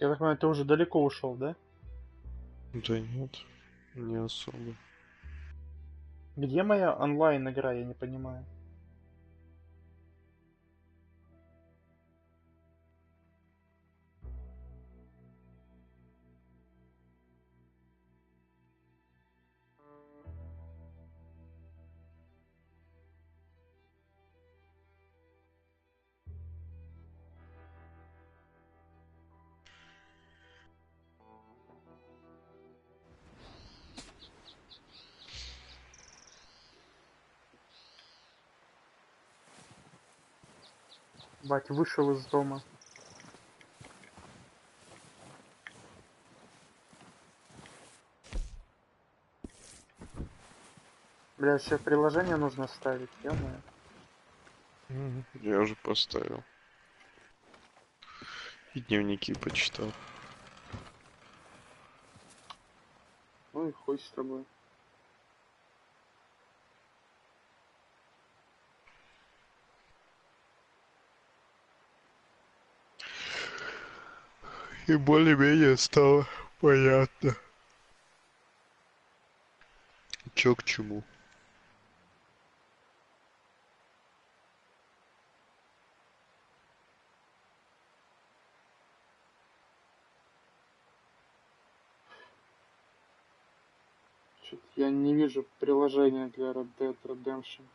Я так понимаю, ты уже далеко ушел, да? Да нет, не особо. Где моя онлайн игра, я не понимаю. Бать, вышел из дома. Бля, еще приложение нужно ставить, ё-моё. Я уже поставил. И дневники почитал. Ну и хуй с тобой. И более-менее стало понятно, чё к чему. Чё-то я не вижу приложения для Red Dead Redemption.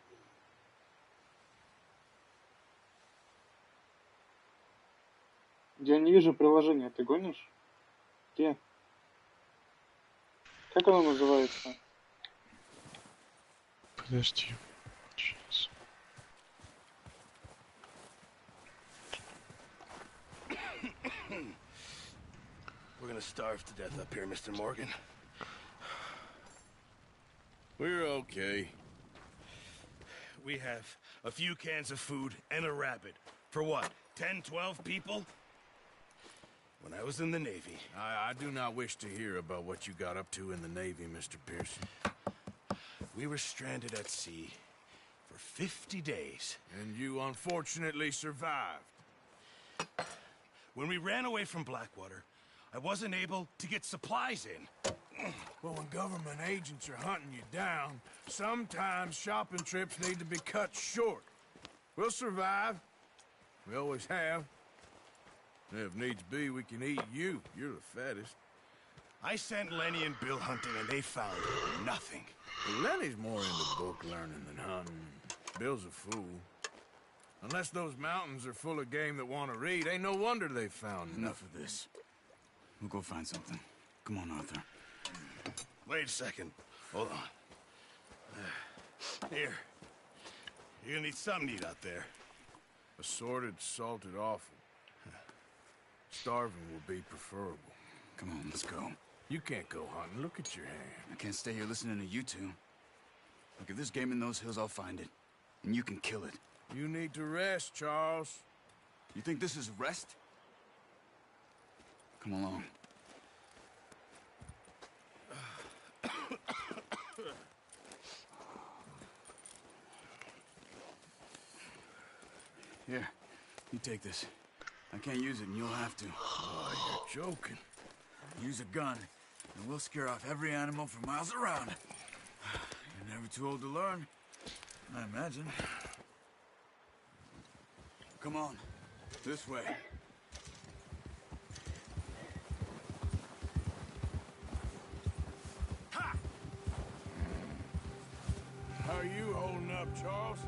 Я не вижу приложения, ты гонишь? Где? Как оно называется? Подожди. Сейчас. We're gonna starve to death up here, Mr. Morgan. We're okay. We have a few cans of food and a rabbit. For what, 10, 12 people? When I was in the Navy... I do not wish to hear about what you got up to in the Navy, Mr. Pearson. We were stranded at sea for 50 days. And you unfortunately survived. When we ran away from Blackwater, I wasn't able to get supplies in. Well, when government agents are hunting you down, sometimes shopping trips need to be cut short. We'll survive. We always have. If needs be, we can eat you. You're the fattest. I sent Lenny and Bill hunting, and they found nothing. Well, Lenny's more into book learning than hunting. Bill's a fool. Unless those mountains are full of game that want to read, ain't no wonder they found Enough of this. We'll go find something. Come on, Arthur. Wait a second. Hold on. Here. You're gonna need something to eat out there. Assorted, salted offal. Starving will be preferable. Come on, let's go. You can't go hunting. Look at your hand. I can't stay here listening to you two. Look, if there's game in those hills, I'll find it. And you can kill it. You need to rest, Charles. You think this is rest? Come along. Here, you take this. I can't use it, and you'll have to. Oh, you're joking. Use a gun, and we'll scare off every animal for miles around. You're never too old to learn, I imagine. Come on, this way. Ha! How are you holding up, Charles?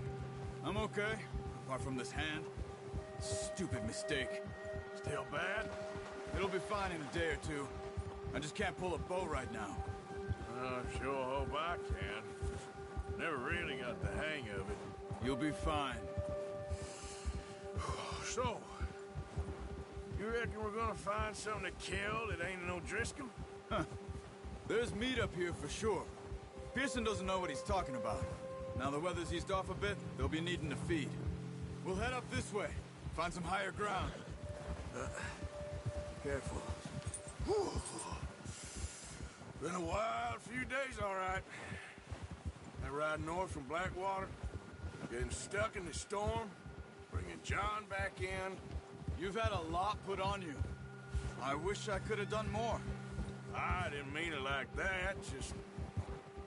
I'm okay, apart from this hand. Stupid mistake. Still bad? It'll be fine in a day or two. I just can't pull a bow right now. I sure hope I can. Never really got the hang of it. You'll be fine. So, you reckon we're gonna find something to kill that ain't no Driscoll? Huh. There's meat up here for sure. Pearson doesn't know what he's talking about. Now the weather's eased off a bit, they'll be needing to feed. We'll head up this way. Find some higher ground. Careful. Whew. Been a wild few days, all right. That ride north from Blackwater, getting stuck in the storm, bringing John back in. You've had a lot put on you. I wish I could have done more. I didn't mean it like that, just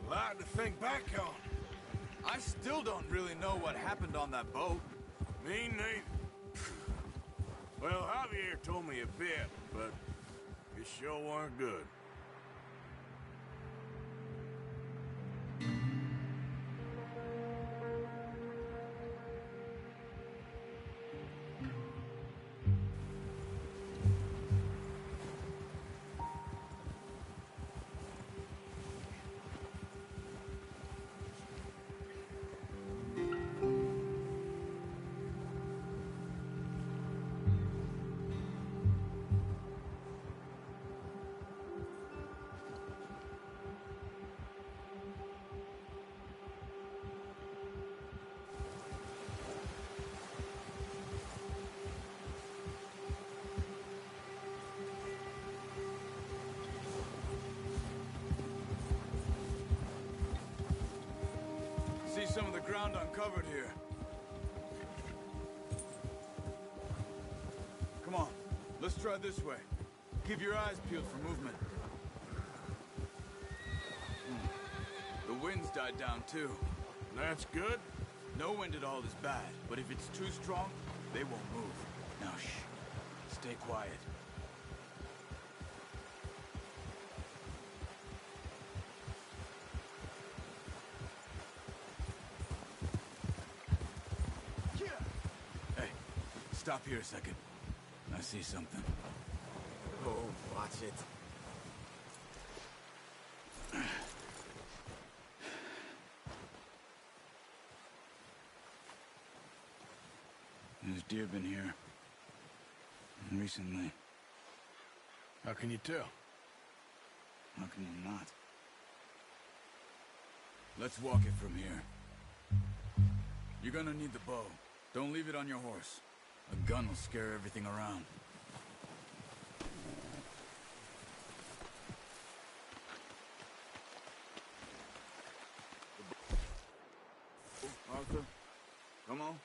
a lot to think back on. I still don't really know what happened on that boat. Me neither. Well, Javier told me a bit, but it sure weren't good. See some of the ground uncovered here. Come on, let's try this way. Keep your eyes peeled for movement. The wind's died down too. That's good. No wind at all is bad, but if it's too strong, they won't move. Now shh, stay quiet. Hey, stop here a second. I see something. Oh, watch it. There's deer been here. Recently. How can you tell? How can you not? Let's walk it from here. You're gonna need the bow. Don't leave it on your horse. A gun will scare everything around. Arthur, come on.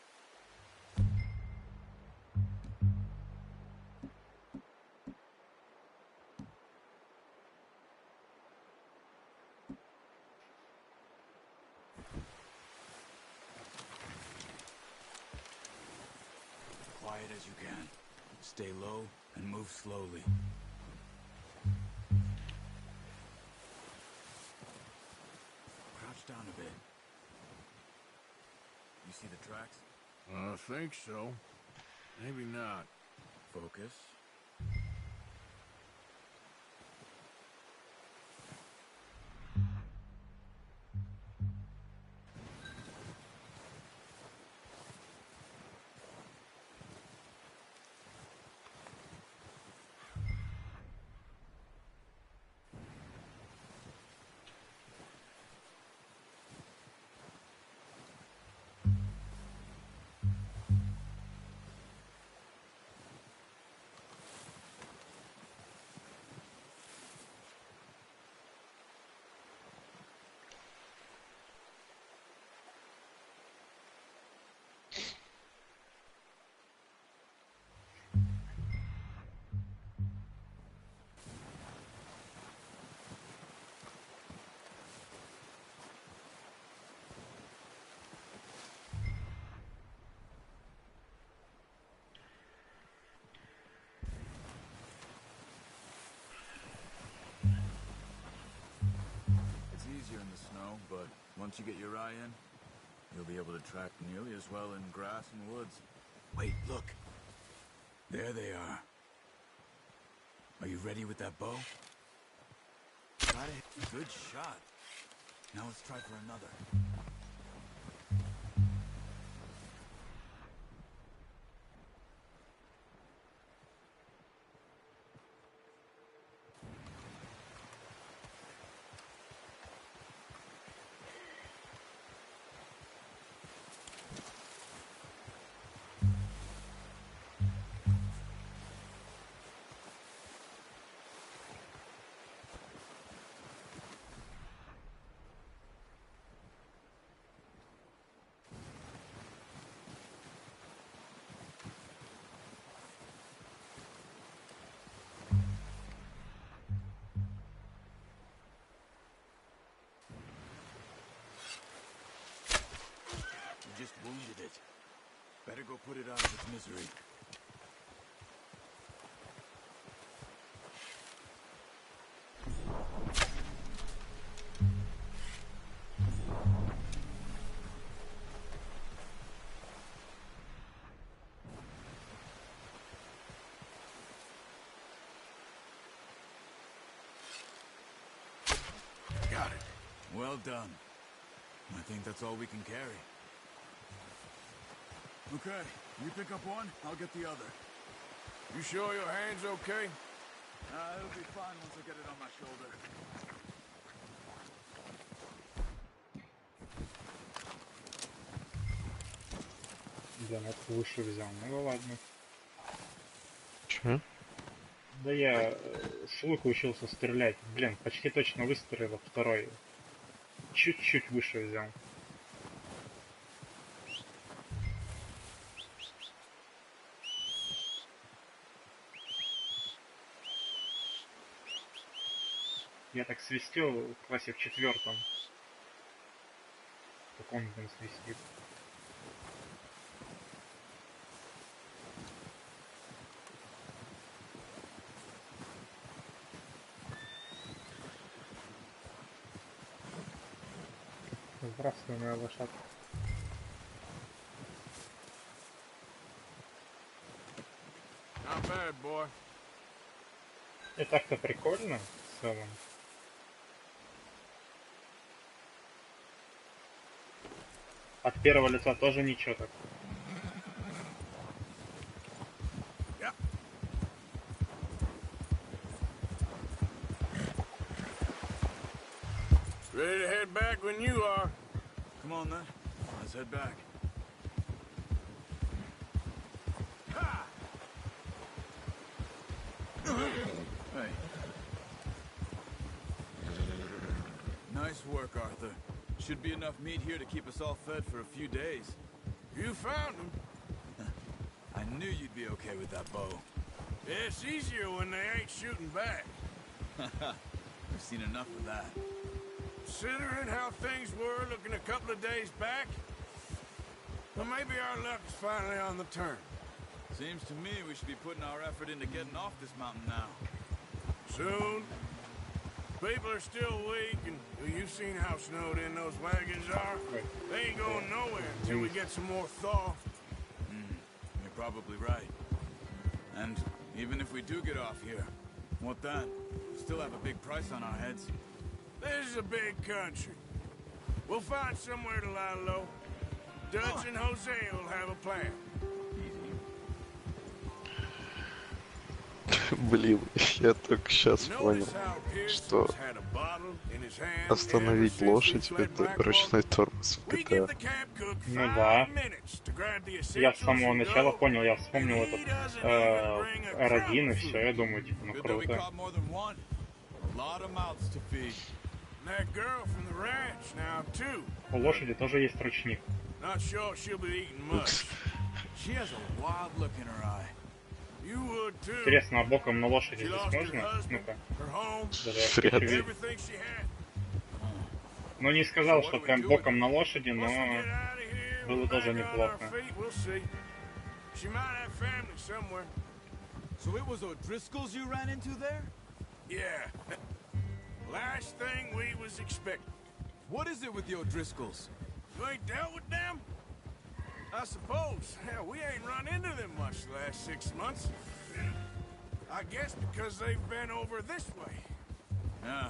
Quiet as you can. Stay low and move slowly. Crouch down a bit. You see the tracks? I think so. Maybe not. Focus. Easier in the snow, but once you get your eye in, you'll be able to track nearly as well in grass and woods. Wait, look. There they are. Are you ready with that bow? Got it. Good shot. Now let's try for another. go put it out of its misery. Got it. Well done. I think that's all we can carry. Okay, you pick up one, I'll get the other. You sure your hand's okay? It'll be fine once I get it on my shoulder. Да, это выше взял. Ну ладно. Че? Да я с лука учился стрелять. Блин, почти точно выстрелил второй. Чуть-чуть выше взял. Я так свистел в классе в 4. Как он там свистит. Здравствуй, моя лошадка. Not bad, boy. И так-то прикольно в целом. От первого лица тоже ничего так. Yep. Ready to head back when you are. Come on then, let's head back. Ha! Hey. Nice work, Arthur. Should be enough meat here to keep us all fed for a few days. You found him. I knew you'd be okay with that bow. It's easier when they ain't shooting back. We've seen enough of that. Considering how things were looking a couple of days back, well, maybe our luck is finally on the turn. Seems to me we should be putting our effort into getting off this mountain now. Soon. People are still weak, and you've seen how snowed in those wagons are. They ain't going nowhere until we get some more thaw. You're probably right. And even if we do get off here, what then? We still have a big price on our heads. This is a big country. We'll find somewhere to lie low. Dutch and Jose will have a plan. Блин, я только сейчас понял, что остановить лошадь — это ручной тормоз в GTA. Ну да. Я с самого начала понял, я вспомнил этот R1 и все, я думаю, типа, ну круто. У лошади тоже есть ручник. Интересно, а боком на лошади здесь можно? Ну-ка. Да-да, ну не сказал, что прям боком на лошади, но было тоже неплохо. So it was O'Driscoll's you ran into there? Yeah. Last thing we was expecting. What is it with the O'Driscolls? You ain't dealt with them? I suppose. Hell, we ain't run into them much the last 6 months. I guess because they've been over this way. Yeah.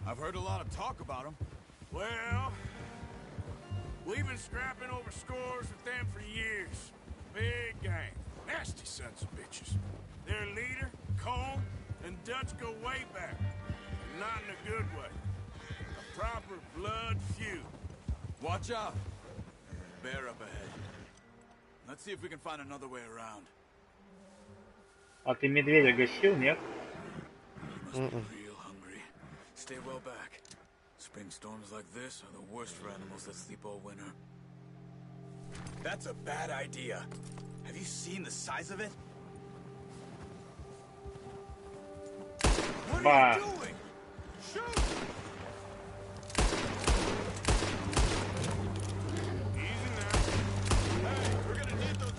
I've heard a lot of talk about them. Well, we've been scrapping over scores with them for years. Big gang. Nasty sons of bitches. Their leader, Cone, and Dutch go way back. Not in a good way. A proper blood feud. Watch out. Bear up ahead. Let's see if we can find another way around. А ты медведя гасил, нет? You must be real hungry. Stay well back. Spring storms like this are the worst for animals that sleep all winter. That's a bad idea. Have you seen the size of it? What are you doing? Shoot! Easy now. Hey, we're gonna need those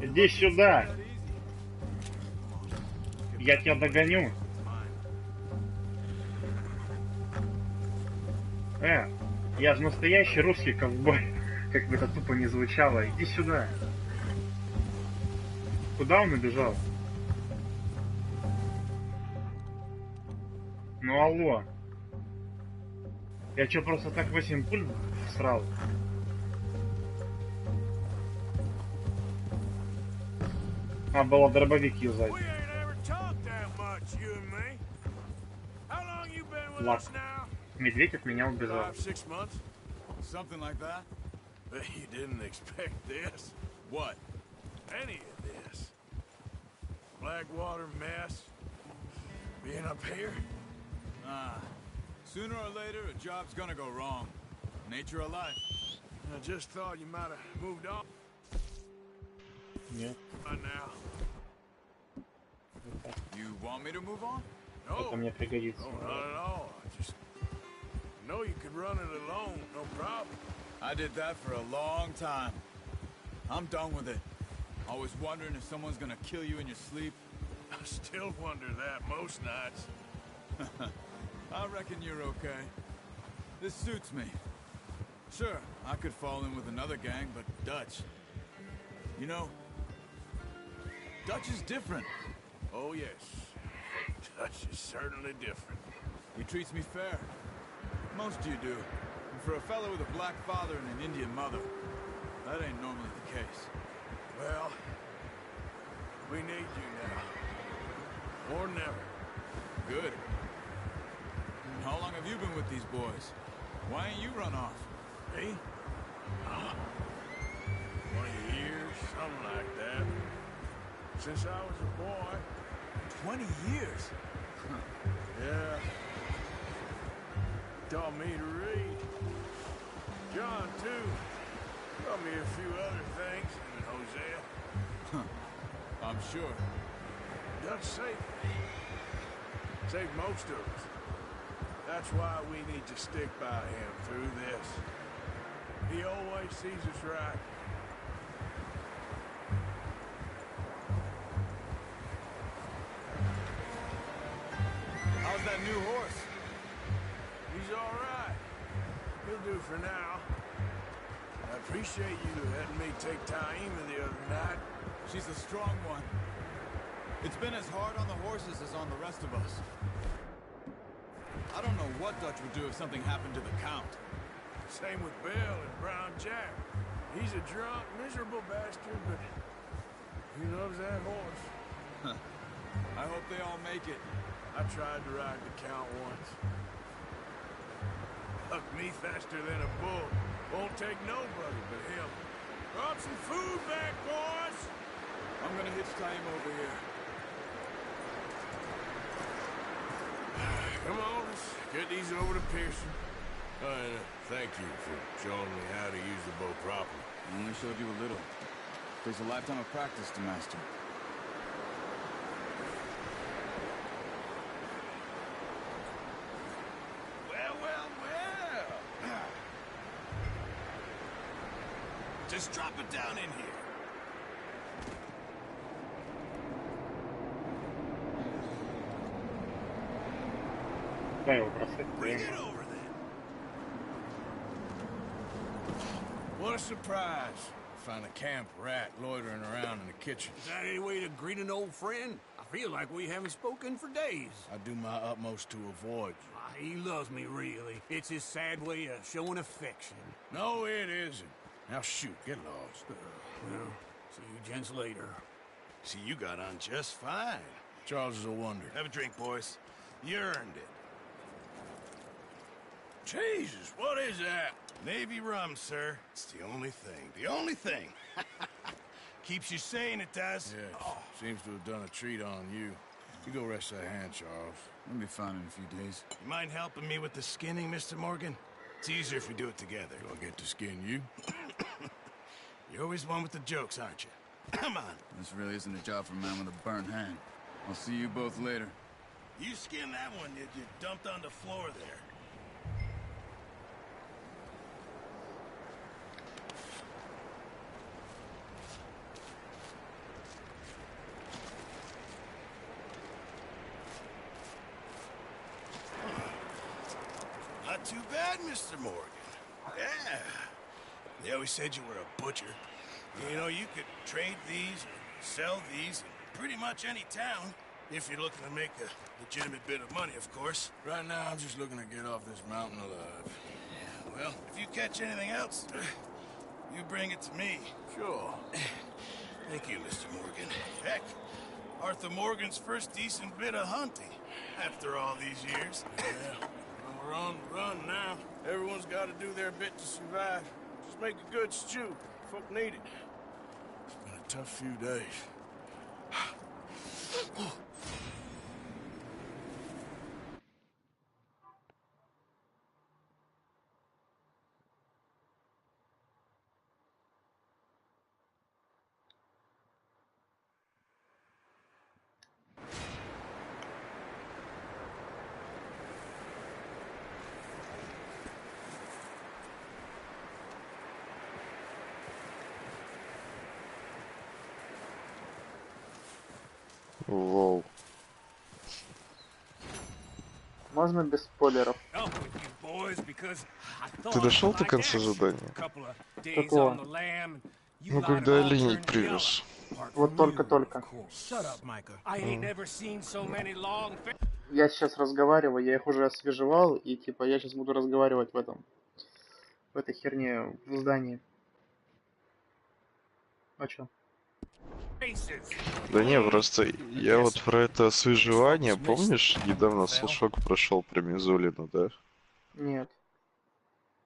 Иди сюда! Я тебя догоню! Я же настоящий русский ковбой. Как бы это тупо не звучало. Иди сюда. Куда он убежал? Ну алло. Я чё, просто так 8 пуль всрал? А, было дробовик юзать. Лак. Медведь от меня убежал. 5-6 months? Something like that? But you didn't expect this. What? Any of this. Blackwater mess. Being up here. Sooner or later, a job's gonna go wrong. Nature of life. I just thought you might have moved on Нет. by now. You want me to move on? Это No, мне пригодится. no, not at all. I just know you could run it alone, no problem. I did that for a long time. I'm done with it. Always wondering if someone's gonna kill you in your sleep. I still wonder that most nights. I reckon you're okay. This suits me. Sure, I could fall in with another gang, but Dutch... You know, Dutch is different. Oh, yes. Dutch is certainly different. He treats me fair. Most of you do. And for a fellow with a black father and an Indian mother, that ain't normally the case. Well, we need you now. More than ever. Good. And how long have you been with these boys? Why ain't you run off? Me? 20 years, something like that. Since I was a boy. 20 years? Yeah. Taught me to read. John, too. Taught me a few other things. And Hosea. I'm sure. Dutch saved me. Saved most of us. That's why we need to stick by him through this. He always sees us right. How's that new horse? He's all right. He'll do for now. I appreciate you letting me take Taima the other night. She's a strong one. It's been as hard on the horses as on the rest of us. I don't know what Dutch would do if something happened to the Count. Same with Bill and Brown Jack. He's a drunk, miserable bastard, but he loves that horse. I hope they all make it. I tried to ride the Count once. Hucked me faster than a bull. Won't take nobody but him. Brought some food back, boys! I'm gonna hitch time over here. Come on, let's get these over to Pearson. And thank you for showing me how to use the bow properly. I only showed you a little. Takes a lifetime of practice to master. Well, well, well. Just drop it down in here. Дай его бросать. Bring it over then. What a surprise. Find a camp rat loitering around in the kitchen. Is that any way to greet an old friend? I feel like we haven't spoken for days. I do my utmost to avoid you. He loves me, really. It's his sad way of showing affection. No, it isn't. Now shoot, get lost. Well, see you gents later. See, you got on just fine. Charles is a wonder. Have a drink, boys. You earned it. Jesus, what is that? Navy rum, sir. It's the only thing. The only thing. Keeps you sane, it does. Yes, seems to have done a treat on you. You go rest that hand, Charles. I'll be fine in a few days. You mind helping me with the skinning, Mr. Morgan? It's easier if we do it together. Do I get to skin you? You're always one with the jokes, aren't you? Come on. This really isn't a job for a man with a burnt hand. I'll see you both later. You skinned that one you dumped on the floor there. not too bad, Mr. Morgan. Yeah. They always said you were a butcher. You know, you could trade these or sell these in pretty much any town. If you're looking to make a legitimate bit of money, of course. Right now, I'm just looking to get off this mountain alive. Yeah, well, if you catch anything else, you bring it to me. Sure. Thank you, Mr. Morgan. Heck, Arthur Morgan's first decent bit of hunting after all these years. Yeah. Well, we're on the run now. Everyone's got to do their bit to survive. Just make a good stew. Folk need it. It's been a tough few days. Воу. Можно без спойлеров? Up with you boys because I thought Ты дошел до like конца action. задания? Couple of days Какого? on the lam, and you Ну, lied когда about оленей turning привез. yellow. Apart Вот from только-только. you, of course. Shut up, Micah. I ain't never seen so many long Я сейчас разговариваю, я их уже освежевал, и типа я сейчас буду разговаривать в этой херне, в здании. А чё? faces. Да не, просто я вот про это освежевание, помнишь, недавно слушок прошел про Мизулину, да? Нет.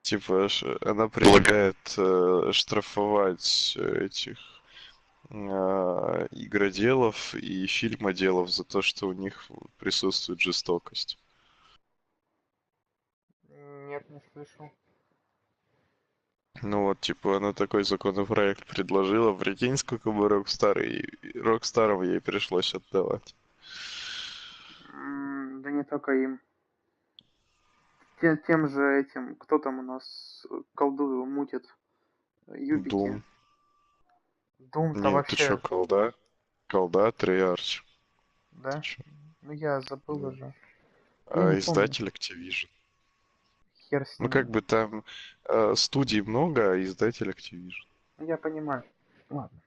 Типа, она предлагает штрафовать этих игроделов и фильмоделов за то, что у них присутствует жестокость. Нет, не слышал. Ну вот, типа, она такой законопроект предложила, прикинь, сколько бы Рокстарам ей пришлось отдавать. Да не только им. Тем же этим, кто там у нас колдую мутит? Юбики. Дум. Дум-то Нет, вообще... ты чё, колда? Колда, Treyarch. Да? Ты чё? Ну я забыл уже. А не издатель Activision. Хер с Ну ним. как бы там студий много, а издатель Activision. Я понимаю. Ладно.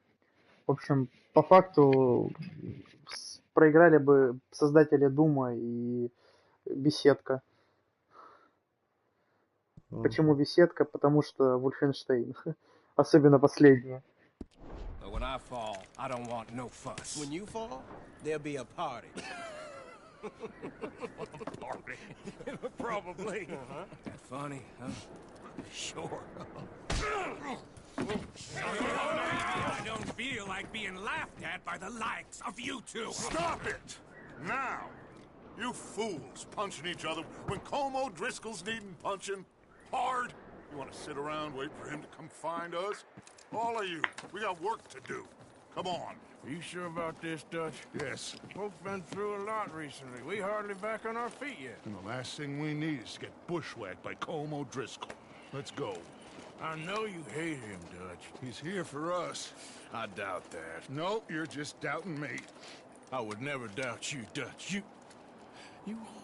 В общем, по факту проиграли бы создатели Дума и Беседка. Почему Беседка? Потому что Вульфенштейн. Особенно последняя. But when I fall, I don't want no fuss. When you fall, there'll be a party. Party. Probably. That funny, huh? Sure. I don't feel like being laughed at by the likes of you two. Stop it! Now! You fools punching each other when Como Driscoll's needing punching. Hard! You want to sit around waiting for him to come find us? All of you, we got work to do. Come on. Are you sure about this, Dutch? Yes. Folks been through a lot recently. We hardly back on our feet yet. And the last thing we need is to get bushwhacked by Como Driscoll. Let's go. I know you hate him, Dutch. He's here for us. I doubt that. No, you're just doubting me. I would never doubt you, Dutch. You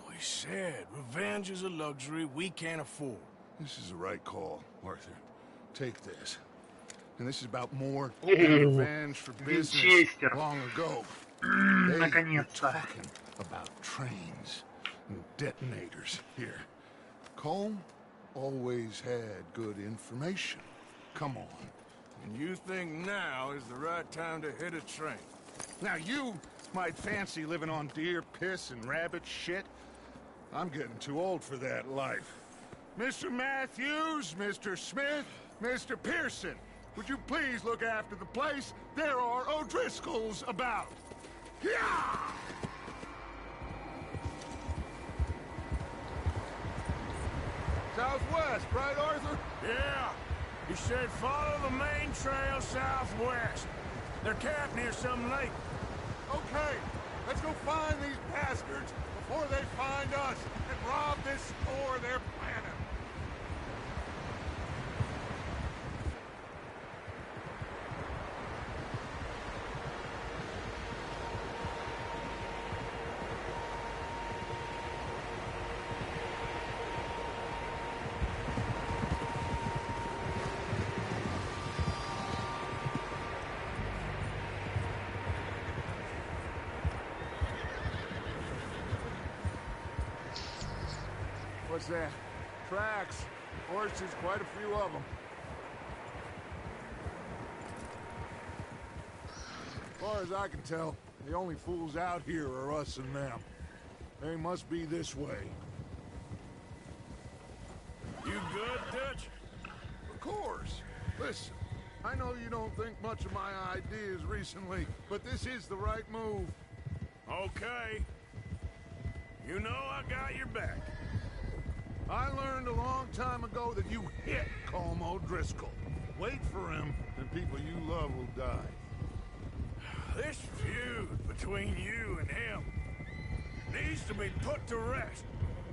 always said revenge is a luxury we can't afford. This is the right call, Arthur. Take this. And this is about more than revenge for business Винчестер. long ago. They were Наконец-то. talking about trains and detonators here. Colm always had good information. Come on. And you think now is the right time to hit a train? Now you might fancy living on deer piss and rabbit shit. I'm getting too old for that life. Mr. Matthews, Mr. Smith, Mr. Pearson, would you please look after the place? There are O'Driscolls about. Yeah! Southwest, right, Arthur? Yeah. He said follow the main trail southwest. They're camped near some lake. Okay, let's go find these bastards before they find us and rob this store they're planning. What's that? Tracks. Horses, quite a few of them. As far as I can tell, the only fools out here are us and them. They must be this way. You good, Dutch? Of course. Listen, I know you don't think much of my ideas recently, but this is the right move. Okay. You know I got your back. I learned a long time ago that you hit Colm O'Driscoll. Wait for him, and people you love will die. This feud between you and him needs to be put to rest,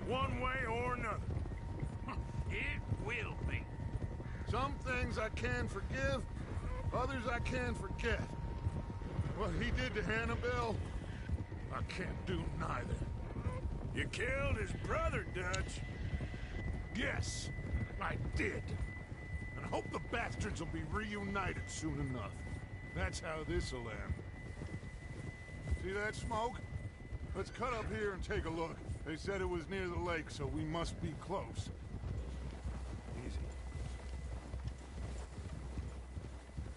one way or another. It will be. Some things I can forgive, others I can forget. What he did to Hannibal, I can't do neither. You killed his brother, Dutch. Yes, I did. And I hope the bastards will be reunited soon enough. That's how this'll end. See that smoke? Let's cut up here and take a look. They said it was near the lake, so we must be close.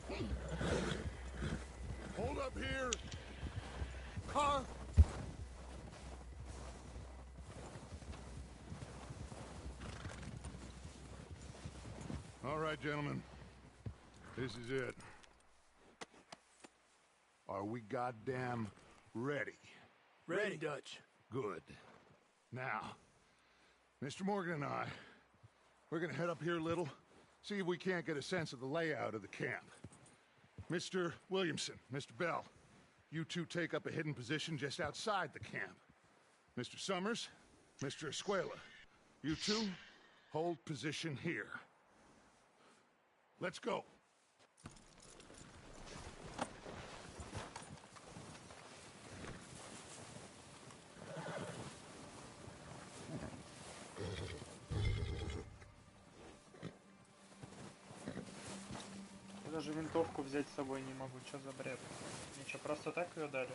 Easy. Hold up here. Car. All right, gentlemen. This is it. Are we goddamn ready? Ready, Dutch. Good. Now, Mr. Morgan and I, we're gonna head up here a little, see if we can't get a sense of the layout of the camp. Mr. Williamson, Mr. Bell, you two take up a hidden position just outside the camp. Mr. Summers, Mr. Escuela, you two hold position here. Let's go. Даже винтовку взять с собой не могу, что за бред? Ничего, просто так ее дали?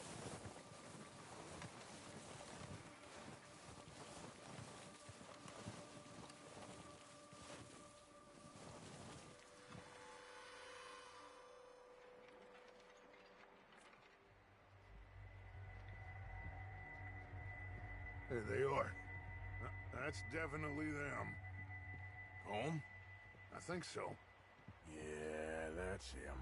There they are. That's definitely them. Home? I think so. Yeah, that's him.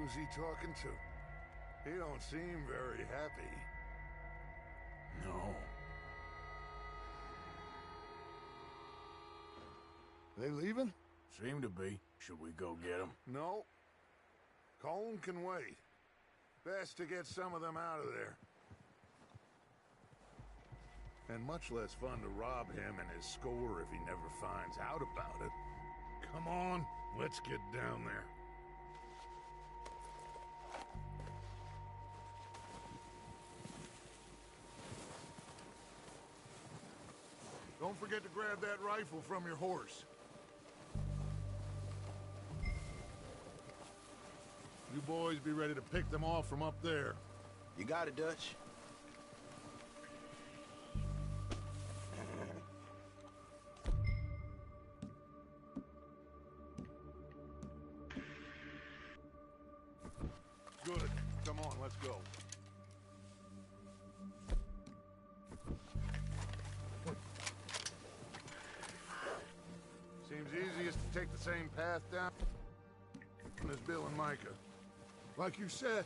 Who's he talking to? He don't seem very happy. No. They leaving? Seem to be. Should we go get him? No. Colm can wait. Best to get some of them out of there. And much less fun to rob him and his score if he never finds out about it. Come on, let's get down there. Don't forget to grab that rifle from your horse. You boys be ready to pick them off from up there. You got it, Dutch. Good. Come on, let's go. Seems easiest to take the same path down as Bill and Micah. Like you said,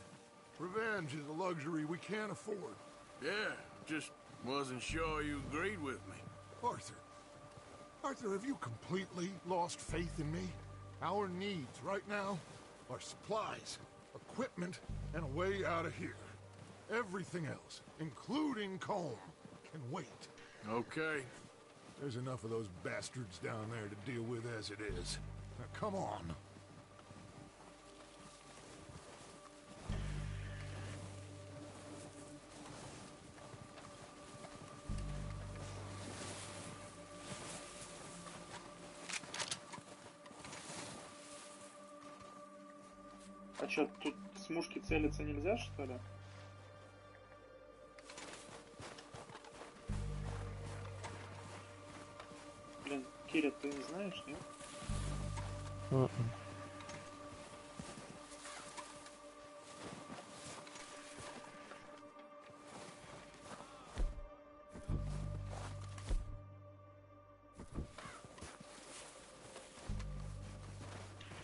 revenge is a luxury we can't afford. Yeah, just wasn't sure you agreed with me. Arthur. Arthur, have you completely lost faith in me? Our needs right now are supplies, equipment, and a way out of here. Everything else, including Colm, can wait. Okay. There's enough of those bastards down there to deal with as it is. Now, come on. чё, тут с мушки целиться нельзя, что ли? Блин, Киря, ты не знаешь, нет?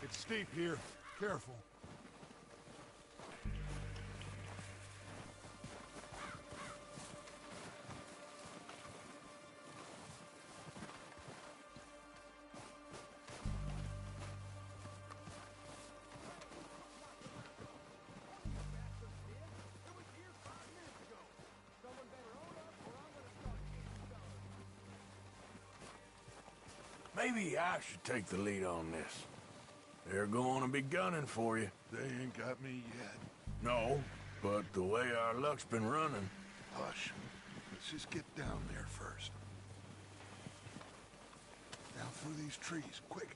It's steep here. Careful. Maybe I should take the lead on this. They're going to be gunning for you. They ain't got me yet. No, but the way our luck's been running. Hush. Let's just get down there first. Down through these trees, quick.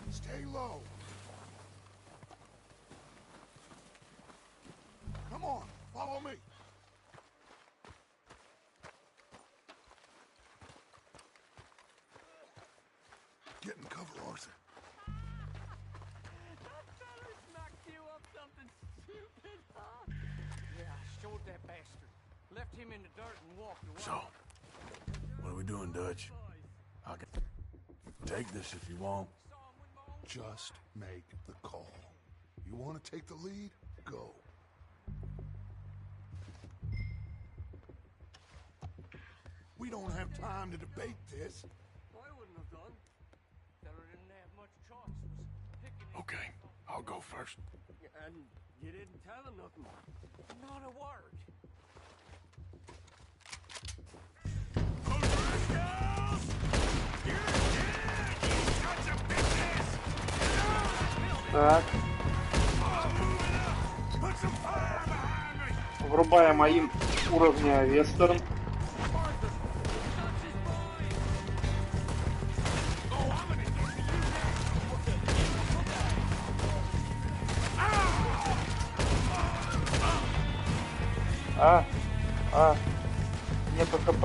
Stay low. Come on, follow me. Get in cover, Arthur. That fella's knocked you up something stupid, huh? Yeah, I showed that bastard. Left him in the dirt and walked away. So, what are we doing, Dutch? I can take this if you want. Just make the call. You want to take the lead? Go. We don't have time to debate this. I wouldn't have done. Fella didn't have much choice. Was picking his Okay, I'll go first. And you didn't tell him nothing. Not a word. Так. Врубаем моим уровня вестерн. Нету хп.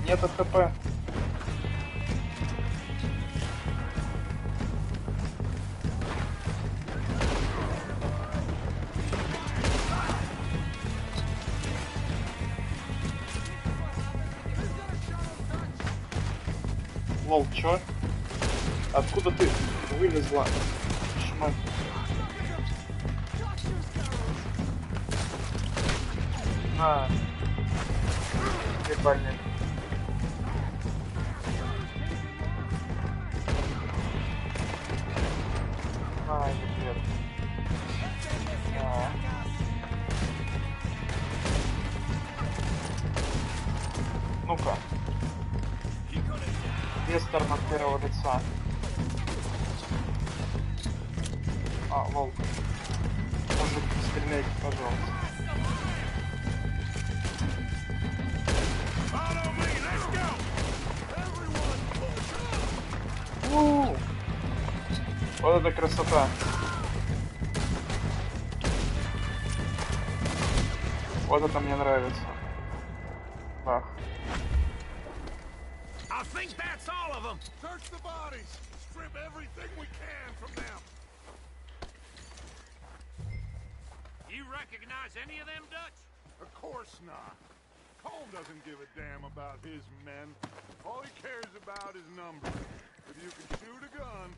Нету хп. Лол, чё? Откуда ты вылезла? Шмат. Ебальник. Нет. Ну-ка. Вестерн от первого лица. Лол. Может, стреляйте, пожалуйста. Вот это красота. Вот это мне нравится. Бах. I think that's all of them. Search the bodies. Strip everything we can from them. You recognize any of them, Dutch? Of course not. Colm doesn't give a damn about his men. All he cares about is numbers. If you can shoot a gun,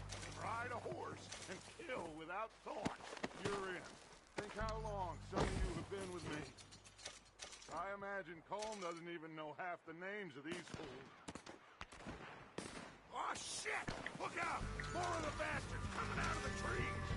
ride a horse, and kill without thought, you're in. Think how long some of you have been with me. I imagine Colm doesn't even know half the names of these fools. Oh, shit! Look out! More of the bastards coming out of the trees!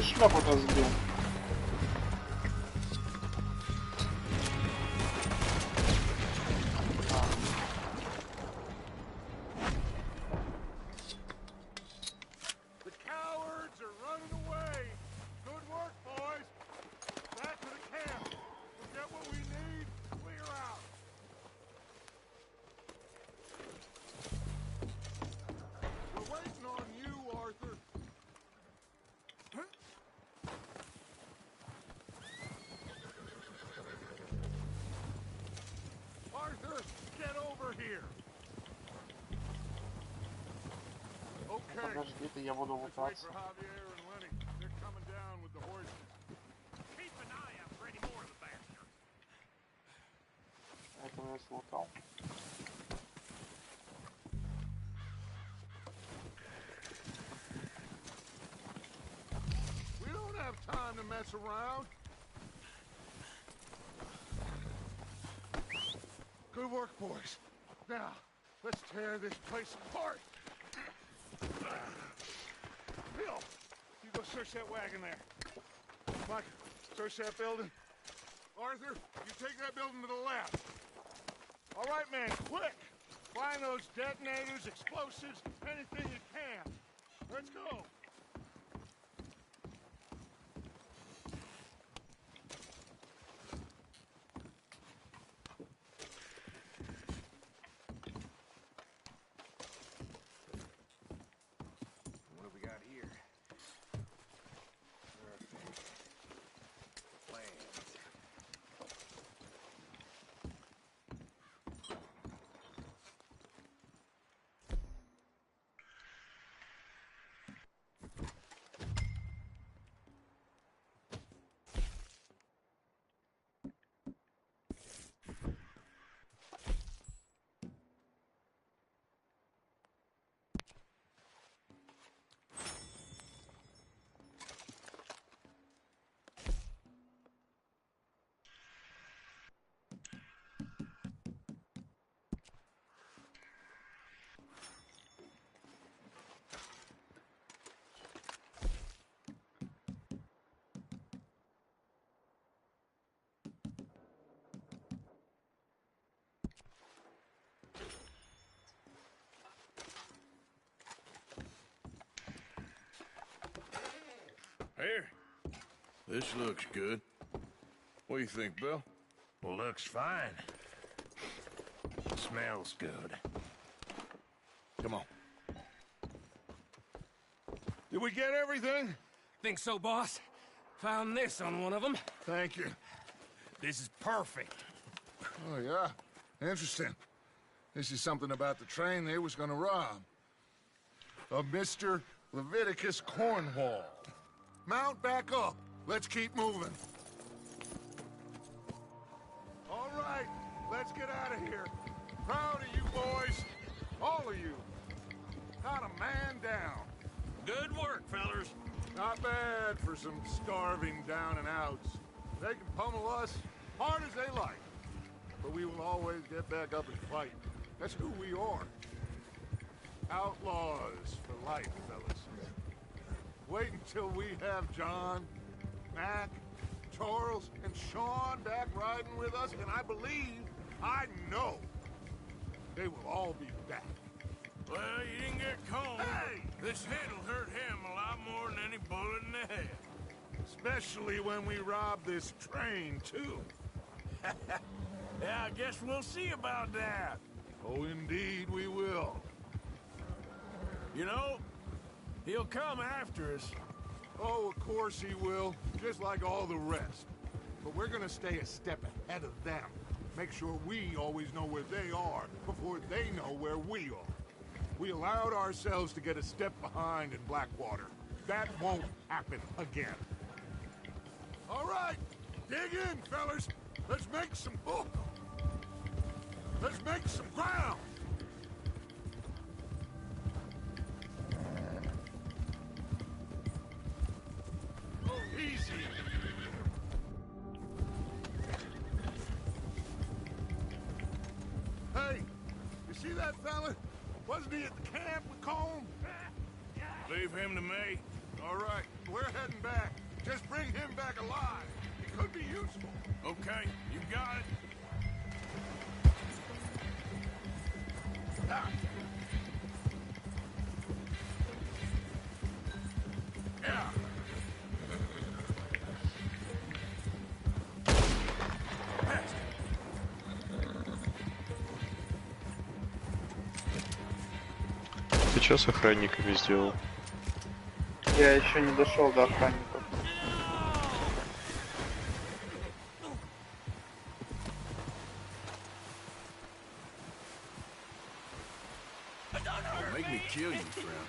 ты шляпу-то сбил? The cowards are running away. Good work, boys. Back to the camp. We'll get what we need. Clear out. We're waiting on you, Arthur. Arthur, get over here. Okay. Подожди, я буду Let's wait лутаться. for Javier and Lenny. They're coming down with the horses. Keep an eye out for any more of the bastards. Этого я слутал. We don't have time to mess around. Good work, boys. Now, let's tear this place apart. Bill, you go search that wagon there. Mike, search that building. Arthur, you take that building to the left. All right, man, quick! Find those detonators, explosives, anything you can. Let's go. What have we got here? Perfect. Plans. Here. This looks good. What do you think, Bill? Looks fine. Smells good. Come on. Did we get everything? Think so, boss? Found this on one of them. Thank you. This is perfect. Oh, yeah? Interesting. This is something about the train they was gonna rob. Of Mr. Leviticus Cornwall. Mount back up. Let's keep moving. All right, let's get out of here. Proud of you boys. All of you. Not a man down. Good work, fellers. Not bad for some starving down and outs. They can pummel us hard as they like. But we will always get back up and fight. That's who we are. Outlaws for life, fellas. Wait until we have John, Mac, Charles, and Sean back riding with us, and I know, they will all be back. Well, you didn't get Cone. Hey! This hit'll hurt him a lot more than any bullet in the head. Especially when we rob this train, too. Yeah, I guess we'll see about that. Oh, indeed we will. You know, he'll come after us. Oh, of course he will, just like all the rest. But we're gonna stay a step ahead of them. Make sure we always know where they are before they know where we are. We allowed ourselves to get a step behind in Blackwater. That won't happen again. All right, dig in, fellas. Let's make some book. Let's make some ground. Easy. Hey, you see that fella? Wasn't he at the camp with Colm? Leave him to me. All right, we're heading back. Just bring him back alive. It could be useful. Okay, you got it. Ah. Yeah. Ты что с охранниками сделал? Я еще не дошел до охранников. Don't make me kill you, friend.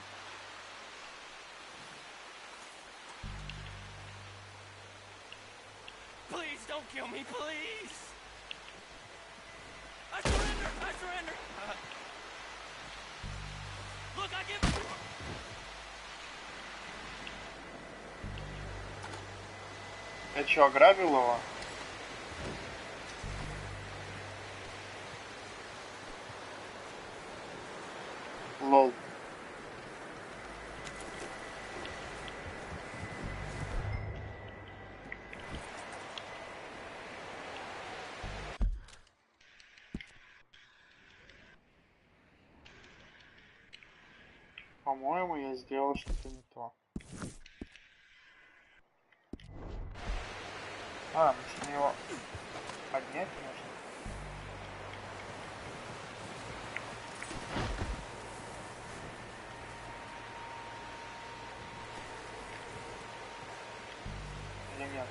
Please don't kill me, please. I surrender. I surrender. Look, I give. Я чё, ограбил его? Лол. По-моему, я сделал что-то не то. А, мне его поднять нужно. Или нет?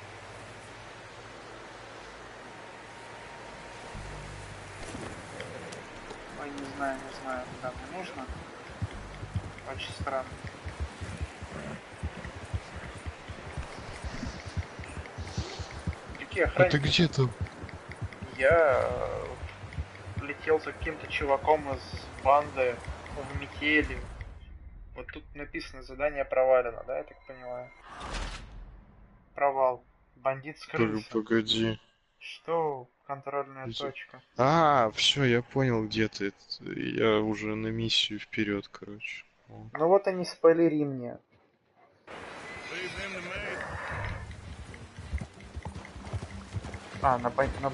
Ой, не знаю, куда мне нужно. Очень странно. Какие охранники? А ты где там? Я летел за каким-то чуваком из банды в метели. Вот тут написано: задание провалено, да, я так понимаю? Провал. Бандит скрылся. Погоди. Что? Контрольная Где? точка. А, все, я понял, где ты. Я уже на миссию вперед, короче. О. Ну вот они спойлери мне. Leave him to me. А, на... No!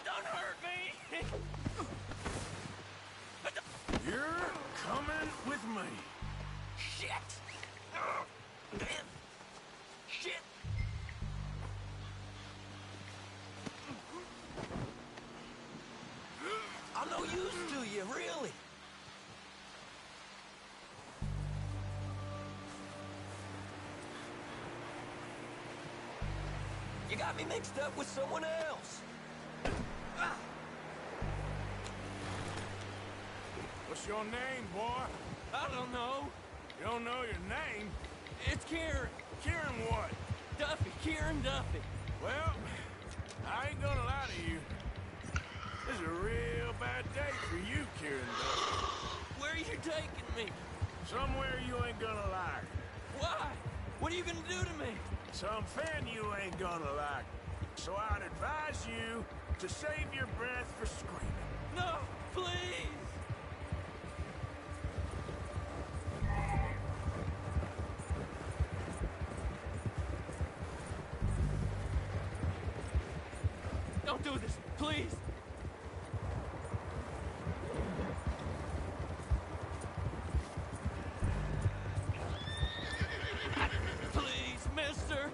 Don't hurt me! You're coming with me. Shit! Shit! I'm no use to you, really. You got me mixed up with someone else. What's your name, boy? I don't know. You don't know your name? It's Kieran. Kieran what? Duffy. Kieran Duffy. Well, I ain't gonna lie to you. This is a real bad day for you, Kieran Duffy. Where are you taking me? Somewhere you ain't gonna like. Why? What are you gonna do to me? Something you ain't gonna like. So I'd advise you to save your breath for screaming. No, please. Don't do this, please. Please, mister.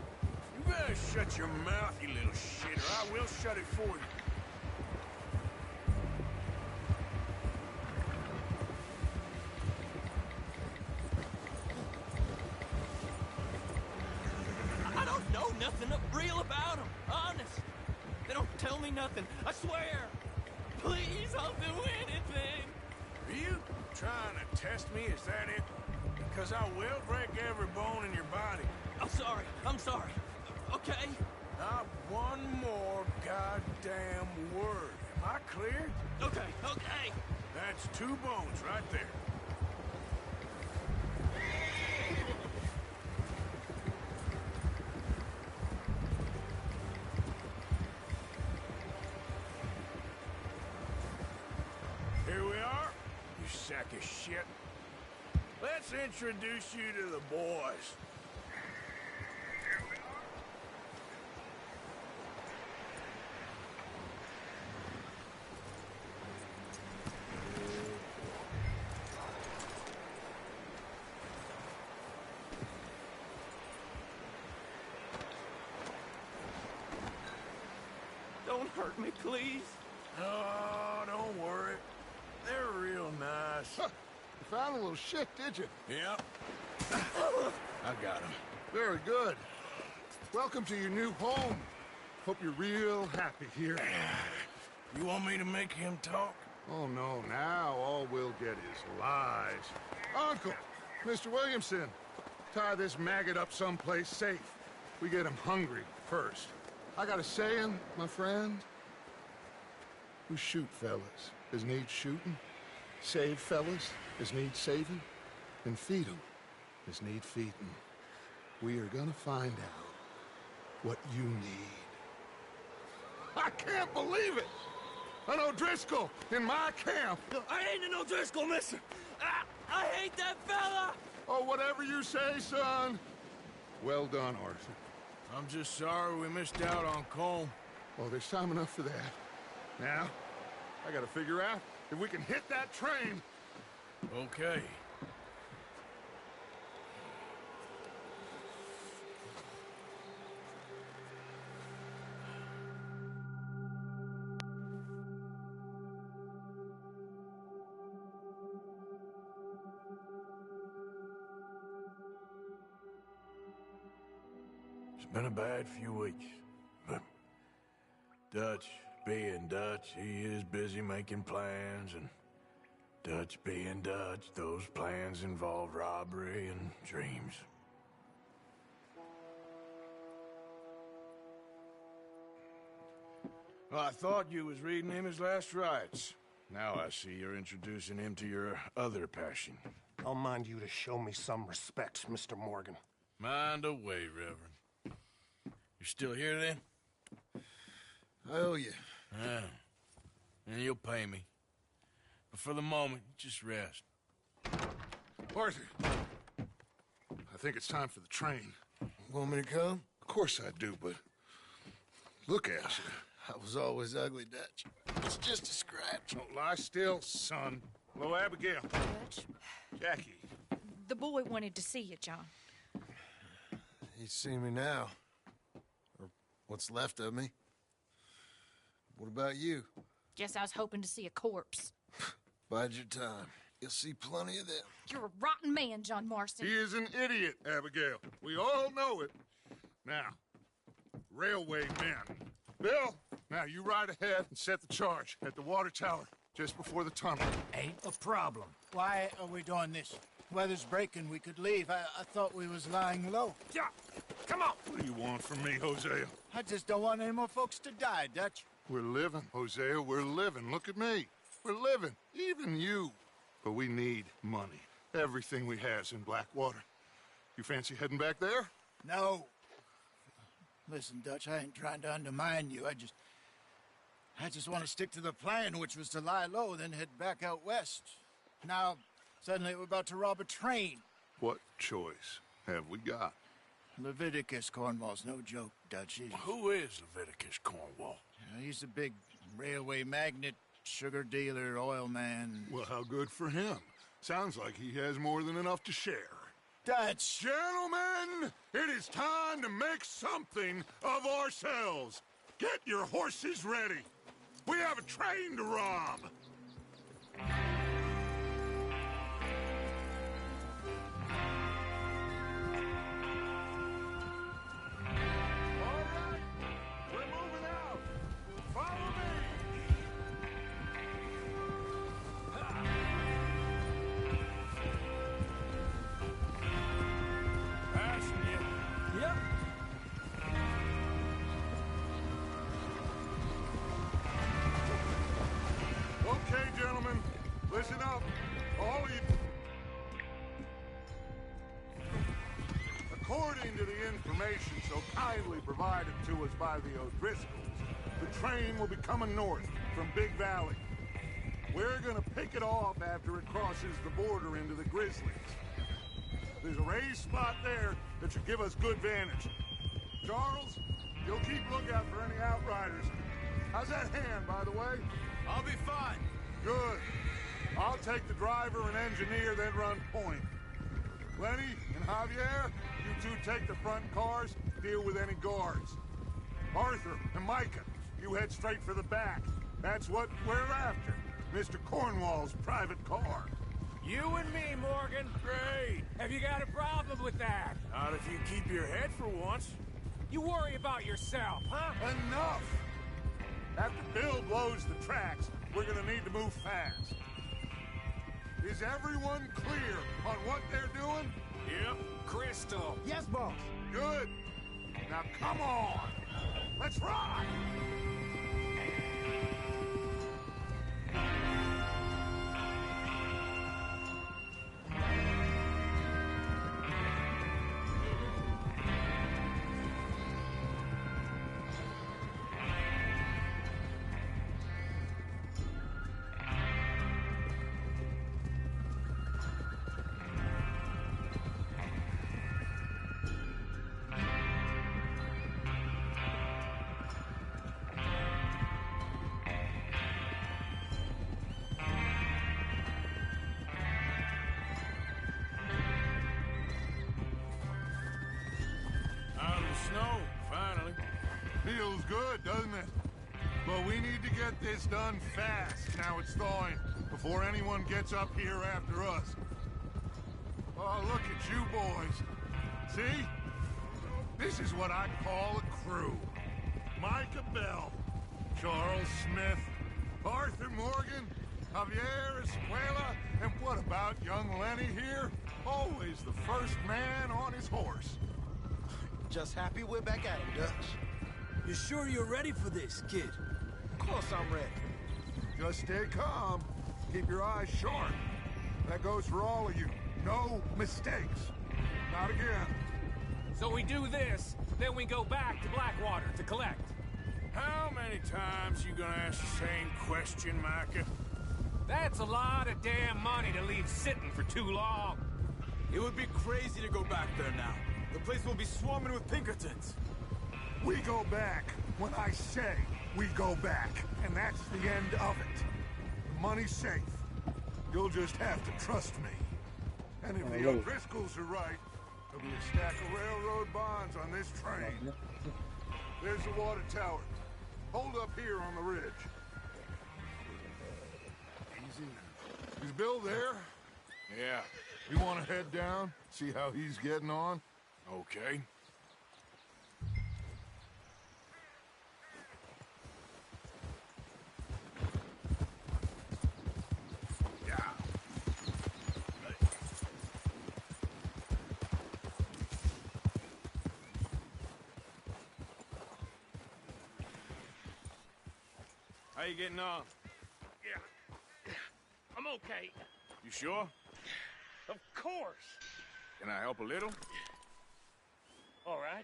You better shut your mouth, you little shit, or I will shut it for you. I don't know nothing real about them, honest. They don't tell me nothing, I swear. Please, I'll do anything. Are you trying to test me? Is that it? because I will break every bone in your body. I'm sorry. I'm sorry. Okay? Not one more goddamn word. Am I clear? Okay, okay. That's 2 bones right there. Here we are, you sack of shit. Let's introduce you to the boys. Don't hurt me, please. Oh, don't worry. They're real nice. Huh. You found a little shit, did you? Yep. I got him. Very good. Welcome to your new home. Hope you're real happy here. You want me to make him talk? Oh, no, now all we'll get is lies. Uncle, Mr. Williamson, tie this maggot up someplace safe. We get him hungry first. I got a saying, my friend. We shoot fellas as need shooting, save fellas as need saving, and feed 'em as need feeding. We are gonna find out what you need. I can't believe it! An O'Driscoll in my camp! I ain't an O'Driscoll, mister. I hate that fella. Oh, whatever you say, son. Well done, Arthur. I'm just sorry we missed out on Colm. Oh, there's time enough for that. Now, I gotta figure out if we can hit that train. Okay. It's been a bad few weeks, but Dutch being Dutch, he is busy making plans, and Dutch being Dutch, those plans involve robbery and dreams. Well, I thought you was reading him his last rites. Now I see you're introducing him to your other passion. I'll mind you to show me some respect, Mr. Morgan. Mind away, Reverend. You still here, then? I owe you. Yeah. And you'll pay me. But for the moment, just rest. Arthur, I think it's time for the train. Want me to come? Of course I do, but look at you. I was always ugly, Dutch. It's just a scratch. Don't lie still, son. Hello, Abigail. Dutch, Jackie. the boy wanted to see you, John. He's seen me now. Or what's left of me. What about you? Guess I was hoping to see a corpse. Bide your time. You'll see plenty of them. You're a rotten man, John Marston. He is an idiot, Abigail. We all know it. Now, railway men. Bill, now you ride ahead and set the charge at the water tower just before the tunnel. Ain't a problem. Why are we doing this? Weather's breaking. We could leave. I thought we was lying low. Yeah, come on. What do you want from me, Hosea? I just don't want any more folks to die, Dutch. We're living, Hosea. We're living. Look at me. We're living. Even you. But we need money. Everything we has in Blackwater. You fancy heading back there? No. Listen, Dutch, I ain't trying to undermine you. I just want to stick to the plan, which was to lie low, then head back out west. Now, suddenly we're about to rob a train. What choice have we got? Leviticus Cornwall's no joke, Dutch. Who is Leviticus Cornwall? He's a big railway magnate, sugar dealer, oil man. Well, how good for him. Sounds like he has more than enough to share. Dutch! Gentlemen, it is time to make something of ourselves. Get your horses ready. We have a train to rob. up, all of you. According to the information so kindly provided to us by the O'Driscolls, the train will be coming north from Big Valley. We're gonna pick it off after it crosses the border into the Grizzlies. There's a raised spot there that should give us good vantage. Charles, you'll keep lookout for any outriders. How's that hand, by the way? I'll be fine. Good. I'll take the driver and engineer, then run point. Lenny and Javier, you two take the front cars, deal with any guards. Arthur and Micah, you head straight for the back. That's what we're after. Mr. Cornwall's private car. You and me, Morgan. Great. Have you got a problem with that? Not if you keep your head for once. You worry about yourself, huh? Enough! After Bill blows the tracks, we're gonna need to move fast. Is everyone clear on what they're doing? Yep. Crystal. Yes, boss. Good. Now come on. Let's ride. Snow, finally. Feels good, doesn't it? But we need to get this done fast, now it's thawing, before anyone gets up here after us. Oh, look at you boys. See? This is what I call a crew. Micah Bell, Charles Smith, Arthur Morgan, Javier Escuela, and what about young Lenny here? Always the first man on his horse. Just happy we're back at it, Dutch. You sure you're ready for this, kid? Of course I'm ready. Just stay calm. Keep your eyes sharp. That goes for all of you. No mistakes. Not again. So we do this, then we go back to Blackwater to collect. How many times you gonna ask the same question, Micah? That's a lot of damn money to leave sitting for too long. It would be crazy to go back there now. The place will be swarming with Pinkertons. We go back when I say we go back, and that's the end of it. The money's safe. You'll just have to trust me. And if the O'Driscolls are right, there'll be a stack of railroad bonds on this train. There's the water tower. Hold up here on the ridge. Easy. Is Bill there? Yeah. You want to head down, see how he's getting on? Okay. Yeah. How you getting on? Yeah. I'm okay. You sure? Of course. Can I help a little? All right.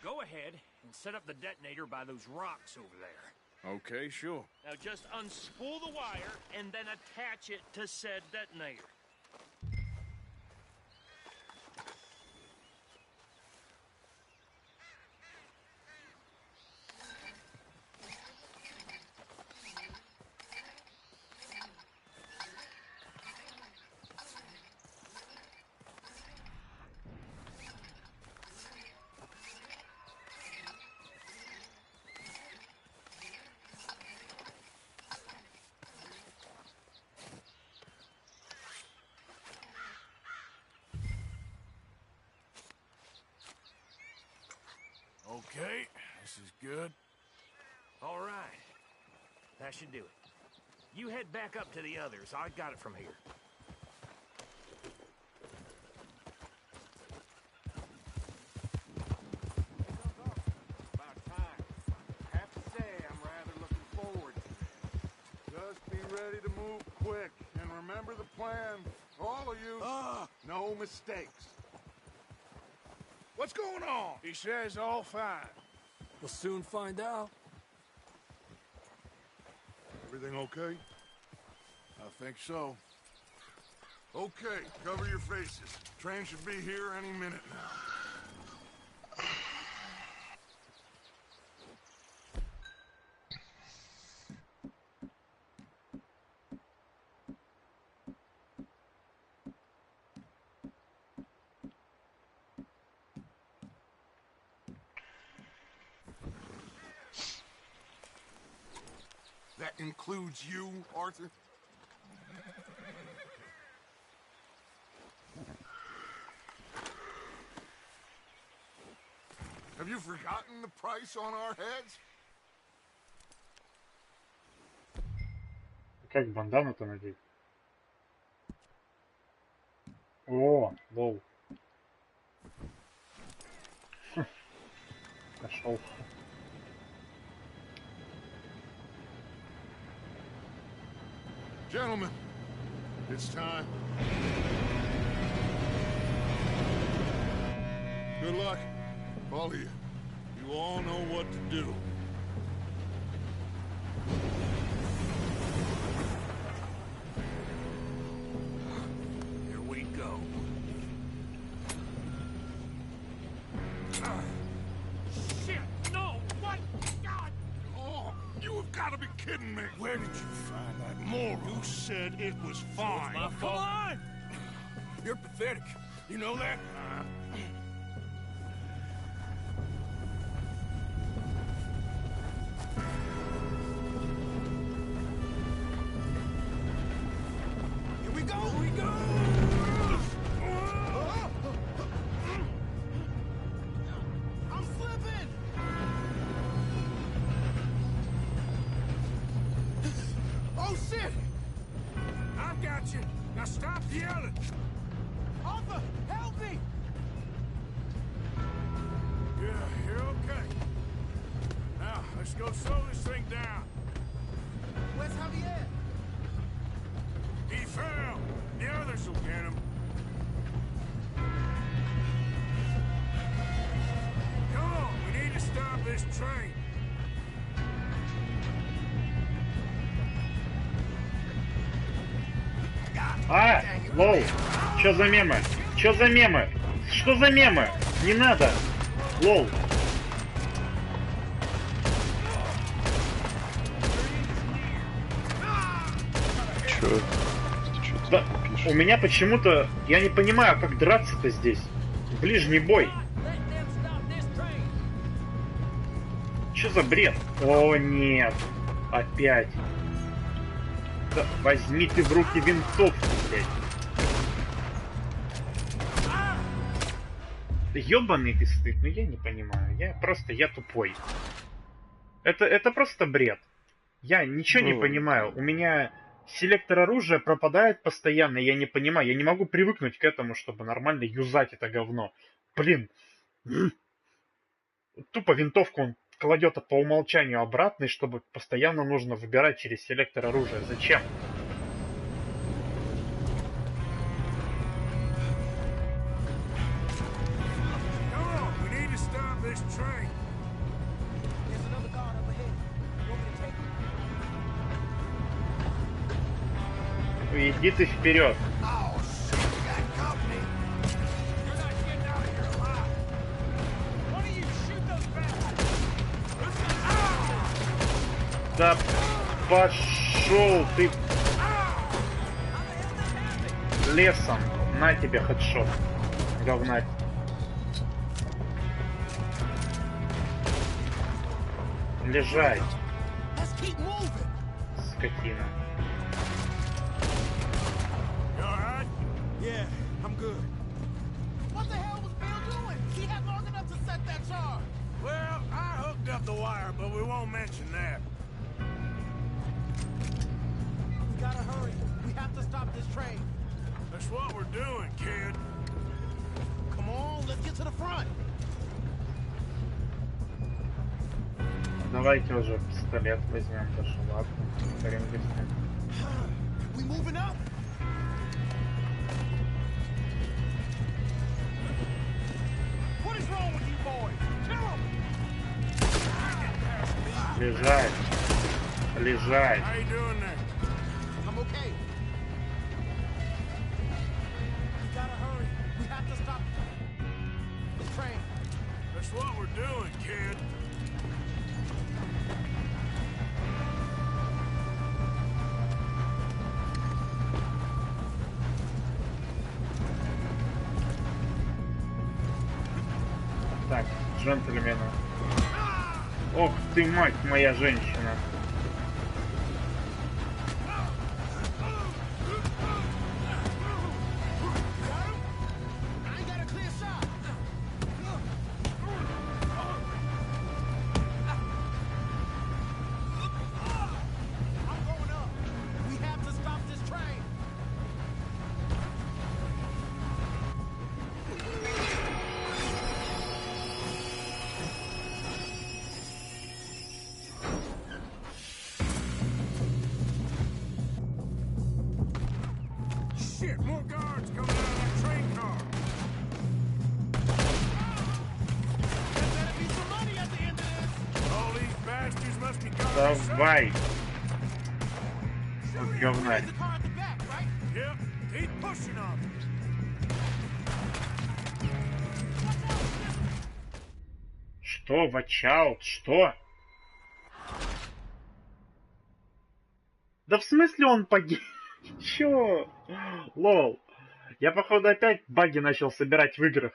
Go ahead and set up the detonator by those rocks over there. Okay, sure. Now just unspool the wire and then attach it to said detonator. Okay, this is good. All right. That should do it. You head back up to the others. I got it from here. About time. Have to say, I'm rather looking forward to it. Just be ready to move quick and remember the plan. All of you, no mistakes. What's going on? He says all fine. We'll soon find out. Everything okay? I think so. Okay, cover your faces. Train should be here any minute now. That includes you, Arthur? Have you forgotten the price on our heads? Как бандану-то надеть? О, лол. Нашел. Gentlemen, it's time. Good luck, all of you. You all know what to do. Here we go. Shit! No! What? God! Oh, you have got to be kidding me! Where did you find that moron? You said it was fine. My fault. Come on! You're pathetic. You know that? Here we go! Here we go! I'm slipping! Oh, shit! I've got you. Now stop yelling. Arthur, help me! Yeah, you're okay. Now, let's go slow this thing down. Where's Javier? He fell. The others will get him. Come on, we need to stop this train. А, лол. Чё за мемы? Чё за мемы? Что за мемы? Не надо. Лол. Чё? Да, у меня почему-то... Я не понимаю, как драться-то здесь. Ближний бой. Чё за бред? О, нет. Опять. Да возьми ты в руки винтовку, блядь. Да ёбаный ты стыд, ну я не понимаю. Я тупой. Это просто бред. Я ничего не понимаю. У меня селектор оружия пропадает постоянно, я не понимаю. Я не могу привыкнуть к этому, чтобы нормально юзать это говно. Блин. Тупо винтовку он кладет по умолчанию обратно, чтобы постоянно нужно выбирать через селектор оружия. Зачем? Иди ты вперед. Да пошел ты лесом. На тебе хедшот. Говнать. Лежай. Скотина. Yeah, I'm good. What the hell was Bill doing? He had long enough to set that charge. Well, I hooked up the wire, but we won't mention that. We gotta hurry. We have to stop this train. That's what we're doing, kid. Come on, let's get to the front. Давайте уже пистолет возьмем, потому что ладно. We moving up? Лежать. Лежать. How you doing there? I'm okay. We gotta hurry. We have to stop the train. That's what we're doing, kid. Так, джентльмены. Ох ты, мать моя женщина. I ain't got a clear shot. I'm going up. We have to stop this train. Shit, more guards coming out of that train car. There better be some money at the end of this. All these bastards must be guarding something. Давай. Вот говнарь. The car at the back, right? Yep, keep pushing on me. Что? Вачаут? Что? Да в смысле он погиб? Чё? Лол. Я, походу, опять баги начал собирать в играх.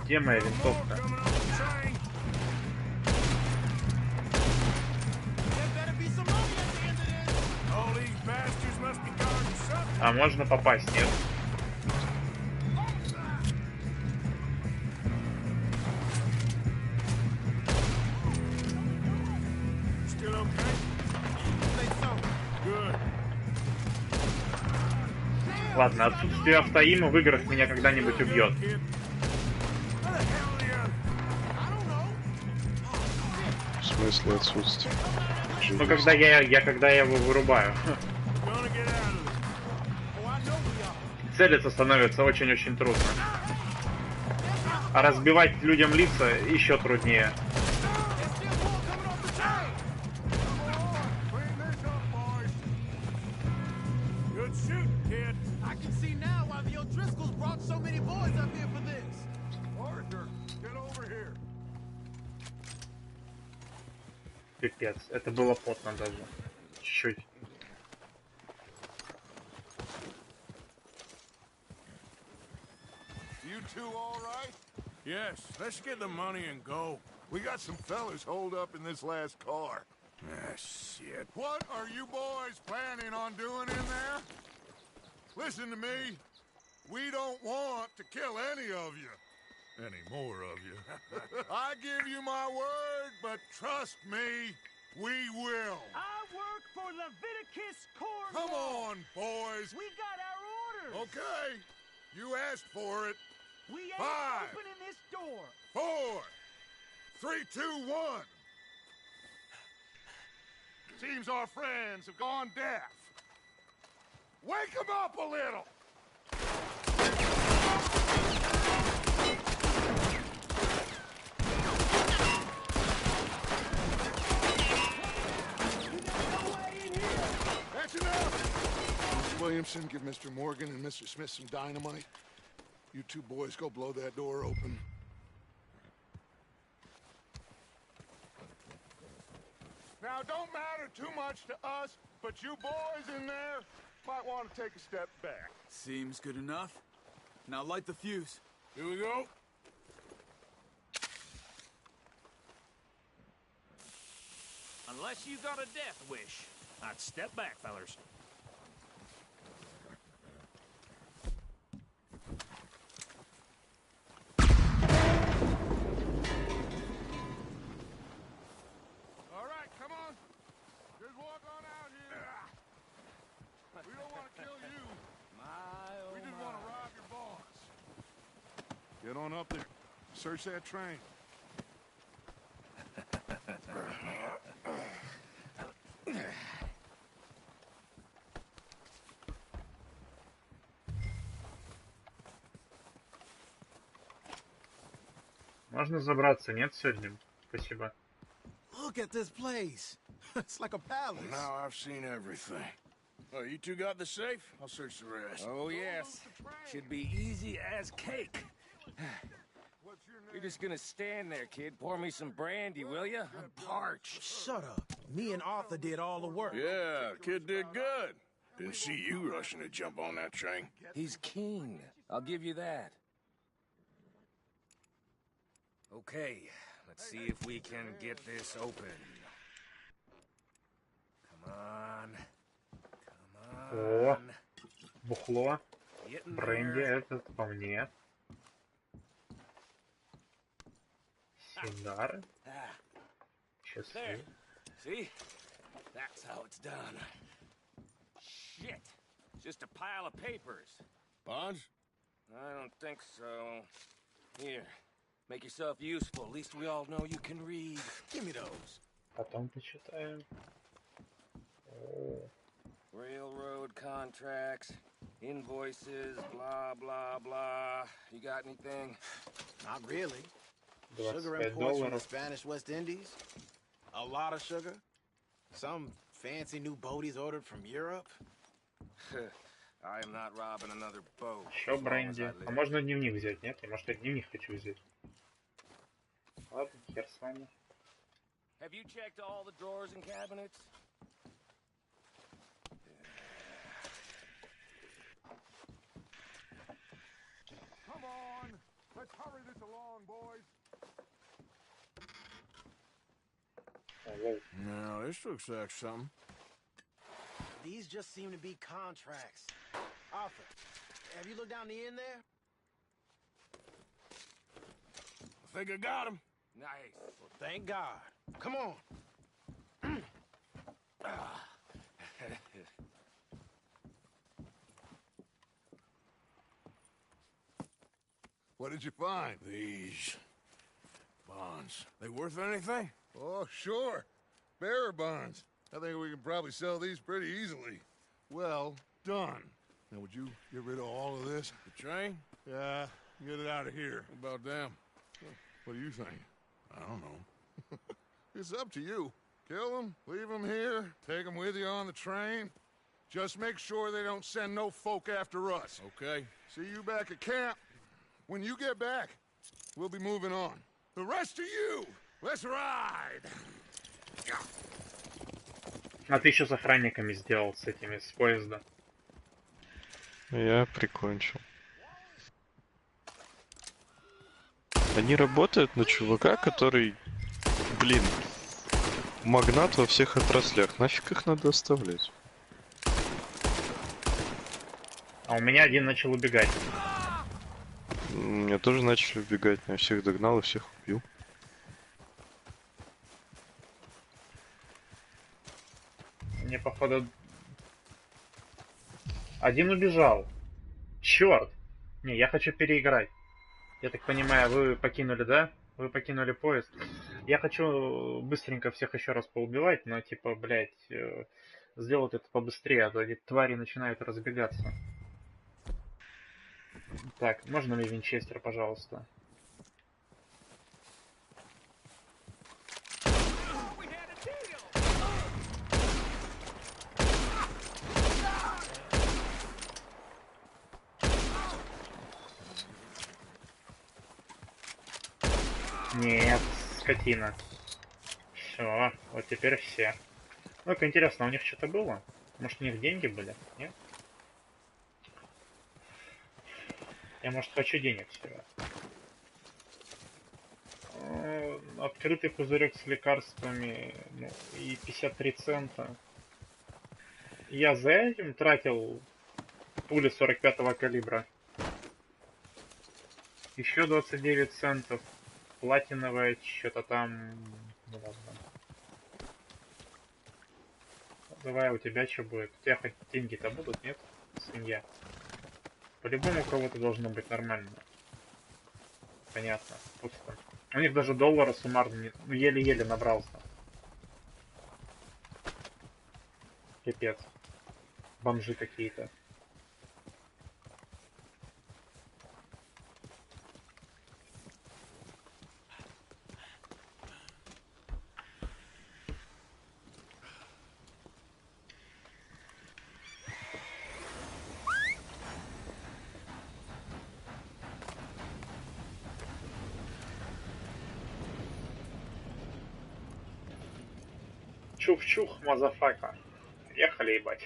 Где моя винтовка? There better be some money at the end of this. All these bastards must be guarding something. А можно попасть, нет? Still okay? Think so. Good. Ладно, отсутствие автоима в играх меня когда-нибудь убьет. Kid. Where the hell are the others? I don't know. В смысле отсутствие? Ну, когда я его вырубаю. Gonna get out of this. Oh, I know we are. Целиться становится очень-очень трудно. А разбивать людям лица еще труднее. There's still more coming off the train. Clean this up, boys. Good shooting, kid. I can see now why the O'Driscolls brought so many boys up here for this. Arthur, get over here. Пипец, это было потно даже. Чуть-чуть. You two all right? Yes, let's get the money and go. We got some fellas holed up in this last car. Ah, shit. What are you boys planning on doing in there? Listen to me. We don't want to kill any of you. Any more of you. I give you my word, but trust me, we will. I work for Leviticus Court. Come on, boys. We got our orders. Okay. You asked for it. We ain't 5, opening this door. 4, 3, 2, 1. Seems our friends have gone deaf. Wake them up a little. That's enough. Mr. Williamson, give Mr. Morgan and Mr. Smith some dynamite. You two boys go blow that door open. Now, don't matter too much to us, but you boys in there might want to take a step back. Seems good enough. Now light the fuse. Here we go. Unless you got a death wish, I'd step back, fellers. All right, come on. Just walk on out here. We don't want to kill you. We just want to rob your boss. Get on up there. Search that train. Можно забраться, нет, сегодня? Спасибо. Look at this place. It's like a palace. Well, now I've seen everything. Oh, you two got the safe? I'll search the rest. Oh, yes. Should be easy as cake. You're just gonna stand there, kid. Pour me some brandy, will you? I'm parched. Shut up. Me and Arthur did all the work. Yeah, kid did good. Didn't see you rushing to jump on that train. He's king. I'll give you that. Okay, let's see if we can get this open. Come on. О, бухло. Бренди, этот по мне. Сигары. Часы. See? That's how it's done. Shit. Just a pile of papers. Bonds? I don't think so. Here. Make yourself useful. At least we all know you can read. Give me those. Потом почитаем. О. Railroad contracts, invoices, blah, blah, blah. You got anything? Not really. 25 Sugar imports from the долларов. Spanish West Indies. A lot of sugar. Some fancy new boat he's ordered from Europe. I am not robbing another boat. Еще бренди. А можно дневник взять, нет? Я, может, я дневник хочу взять. Ладно, хер с вами. Have you checked all the drawers and cabinets? Come on! Let's hurry this along, boys. No, this looks like something. These just seem to be contracts. Arthur, have you looked down the end there? I think I got him. Nice. Well, thank God. Come on. What did you find? These bonds. They worth anything? Oh, sure. Bearer bonds. I think we can probably sell these pretty easily. Well done. Now, would you get rid of all of this? The train? Yeah, get it out of here. What about them? What do you think? I don't know. It's up to you. Kill them, leave them here, take them with you on the train. Just make sure they don't send no folk after us. Okay. See you back at camp. When you get back, we'll be moving on. The rest of you, let's ride! А ты еще с охранниками сделал, с этими, с поезда. Я прикончил. Они работают на чувака, который, блин, магнат во всех отраслях. Нафиг их надо оставлять? А у меня один начал убегать. Меня тоже начали убегать, но я всех догнал и всех убил. Мне, походу... Один убежал. Черт! Не, я хочу переиграть. Я так понимаю, вы покинули, да? Вы покинули поезд. Я хочу быстренько всех еще раз поубивать, но типа, блядь, сделать это побыстрее, а то эти твари начинают разбегаться. Так, можно мне винчестер, пожалуйста? Нет, скотина. Все, вот теперь все. Ну-ка, интересно, у них что-то было? Может, у них деньги были? Нет? Я, может, хочу денег всего. Открытый пузырек с лекарствами, ну, и 53 цента. Я за этим тратил пули 45-го калибра. Еще 29 центов. Платиновое что-то там... Ну ладно. Давай, у тебя что будет? У тебя хоть деньги-то будут, нет? Свинья. По-любому у кого-то должно быть нормально. Понятно. Пусто. У них даже доллара суммарно нет. Ну, еле-еле набрался. Пипец. Бомжи какие-то. Чух-чух, мазафака. Ехали, ебать.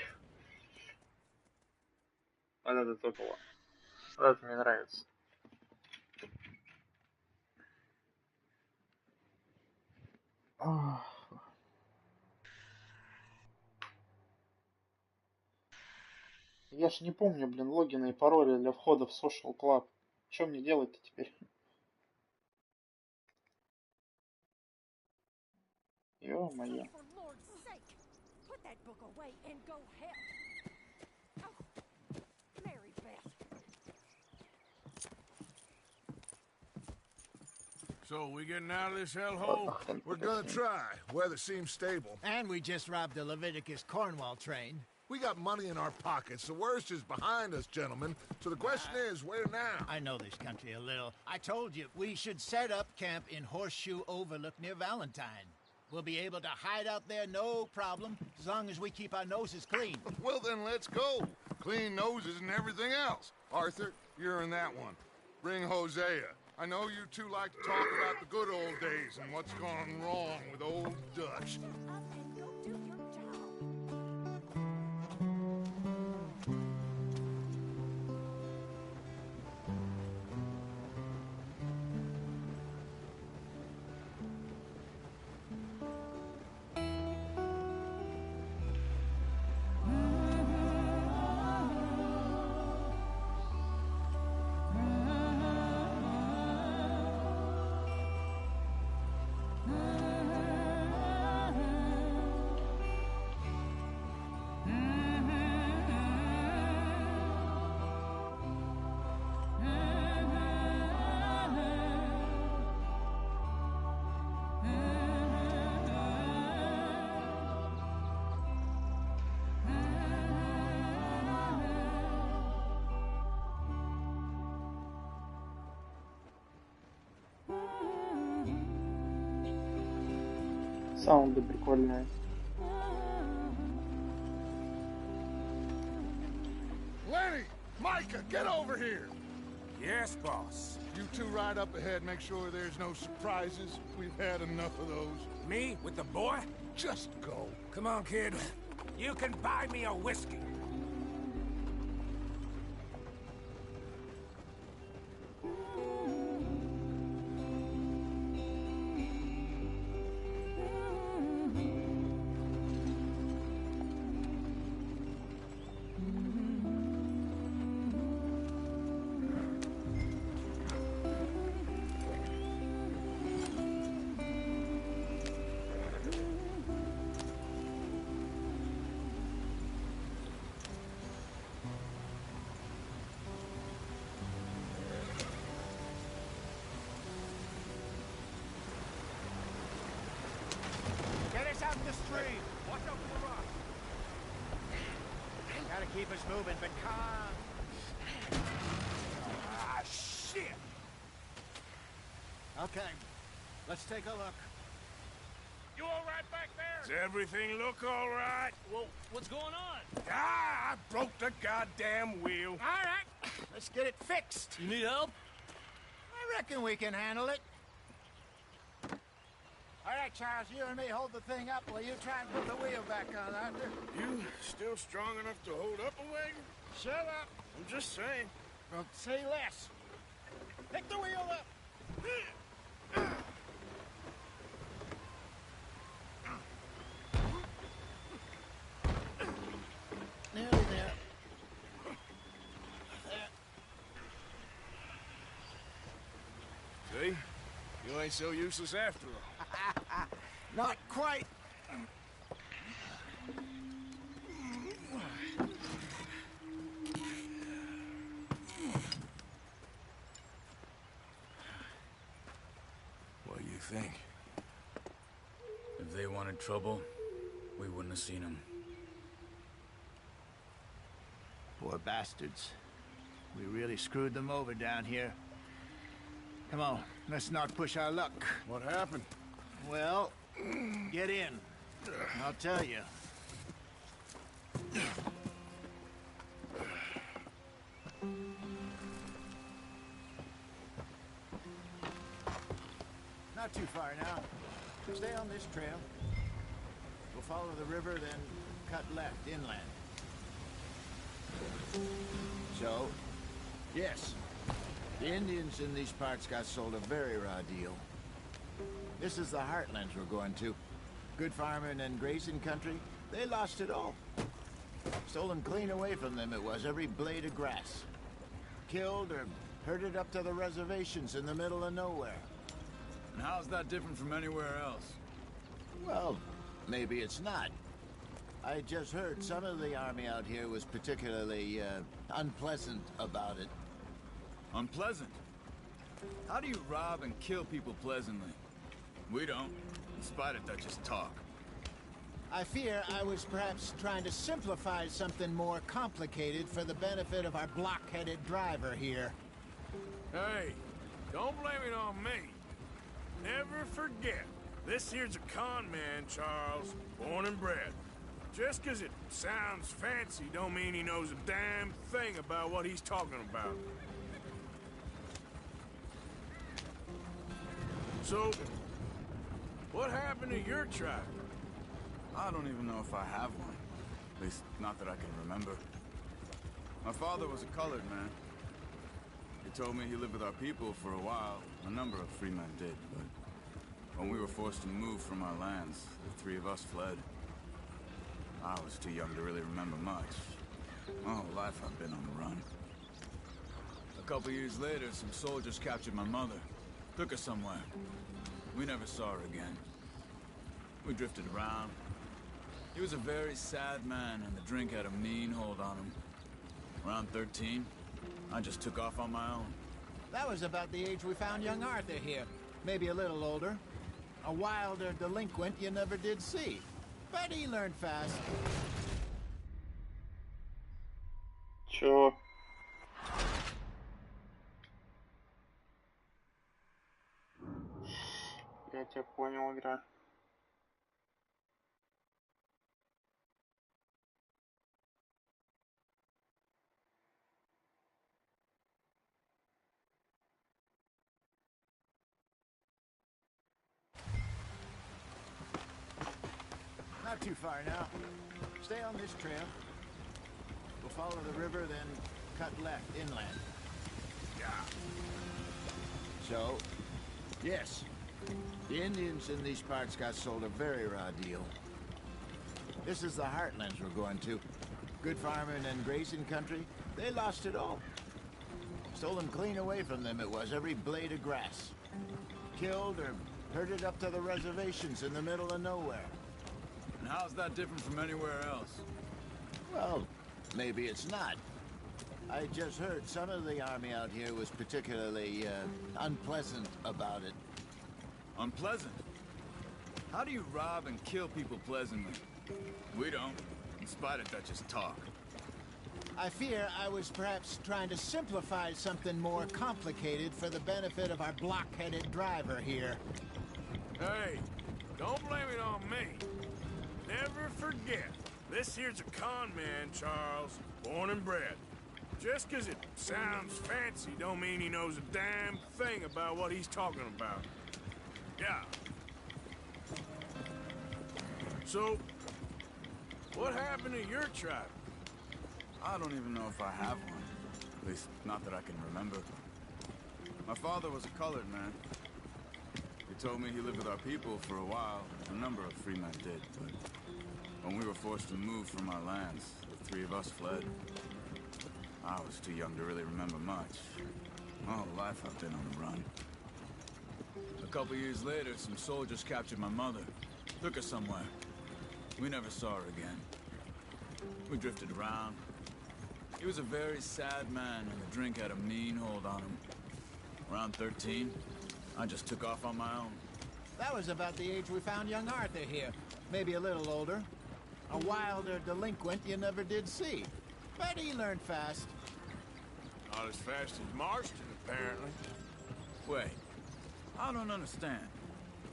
Вот это топово. Вот это мне нравится. Я ж не помню, блин, логины и пароли для входа в Social Club. Что мне делать-то теперь? Ё-моё. For Lord's sake, put that book away and go help. Oh, Mary Beth. So, we getting out of this hellhole? We're gonna try. Weather seems stable. And we just robbed the Leviticus Cornwall train. We got money in our pockets. The worst is behind us, gentlemen. So the question is, where now? I know this country a little. I told you, we should set up camp in Horseshoe Overlook near Valentine. We'll be able to hide out there, no problem, as long as we keep our noses clean. Well, then let's go. Clean noses and everything else. Arthur, you're in that one. Bring Hosea. I know you two like to talk about the good old days and what's gone wrong with old Dutch. Саунды прикольные. Lenny! Micah, get over here! Yes, boss. You two ride up ahead, make sure there's no surprises. We've had enough of those. Me? With the boy? Just go. Come on, kid. You can buy me a whiskey. Get us out in the stream. Watch out for the rocks. Gotta keep us moving, but calm. Ah, shit! Okay, let's take a look. You all right back there? Does everything look all right? Well, what's going on? Ah, I broke the goddamn wheel. All right, let's get it fixed. You need help? I reckon we can handle it. All right, Charles, you and me hold the thing up while you try and put the wheel back on, Arthur. You still strong enough to hold up a wagon? Shut up. I'm just saying. Well, say less. Pick the wheel up. Nearly there. See? You ain't so useless after all. Not quite. What do you think? If they wanted trouble, we wouldn't have seen them. Poor bastards. We really screwed them over down here. Come on, let's not push our luck. What happened? Well, get in. I'll tell you. Not too far now. Stay on this trail. We'll follow the river, then cut left inland. So, yes, the Indians in these parts got sold a very raw deal. This is the heartlands we're going to. Good farming and grazing country, they lost it all. Stolen clean away from them it was, every blade of grass. Killed or herded up to the reservations in the middle of nowhere. And how's that different from anywhere else? Well, maybe it's not. I just heard some of the army out here was particularly, unpleasant about it. Unpleasant? How do you rob and kill people pleasantly? We don't, in spite of Dutch's talk. I fear I was perhaps trying to simplify something more complicated for the benefit of our block-headed driver here. Hey, don't blame it on me. Never forget, this here's a con man, Charles, born and bred. Just 'cause it sounds fancy don't mean he knows a damn thing about what he's talking about. So, what happened to your tribe? I don't even know if I have one. At least, not that I can remember. My father was a colored man. He told me he lived with our people for a while. A number of free men did, but when we were forced to move from our lands, the three of us fled. I was too young to really remember much. My whole life I've been on the run. A couple years later, some soldiers captured my mother. Took her somewhere. We never saw her again. We drifted around. He was a very sad man, and the drink had a mean hold on him. Around 13, I just took off on my own. That was about the age we found young Arthur here. Maybe a little older. A wilder delinquent you never did see. But he learned fast. Чё? Я тебя понял, игра. Not too far now. Stay on this trail. We'll follow the river, then cut left inland. Yeah. So, yes, the Indians in these parts got sold a very raw deal. This is the heartlands we're going to. Good farming and grazing country, they lost it all. Stolen clean away from them it was, every blade of grass. Killed or herded up to the reservations in the middle of nowhere. And how's that different from anywhere else? Well, maybe it's not. I just heard some of the army out here was particularly, unpleasant about it. Unpleasant? How do you rob and kill people pleasantly? We don't, in spite of Dutch's talk. I fear I was perhaps trying to simplify something more complicated for the benefit of our block-headed driver here. Hey, don't blame it on me. Never forget, this here's a con man, Charles, born and bred. Just 'cause it sounds fancy don't mean he knows a damn thing about what he's talking about. Yeah. So, what happened to your tribe? I don't even know if I have one. At least, not that I can remember. My father was a colored man. He told me he lived with our people for a while. A number of free men did, but when we were forced to move from our lands, the three of us fled. I was too young to really remember much. My whole life I've been on the run. A couple years later, some soldiers captured my mother. Took her somewhere. We never saw her again. We drifted around. He was a very sad man, and the drink had a mean hold on him. Around 13, I just took off on my own. That was about the age we found young Arthur here. Maybe a little older. A wilder delinquent you never did see. But he learned fast. Not as fast as Marston, apparently. Wait, I don't understand.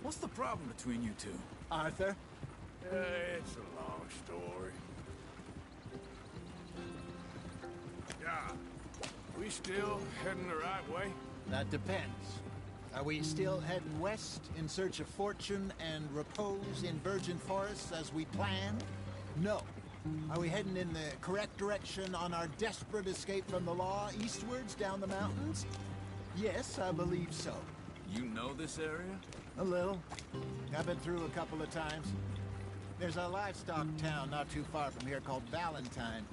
What's the problem between you two? Arthur? It's a long story. Yeah. We still heading the right way? That depends. Are we still heading west in search of fortune and repose in virgin forests as we planned? No. Are we heading in the correct direction on our desperate escape from the law eastwards down the mountains? Yes, I believe so. You know this area? A little. I've been through a couple of times. There's a livestock town not too far from here called Valentine.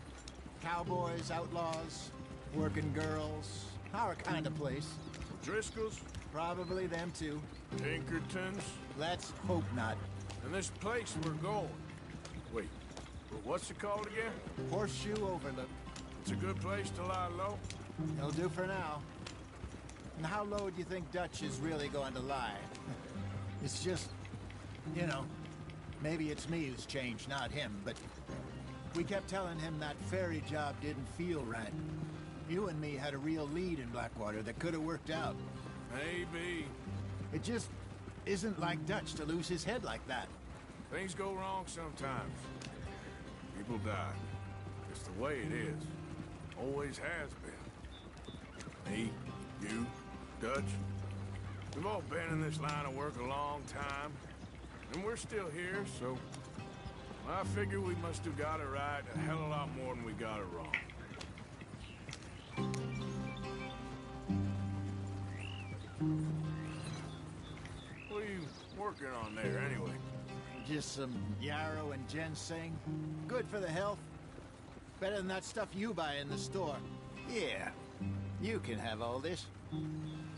Cowboys, outlaws, working girls, our kind of place. Driscoll's? Probably them too. Pinkertons? Let's hope not. And this place we're going. Wait, what's it called again? Horseshoe Overlook. It's a good place to lie low? It'll do for now. And how low do you think Dutch is really going to lie? It's just, you know, maybe it's me who's changed, not him, but we kept telling him that ferry job didn't feel right. You and me had a real lead in Blackwater that could have worked out. Maybe. It just isn't like Dutch to lose his head like that. Things go wrong sometimes. People die. It's the way it is. Always has been. Me, you, Dutch. We've all been in this line of work a long time. And we're still here, so I figure we must have got it right a hell of a lot more than we got it wrong. What are you working on there, anyway? Just some yarrow and ginseng. Good for the health. Better than that stuff you buy in the store. Yeah, you can have all this.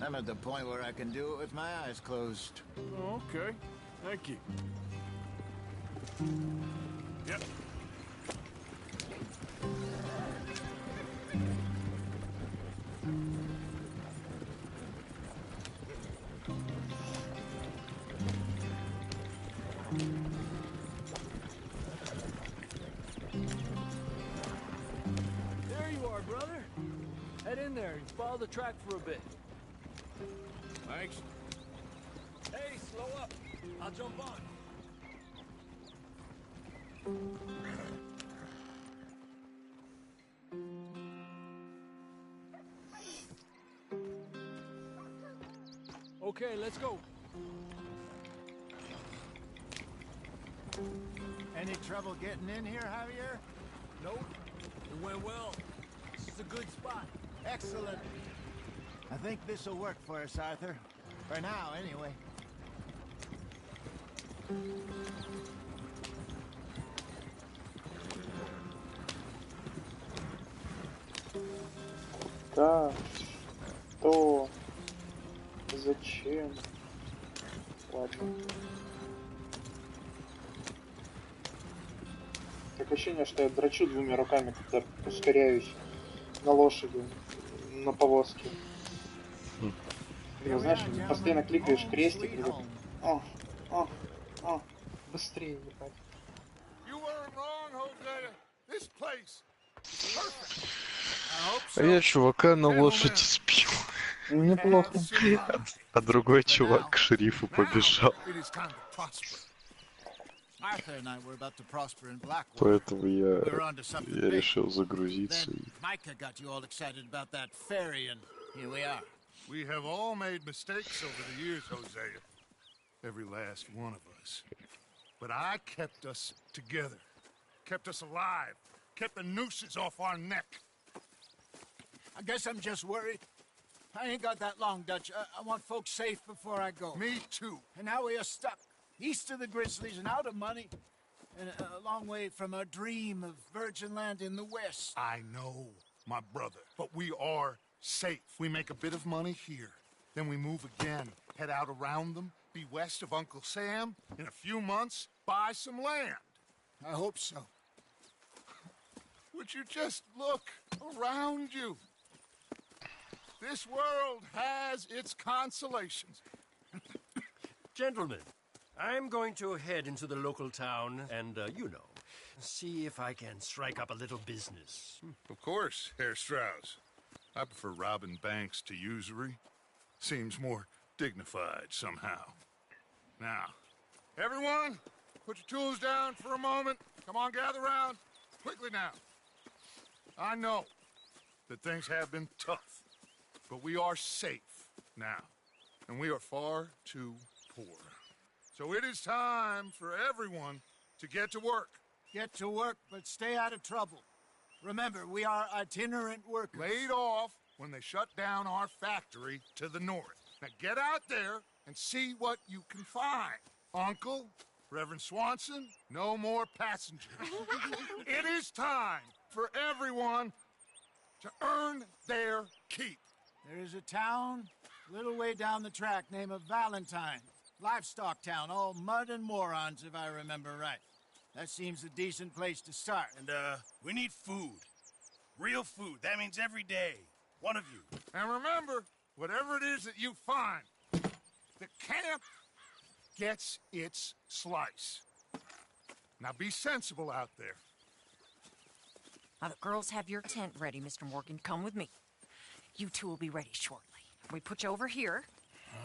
I'm at the point where I can do it with my eyes closed. Oh, okay. Thank you. Yep. There you are, brother. Head in there and follow the track for a bit. Thanks. Hey, slow up. I'll jump on. Okay, let's go. Any trouble getting in here, Javier? Nope. It went well. This is a good spot. Excellent. I think this will work for us, Arthur. For now, anyway. Да. Что? Зачем? Ладно. Такое ощущение, что я дрочу двумя руками, когда ускоряюсь на лошади, на повозке. Ну, знаешь, постоянно кликаешь крестик, и вот... Быстрее, ебать. А я чувака на лошади сбил. Неплохо. А другой чувак к шерифу побежал. Поэтому я решил загрузиться. We have all made mistakes over the years, Hosea. Every last one of us. But I kept us together. Kept us alive. Kept the nooses off our neck. I guess I'm just worried. I ain't got that long, Dutch. I want folks safe before I go. Me too. And now we are stuck east of the Grizzlies and out of money. And a long way from our dream of virgin land in the west. I know, my brother. But we are safe. We make a bit of money here. Then we move again. Head out around them. Be west of Uncle Sam. In a few months, buy some land. I hope so. Would you just look around you? This world has its consolations. Gentlemen, I'm going to head into the local town and, you know, see if I can strike up a little business. Of course, Herr Strauss. I prefer robbing banks to usury. Seems more dignified somehow. Now, everyone, put your tools down for a moment. Come on, gather round. Quickly now. I know that things have been tough, but we are safe now. and we are far too poor. So it is time for everyone to get to work. Get to work, but stay out of trouble. Remember, we are itinerant workers. Laid off when they shut down our factory to the north. Now get out there and see what you can find. Uncle, Reverend Swanson, no more passengers. It is time for everyone to earn their keep. There is a town a little way down the track named Valentine. Livestock town, all mud and morons, if I remember right. That seems a decent place to start. And, we need food. Real food. That means every day. One of you. And remember, whatever it is that you find, the camp gets its slice. Now be sensible out there. Now the girls have your tent ready, Mr. Morgan. Come with me. You two will be ready shortly. We put you over here.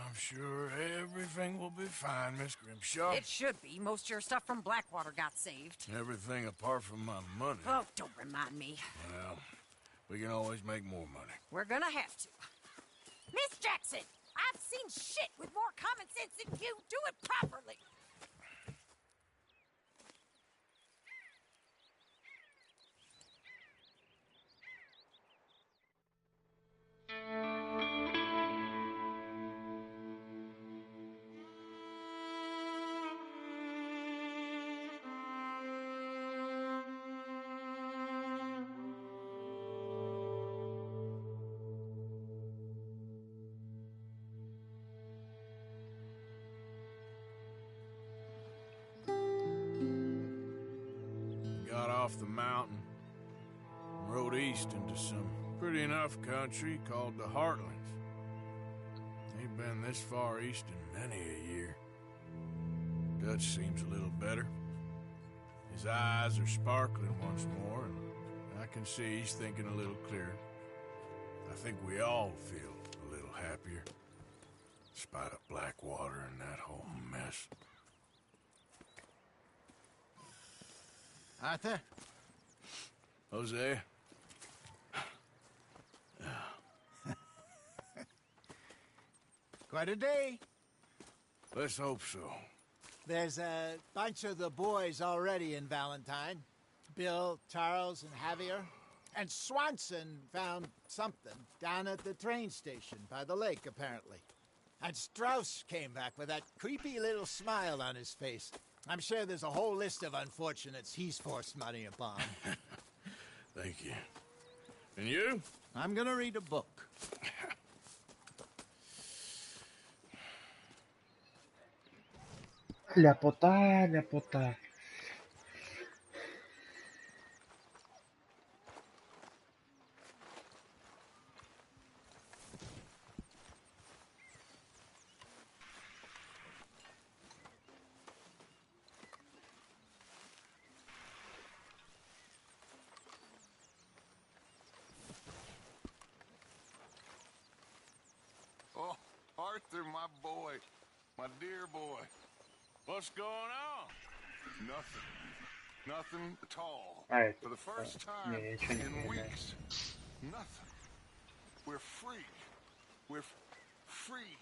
I'm sure everything will be fine, Miss Grimshaw. It should be. Most of your stuff from Blackwater got saved. Everything apart from my money. Oh, don't remind me. Well, we can always make more money. We're gonna have to. Miss Jackson, I've seen shit with more common sense than you. Do it properly. Got off the mountain, rode east into some pretty enough country called the Heartlands. Ain't been this far east in many a year. Dutch seems a little better. His eyes are sparkling once more, and I can see he's thinking a little clearer. I think we all feel a little happier, in spite of Blackwater and that whole mess. Arthur? Jose? Quite a day. Let's hope so. There's a bunch of the boys already in Valentine. Bill, Charles, and Javier. And Swanson found something down at the train station by the lake, apparently. And Strauss came back with that creepy little smile on his face. I'm sure there's a whole list of unfortunates he's forced money upon. Thank you. And you? I'm gonna read a book. Ляпота, ляпота. Oh, Arthur, my boy. My dear boy. What's going on? Nothing. Nothing at all. Alright. For the first time in weeks. Nothing. We're free. We're free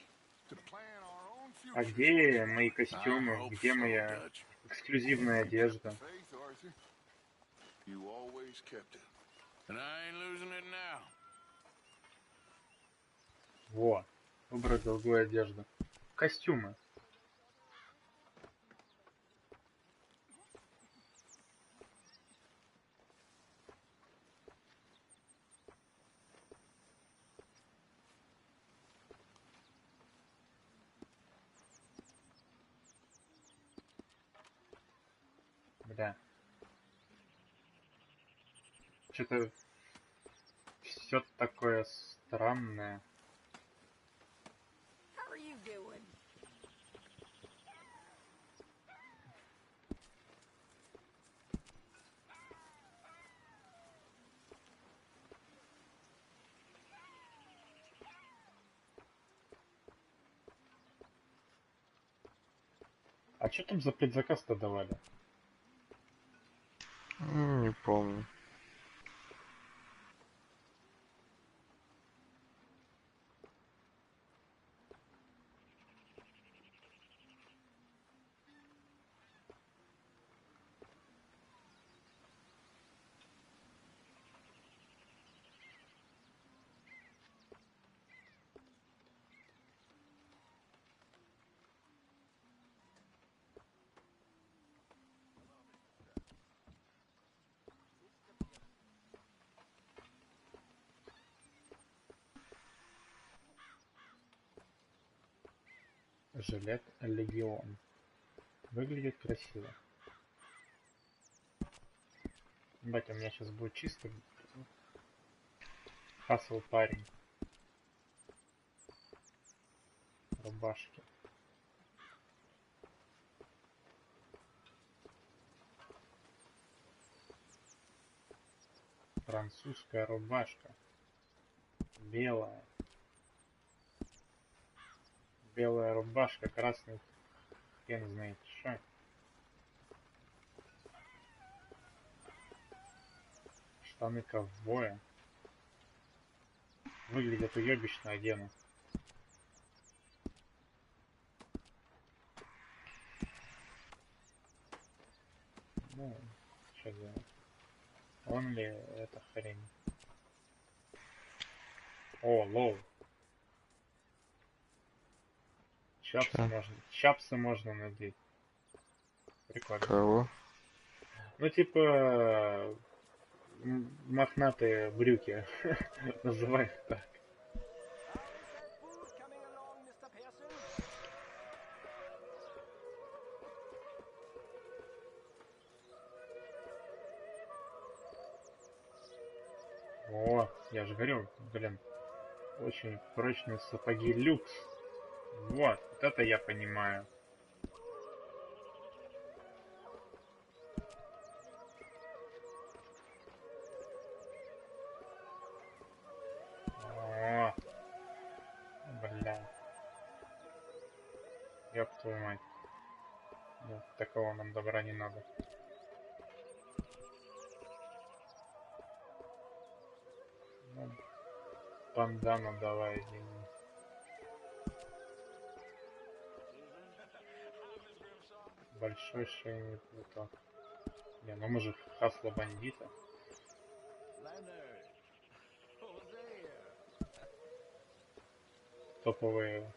to plan our own future. А где мои костюмы? Где моя эксклюзивная одежда? Faith, Arthur. You always kept it. And I ain't losing it now. Во. Выбрать другую одежду. Костюмы. Бля. Что-то все такое странное. How are you doing? А что там за предзаказ-то давали? Не помню. Жилет Легион. Выглядит красиво. Батя, у меня сейчас будет чисто хасл парень. Рубашки. Французская рубашка. Белая. Белая рубашка, красный. Хрен знает что. Штаны ковбоя. Выглядят уебищно одену. Ну, что делать? Он ли это хрень? О, лоу. Чапсы можно надеть. Прикольно. Кого? Ну, типа... мохнатые брюки. Называй их так. О, я же говорю, блин, очень прочные сапоги люкс. Вот это я понимаю. О, бля. Ёб твою мать. Нет, такого нам добра не надо. Ну, бандану давай, извини. Большой шейный платок. Не, ну мы же хасло бандита. Топовые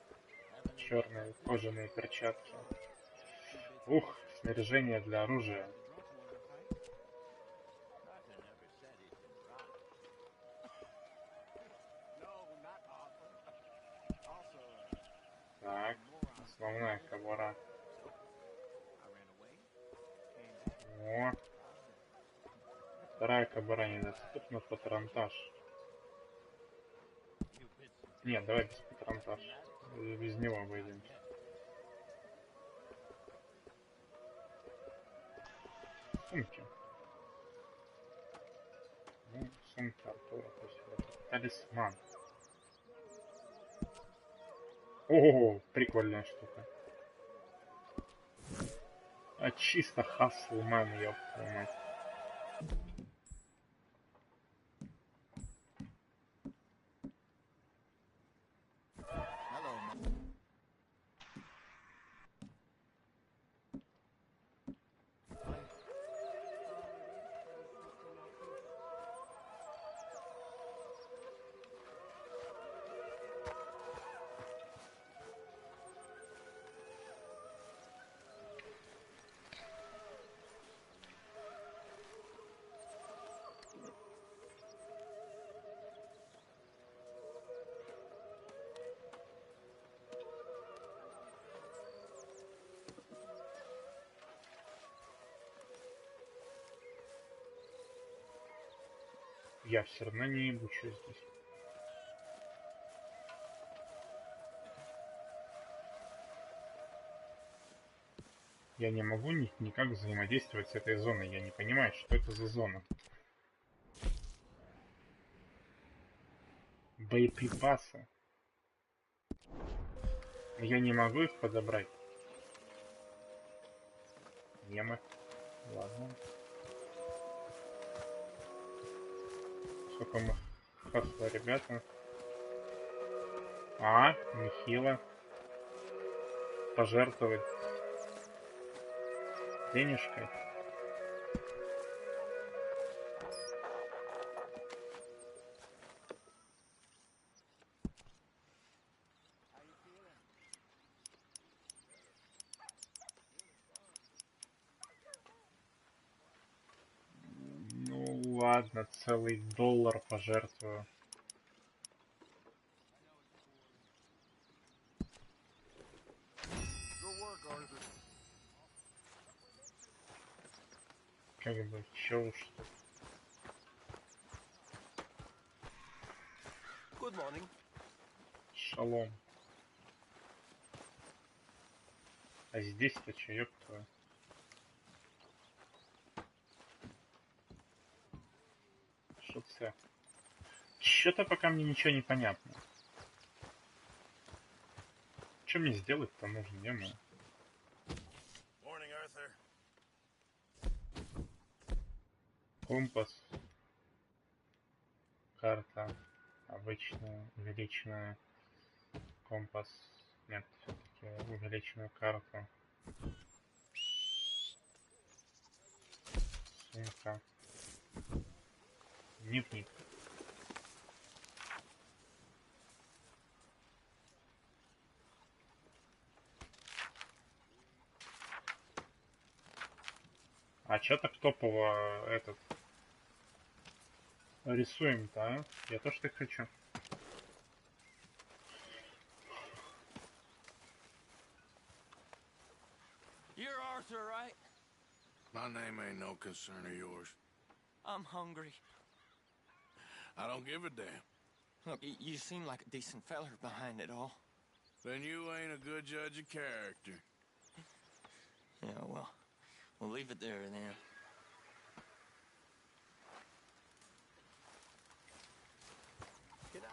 черные кожаные перчатки. Ух, снаряжение для оружия. Так, основная кобура. О, вторая кобура недоступна, патронтаж. Нет, давай без патронтаж. Без него обойдемся. Сумки. Ну, сумка Артура, пусть будет. Талисман. О, прикольная штука. А чисто хаслман, ёб твою мать. Я все равно не ебучу здесь. Я не могу никак взаимодействовать с этой зоной. Я не понимаю, что это за зона. Боеприпасы. Но я не могу их подобрать. Немы. Ладно. Сколько мы хасла, ребята. А, нехило. Пожертвовать денежкой. Ну ладно, целый $1 пожертвую. Как бы, чё уж тут. Good morning. Шалом. А здесь-то чё, ёб твою? Что це? Чё-то пока мне ничего не понятно. Что мне сделать-то нужно, ё-моё? Morning, Arthur. Компас. Карта. Обычная, увеличенная. Компас. Нет, все-таки увеличенную карту. Сумка. Дневник. А чё так топово этот рисуем-то, а? Я тоже так хочу. You're Arthur, right? My name ain't no concern of yours. I'm hungry. I don't give a damn. Look, you seem like a decent feller behind it all. Then you ain't a good judge of character. Yeah, well, we'll leave it there then.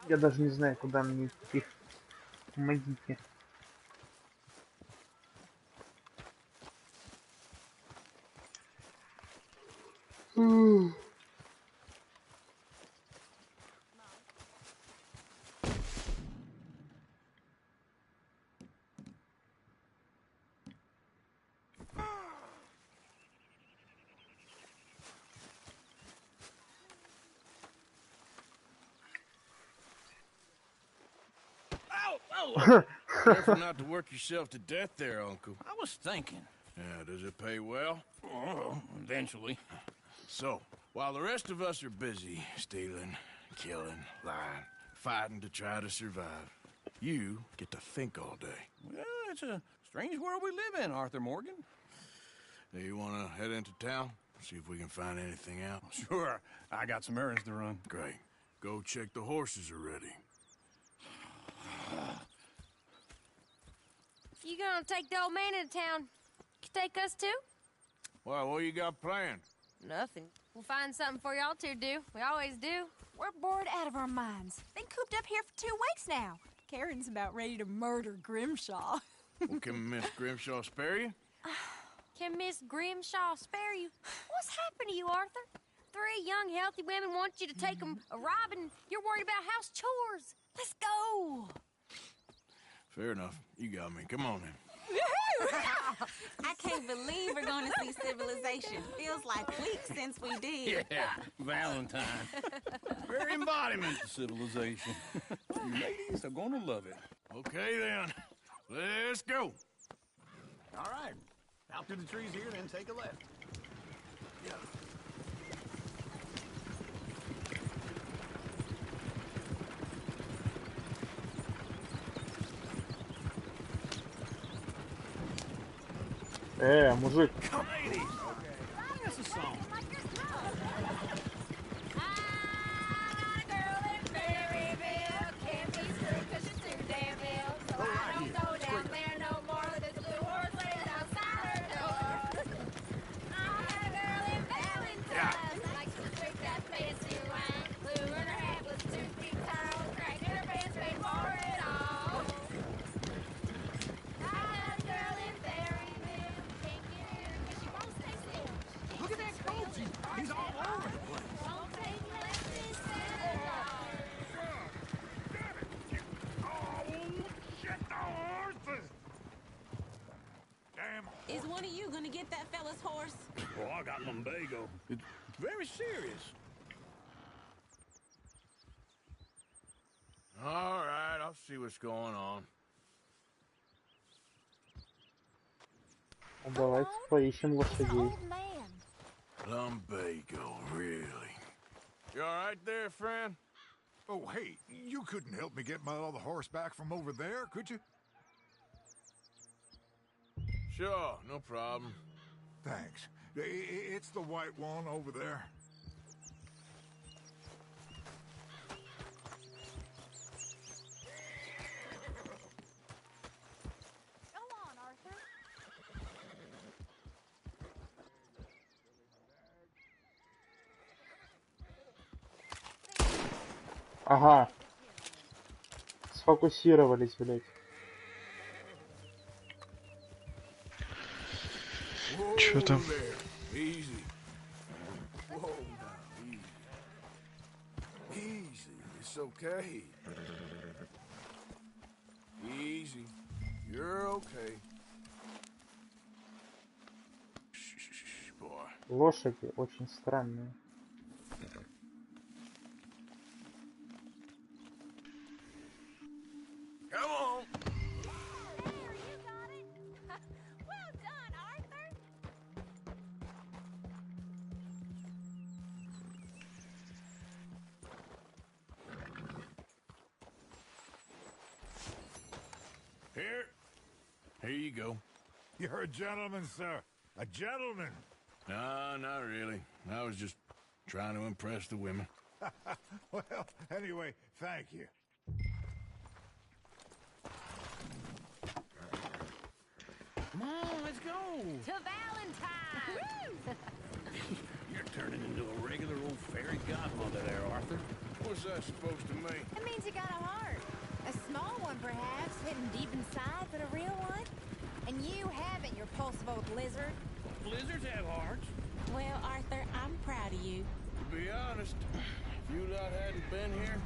Я даже не знаю, куда мне идти. Помогите. Careful not to work yourself to death there, Uncle. I was thinking. Yeah, does it pay well? Oh, eventually. So, while the rest of us are busy stealing, killing, lying, fighting to try to survive, you get to think all day. Well, it's a strange world we live in, Arthur Morgan. Do you want to head into town? See if we can find anything out? Sure. I got some errands to run. Great. Go check the horses are ready. You gonna take the old man into town? You take us too? Well, what you got planned? Nothing. We'll find something for y'all to do. We always do. We're bored out of our minds. Been cooped up here for 2 weeks now. Karen's about ready to murder Grimshaw. Well, can Miss Grimshaw spare you? Can Miss Grimshaw spare you? What's happened to you, Arthur? 3 young, healthy women want you to take them a robbing. You're worried about house chores. Let's go. Fair enough. You got me. Come on then. I can't believe we're going to see civilization. Feels like weeks since we did. Yeah, Valentine. Very embodiment of civilization. You ladies are gonna love it. Okay then. Let's go. All right. Out through the trees here, then take a left. Yeah. Мужик. Ladies. That's a song. Look at that coach. He's all over the place. Is one of you going to get that fella's horse? Oh, I got lumbago. It's very serious. All right, I'll see what's going on. Давайте поищем лошадей. Lumbago, really? You all right there, friend? Oh, hey, you couldn't help me get my other horse back from over there, could you? Sure, no problem. Thanks. It's the white one over there. Go on, Arthur. Ага. Сфокусировались, блядь. Чё там? Easy. Whoa, now, easy. Easy. It's okay. Easy. You're okay. Shh, boy. Лошади очень странные. Come on. There, you got it. Well done, Arthur. Here you go. You're a gentleman, sir. A gentleman. No, not really. I was just trying to impress the women. Well, anyway, thank you. Come on, let's go. To Valentine! You're turning into a regular old fairy godmother there, Arthur. What's that supposed to mean? It means you got a heart. A small one, perhaps, hidden deep inside, but a real one. And you haven't, you repulsive old lizard. Blizzards have hearts. Well, Arthur, I'm proud of you. To be honest, if you lot hadn't been here,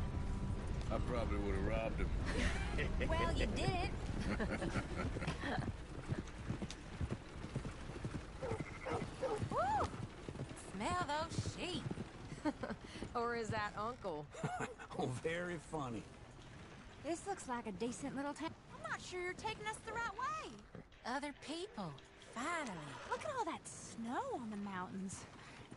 I probably would have robbed him. Well, you didn't. Woo! Smell those sheep. Or is that Uncle? Oh, very funny. This looks like a decent little town. I'm not sure you're taking us the right way. Other people. Finally. Look at all that snow on the mountains.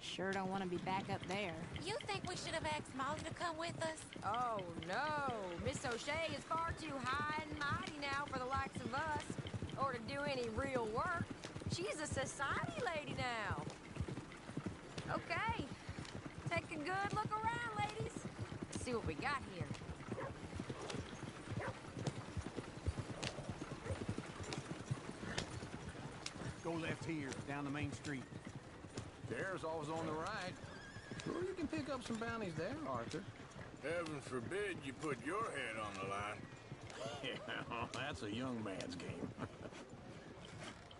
Sure don't want to be back up there. You think we should have asked Molly to come with us? Oh, no. Miss O'Shea is far too high and mighty now for the likes of us, or to do any real work. She's a society lady now. Okay. Take a good look around, ladies. See what we got here. Go left here, down the main street. There's always on the right. Sure, you can pick up some bounties there, Arthur. Heaven forbid you put your head on the line. Yeah, that's a young man's game.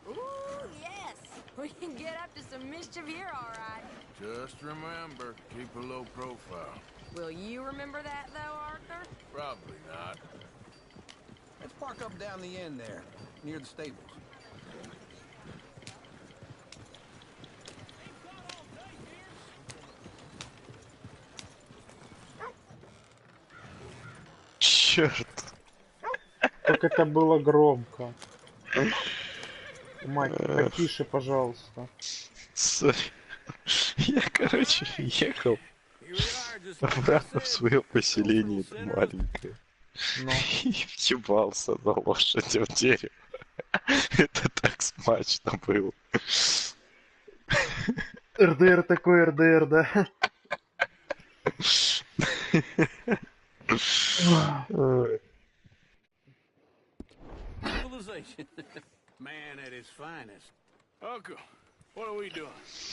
Ooh, yes. We can get up to some mischief here, all right. Just remember, keep a low profile. Will you remember that, though, Arthur? Probably not. Let's park up down the end there, near the stables. Черт. Как это было громко. Мать, потише, пожалуйста. Сори. Я, короче, ехал обратно в свое поселение маленькое. И въебался на лошади в дерево. Это так смачно было. РДР такой РДР, да? Civilization. Man at his finest. Uncle, what are we doing?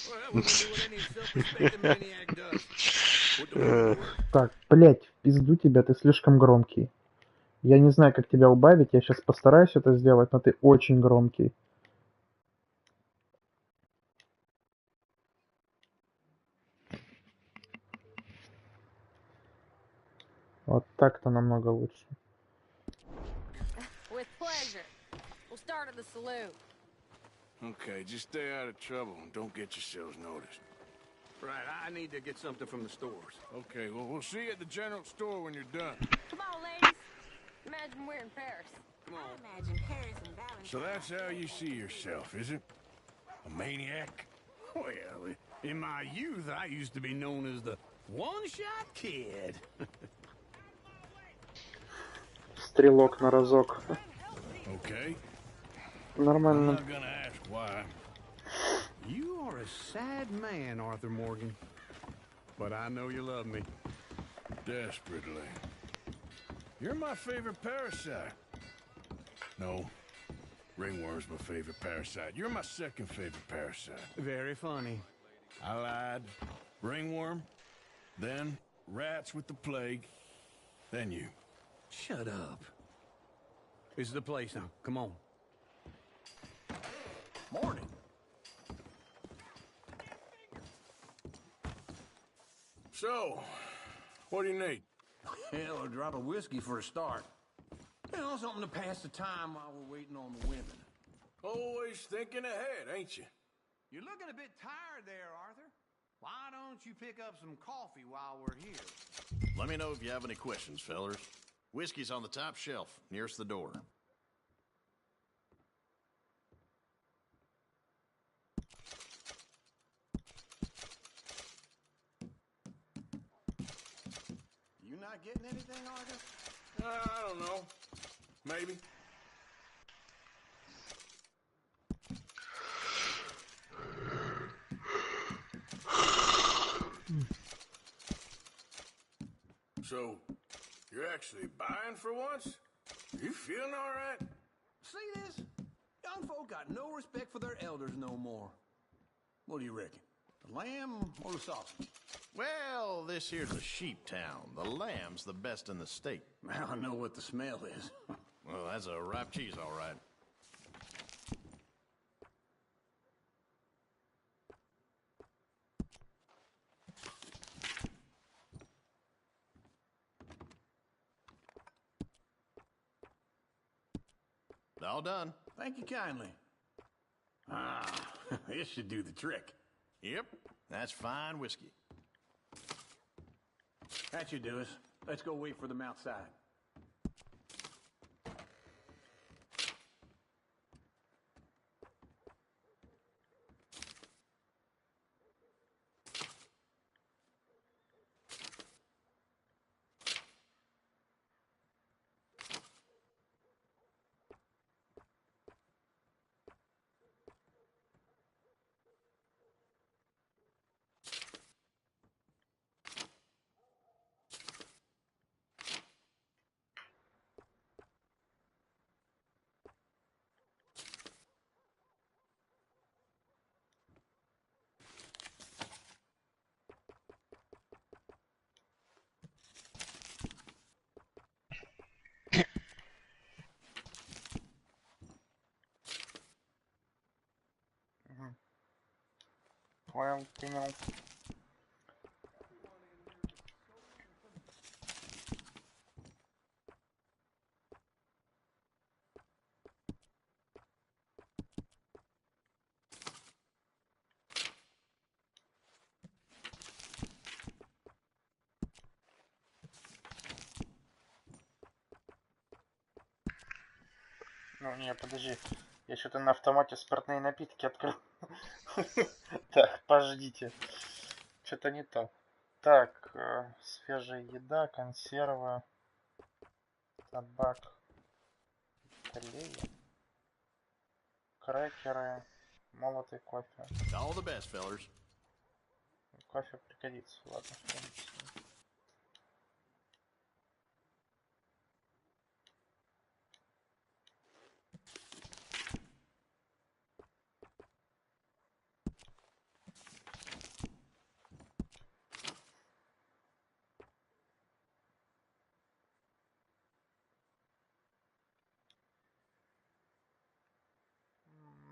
Well, we do what any self-respecting maniac does. Put the women to work. Так, блять, в пизду тебя, ты слишком громкий. Я не знаю, как тебя убавить, я сейчас постараюсь это сделать, но ты очень громкий. Вот так-то намного лучше. With pleasure. We'll start at the saloon. Okay, just stay out of trouble and don't get yourselves noticed. Right, I need to get something from the stores. Okay, well, we'll see you at the general store when you're done. Come on, ladies. Imagine we're in Paris. Come on. I imagine Paris and Valentine. So that's how you see yourself, is it? A maniac? Well, in my youth, I used to be known as the one-shot kid. Стрелок на разок. Okay. Нормально. I'm not gonna ask why. You are a sad man, Arthur Morgan. But I know you love me. Desperately. You're my favorite parasite. No. Ringworm's my favorite parasite. You're my second favorite parasite. Very funny. I lied. Ringworm. Then rats with the plague. Then you. Shut up. This is the place now. Come on. Morning. So, what do you need? Hell, a drop of whiskey for a start. You know, something to pass the time while we're waiting on the women. Always thinking ahead, ain't you? You're looking a bit tired there, Arthur. Why don't you pick up some coffee while we're here? Let me know if you have any questions, fellers. Whiskey's on the top shelf, nearest the door. You not getting anything, Arthur? I don't know. Maybe. So, you're actually buying for once? You feeling all right? See this? Young folk got no respect for their elders no more. What do you reckon? The lamb or the sausage? Well, this here's a sheep town. The lamb's the best in the state. I know what the smell is. Well, that's a ripe cheese, all right. All done. Thank you kindly. Ah, this should do the trick. Yep, that's fine whiskey. That should do us. Let's go wait for them outside. Понял, принял. Ну, не, подожди. Я что-то на автомате спиртные напитки открыл. Так, подождите. Что-то не то. Так, свежая еда, консервы, табак, клей, крекеры, молотый кофе. All the best, fellers. Кофе пригодится, ладно, что-нибудь.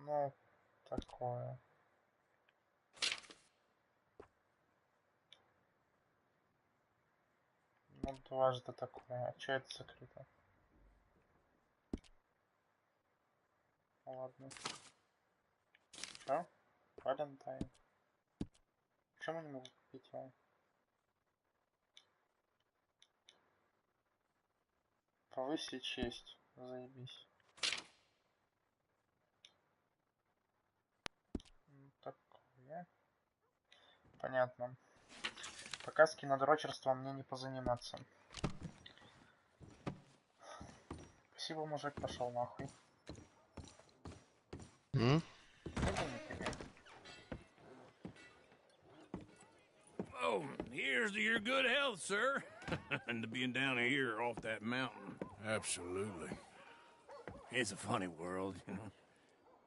Ну, такое. Ну, дважды такое. А чё это закрыто? Ладно. Чё? Валентайн. Почему не могу купить его? Повысить честь. Заебись. Такое. Понятно. Пока с кинодрочерством мне не позаниматься. Спасибо, мужик, пошел нахуй. Иди не тебе. Cheers to your good health, sir. And to being down here off that mountain. Absolutely. It's a funny world, you know.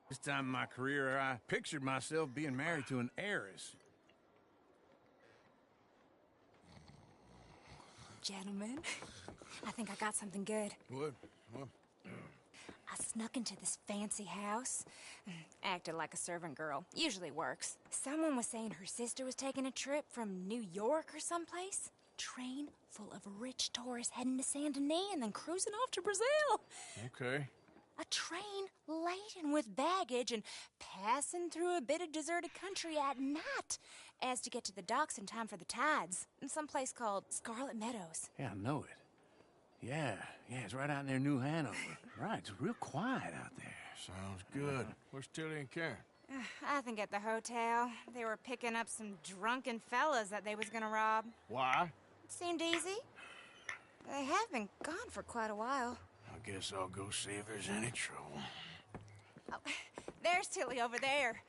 This time in my career, I pictured myself being married to an heiress. Gentlemen, I think I got something good. What? I snuck into this fancy house. Acted like a servant girl. Usually works. Someone was saying her sister was taking a trip from New York or someplace. Train full of rich tourists heading to Saint Denis and then cruising off to Brazil. Okay. A train laden with baggage and passing through a bit of deserted country at night as to get to the docks in time for the tides in some place called Scarlet Meadows. Yeah, I know it. Yeah, it's right out near New Hanover. Right, it's real quiet out there. Sounds good. Where's Tilly and Karen? I think at the hotel. They were picking up some drunken fellas that they was gonna rob. Why? It seemed easy. They have been gone for quite a while. I guess I'll go see if there's any trouble. Oh, there's Tilly over there.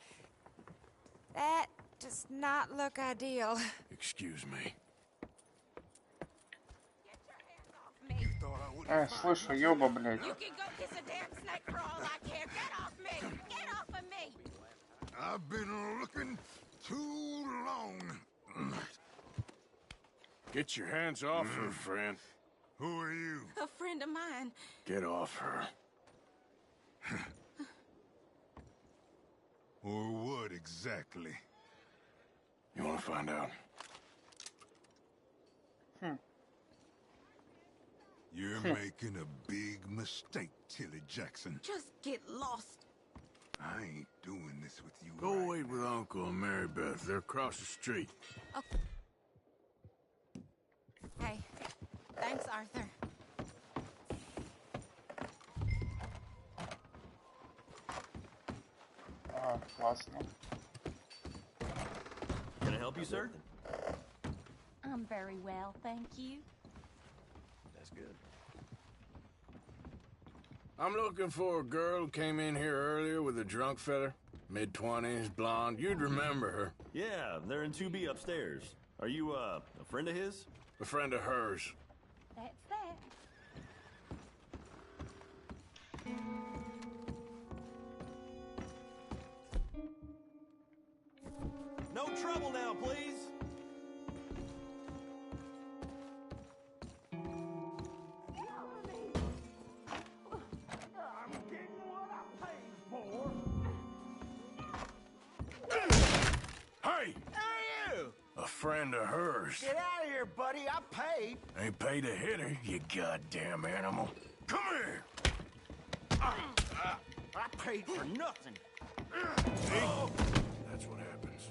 That does not look ideal. Excuse me. Слышу, ёба, блядь. You can go kiss a damn snake for all I care. Get off me! Get off of me! I've been looking too long. Get your hands off her, friend. Who are you? A friend of mine. Get off her. Or what exactly? You want to find out? You're making a big mistake, Tilly Jackson. Just get lost. I ain't doing this with you. Go wait with Uncle and Mary Beth. They're across the street. Oh. Hey, thanks, Arthur. Классно. Can I help you, sir? I'm very well, thank you. That's good. I'm looking for a girl who came in here earlier with a drunk fella. Mid-20s, blonde. You'd remember her. Yeah, they're in 2B upstairs. Are you, a friend of his? A friend of hers. That's that. No trouble now, please. Hey! Hey, you! A friend of hers. Get out of here, buddy. I paid. Ain't paid to hit her, you goddamn animal. Come here! I paid for nothing. See? That's what happens.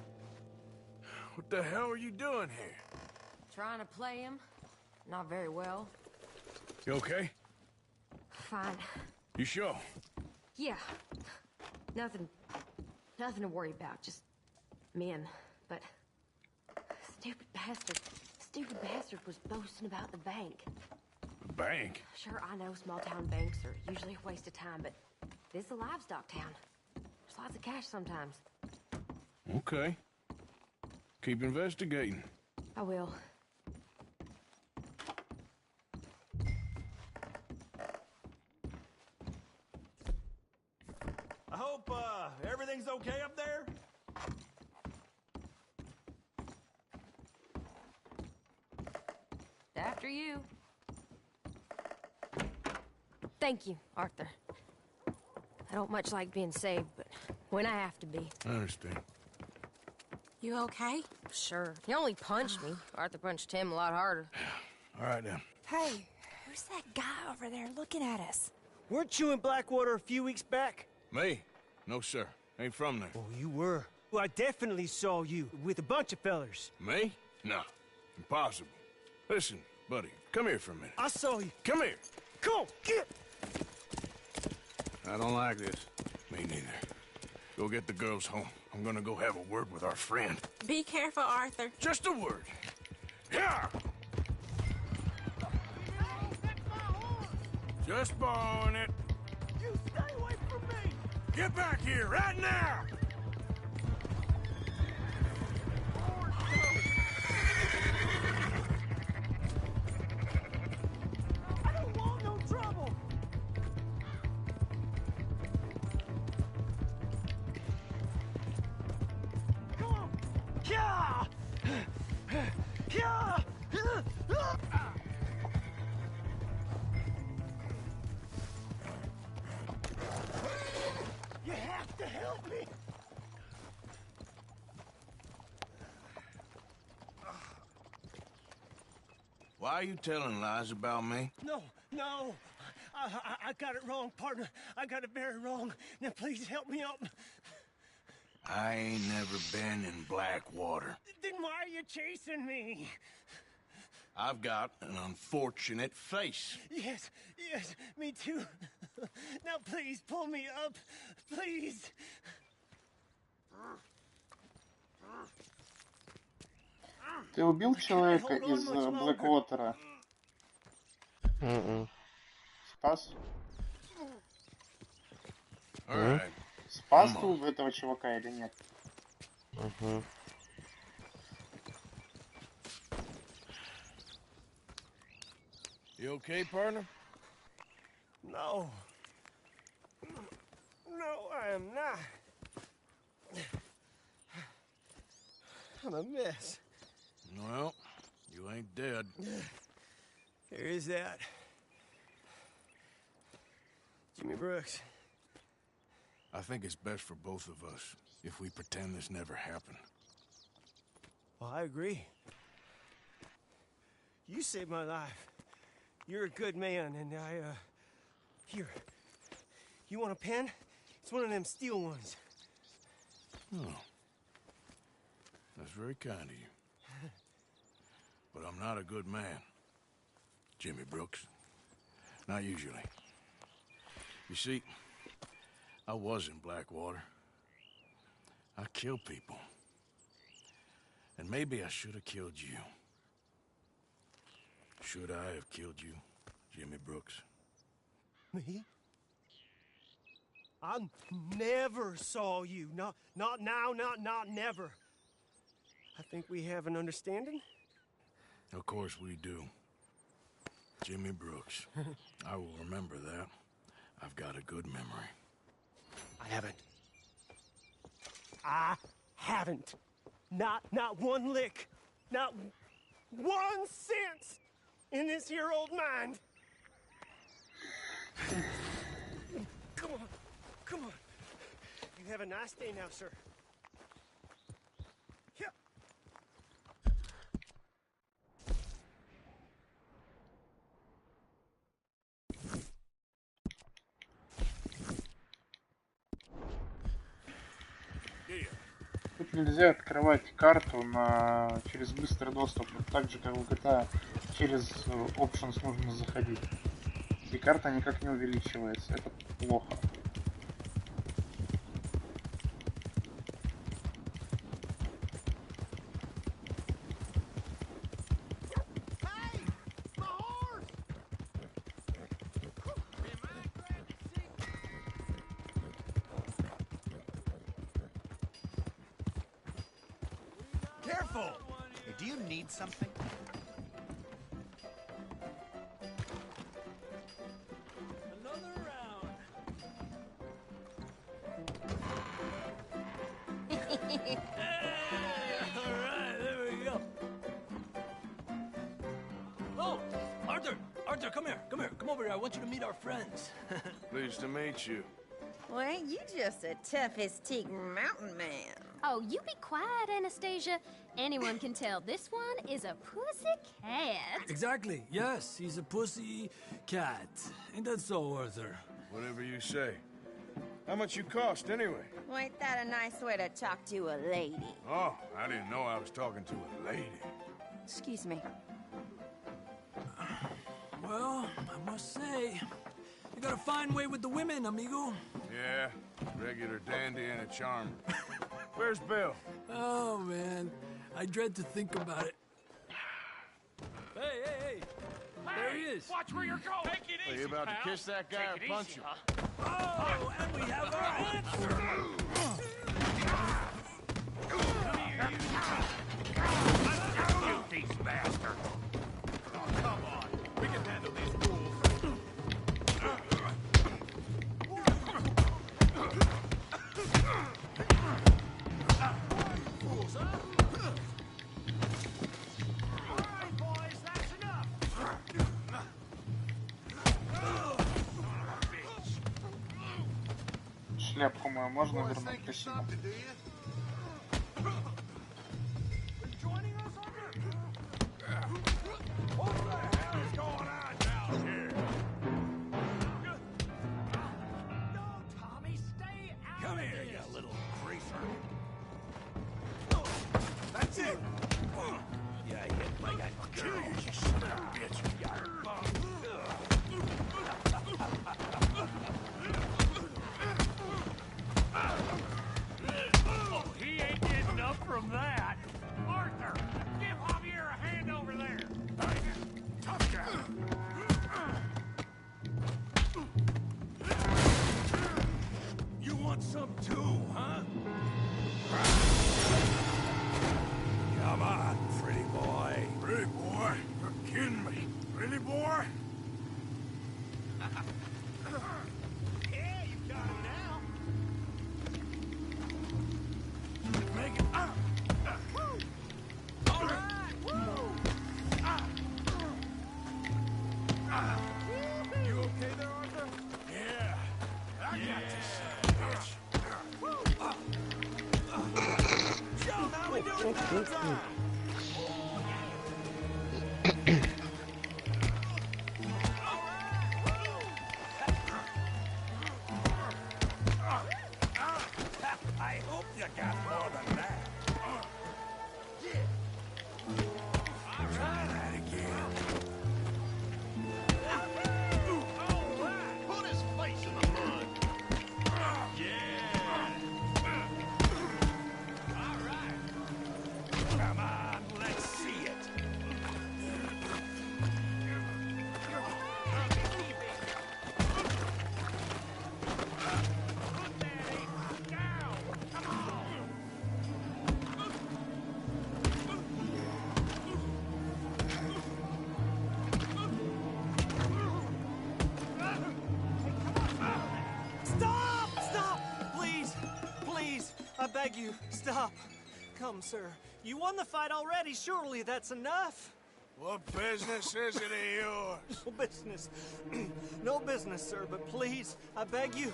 What the hell are you doing here? Trying to play him. Not very well. You okay? Fine. You sure? Yeah. Nothing to worry about. Just men. But stupid bastard was boasting about the bank. The bank? Sure, I know small town banks are usually a waste of time, but this is a livestock town. There's lots of cash sometimes. Okay. Keep investigating. I will. I hope, everything's okay up there? After you. Thank you, Arthur. I don't much like being saved, but when I have to be. I understand. You okay? Sure. He only punched me. Arthur punched him a lot harder. All right, then. Hey, who's that guy over there looking at us? Weren't you in Blackwater a few weeks back? Me? No, sir. Ain't from there. Oh, you were. Well, I definitely saw you with a bunch of fellers. Me? No. Impossible. Listen, buddy, come here for a minute. I saw you. Come here. Come on, get! I don't like this. Me neither. Go get the girls home. I'm gonna go have a word with our friend. Be careful, Arthur. Just a word. Yeah! Just borrowing it. You stay away from me! Get back here right now! Why are you telling lies about me? No, no. I got it wrong, partner. I got it very wrong. Now, please help me out. I ain't never been in Blackwater. Then why are you chasing me? I've got an unfortunate face. Yes, yes, me too. Now, please, pull me up. Please. Ты убил человека из Блэквотера? Спас? Спас ты этого чувака или нет? You okay, partner? No. No, I am not. I'm a mess. Well, you ain't dead. There is that. Jimmy Brooks. I think it's best for both of us if we pretend this never happened. Well, I agree. You saved my life. You're a good man, and here. You want a pen? It's one of them steel ones. Oh. That's very kind of you. But I'm not a good man, Jimmy Brooks. Not usually. You see, I was in Blackwater. I killed people. And maybe I should have killed you. Should I have killed you, Jimmy Brooks? Me? I never saw you. Not now, not never. I think we have an understanding? Of course we do. Jimmy Brooks. I will remember that. I've got a good memory. I haven't. Not one lick. Not 1 cent in this here old mind. Come on. You have a nice day now, sir. Yeah. Тут нельзя открывать карту через быстрый доступ, вот так же как в GTA через Options нужно заходить. И карта никак не увеличивается, это плохо. Careful! Hey, do you need something? Another round. All right, there we go. Oh, Arthur, come here. Come over here. I want you to meet our friends. Pleased to meet you. Well, ain't you just a tough-as-teak mountain man? Oh, you be quiet, Anastasia. Anyone can tell this one is a pussy cat. Exactly. Yes, he's a pussy cat. Ain't that so, Arthur? Whatever you say. How much you cost, anyway? Well, ain't that a nice way to talk to a lady? Oh, I didn't know I was talking to a lady. Excuse me. Well, I must say, you got a fine way with the women, amigo. Yeah, regular dandy and a charmer. Where's Bill? Oh, man. I dread to think about it. Hey! There he is. Watch where you're going. Take it easy, Are you about pal. to kiss that guy or punch him? Oh, and we have our answer. You thief bastard. Oh, come on. We can handle these fools. Fools, huh? All right, boys, that's enough. Шляпку мою можно вернуть? Спасибо. Joining us, Arthur? boy. Yeah, you got him now. Make it. All right. Woo. You okay there, Arthur? Yeah. I got this son of a bitch. Show how we do it downtown. I hope you got more than that. Try that again. Put his face in the mud. All right. Come on, let's see it. Stop! Stop! Please! Please! I beg you, stop. Come, sir. You won the fight already. Surely that's enough. What business is it of yours? No business. No business, sir, but please, I beg you.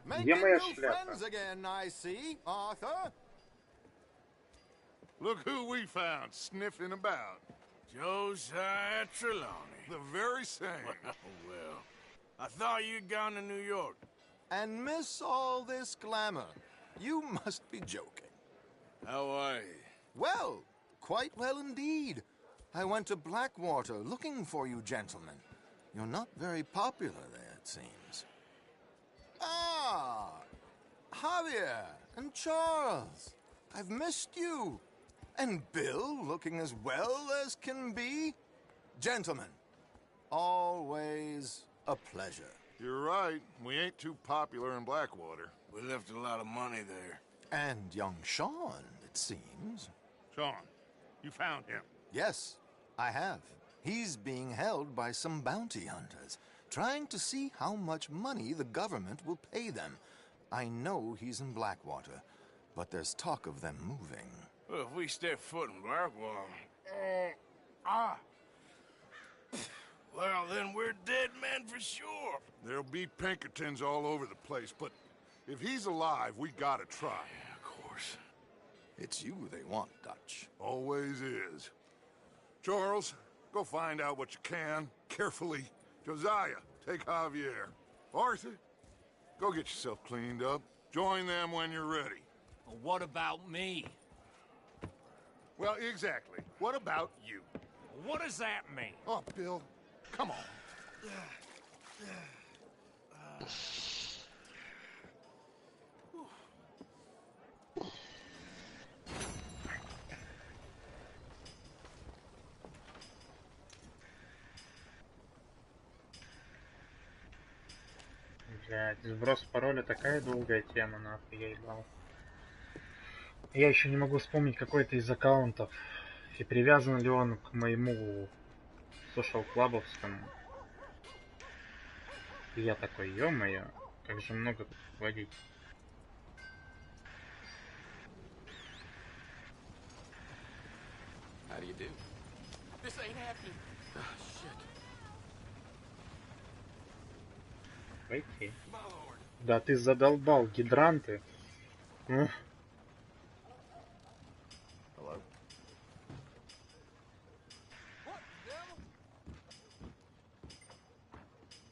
Где моя шляпа? Friends again, I see, Arthur. Look who we found sniffing about. Josiah Trelawney. The very same. Well, I thought you'd gone to New York. And miss all this glamour. You must be joking. How are you? Well, quite well indeed. I went to Blackwater looking for you gentlemen. You're not very popular there, it seems. Ah, Javier and Charles. I've missed you. And Bill looking as well as can be. Gentlemen, always a pleasure. You're right. We ain't too popular in Blackwater. We left a lot of money there. And young Sean, it seems. Sean, you found him. Yes, I have. He's being held by some bounty hunters, trying to see how much money the government will pay them. I know he's in Blackwater, but there's talk of them moving. Well, if we step foot in Blackwater... Well, then we're dead men for sure. There'll be Pinkertons all over the place, but if he's alive, we gotta try. Yeah, of course. It's you they want, Dutch. Always is. Charles, go find out what you can, carefully. Josiah, take Javier. Arthur, go get yourself cleaned up. Join them when you're ready. Well, what about me? Well, exactly. What about you? What does that mean? Oh, Bill, come on. Блядь, сброс пароля такая долгая тема, нахуй, я ебал. Я еще не могу вспомнить какой-то из аккаунтов. И привязан ли он к моему social-клабовскому. И я такой, ё-моё, как же много тут вводить. How do you do? This ain't happening. Oh, shit. Пойти. Да ты задолбал, гидранты. Hello?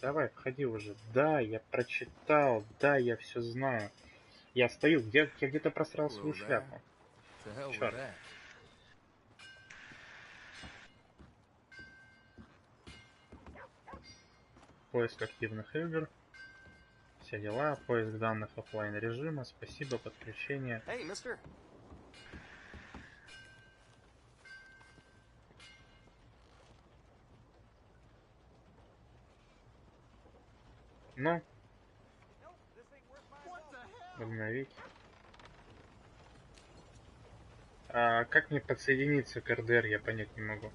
Давай, входи уже. Да, я прочитал. Да, я все знаю. Я стою. Я где-то просрал свою шляпу. Черт. Поиск активных игр. Все дела. Поиск данных оффлайн режима. Спасибо, подключение. Hey, mister. Ну. Обновить. А как мне подсоединиться к РДР, я понять не могу.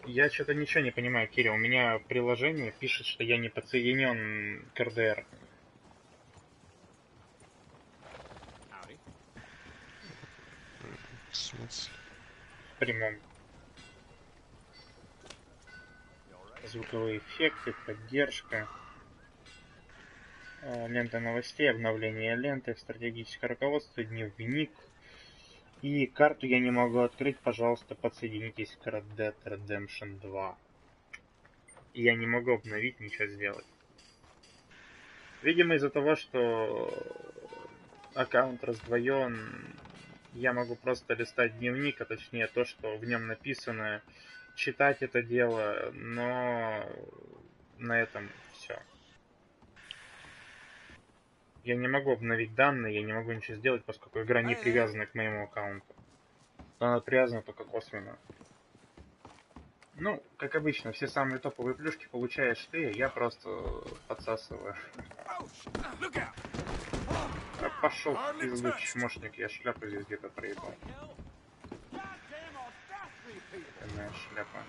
Я что-то ничего не понимаю, Кирилл. У меня приложение пишет, что я не подсоединен к РДР. В смысле? В прямом. Звуковые эффекты, поддержка. Лента новостей, обновление ленты, стратегическое руководство, дневник. И карту я не могу открыть, пожалуйста, подсоединитесь к Red Dead Redemption 2. И я не могу обновить, ничего сделать. Видимо, из-за того, что аккаунт раздвоен, я могу просто листать дневник, а точнее то, что в нем написано, читать это дело, но на этом все. Я не могу обновить данные, я не могу ничего сделать, поскольку игра не привязана к моему аккаунту. Она привязана только косвенно. Ну, как обычно, все самые топовые плюшки получаешь ты, я просто подсасываю. А пошел в пизду, чмошник, я шляпу здесь где-то проебал. Моя шляпа.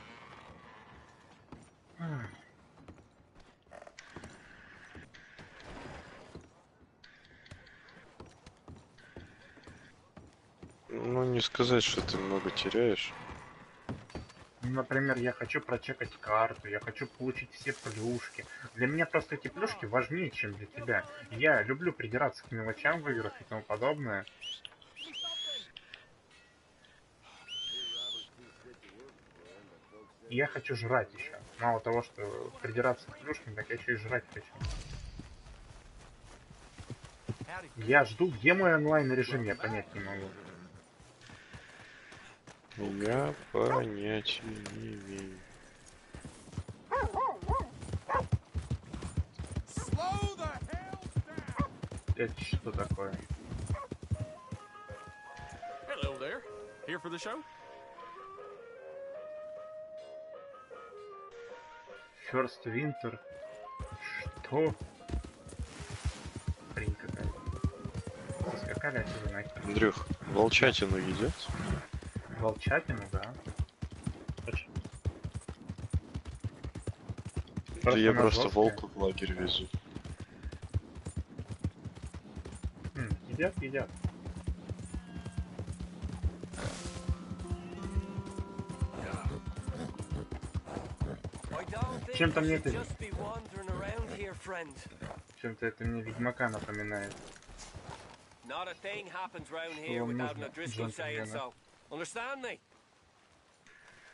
Ну, не сказать, что ты много теряешь. Например, я хочу прочекать карту, я хочу получить все плюшки. Для меня просто эти плюшки важнее, чем для тебя. Я люблю придираться к мелочам в играх и тому подобное. И я хочу жрать еще. Мало того, что придираться к плюшкам, так я еще и жрать хочу. Я жду, где мой онлайн режим, я понять не могу. Я понятия не имею. Это что такое? Hello there. Here for the show? First Winter. Что? Хрень какая-то. Заскакали отсюда нахер. Андрюх, волчатину едят? Волчатину, да. Да я просто волка в лагерь везу. Едят, едят. Чем-то мне это... Чем-то это мне Ведьмака напоминает. Not a thing happens round here without an O'Driscoll saying so. Understand me?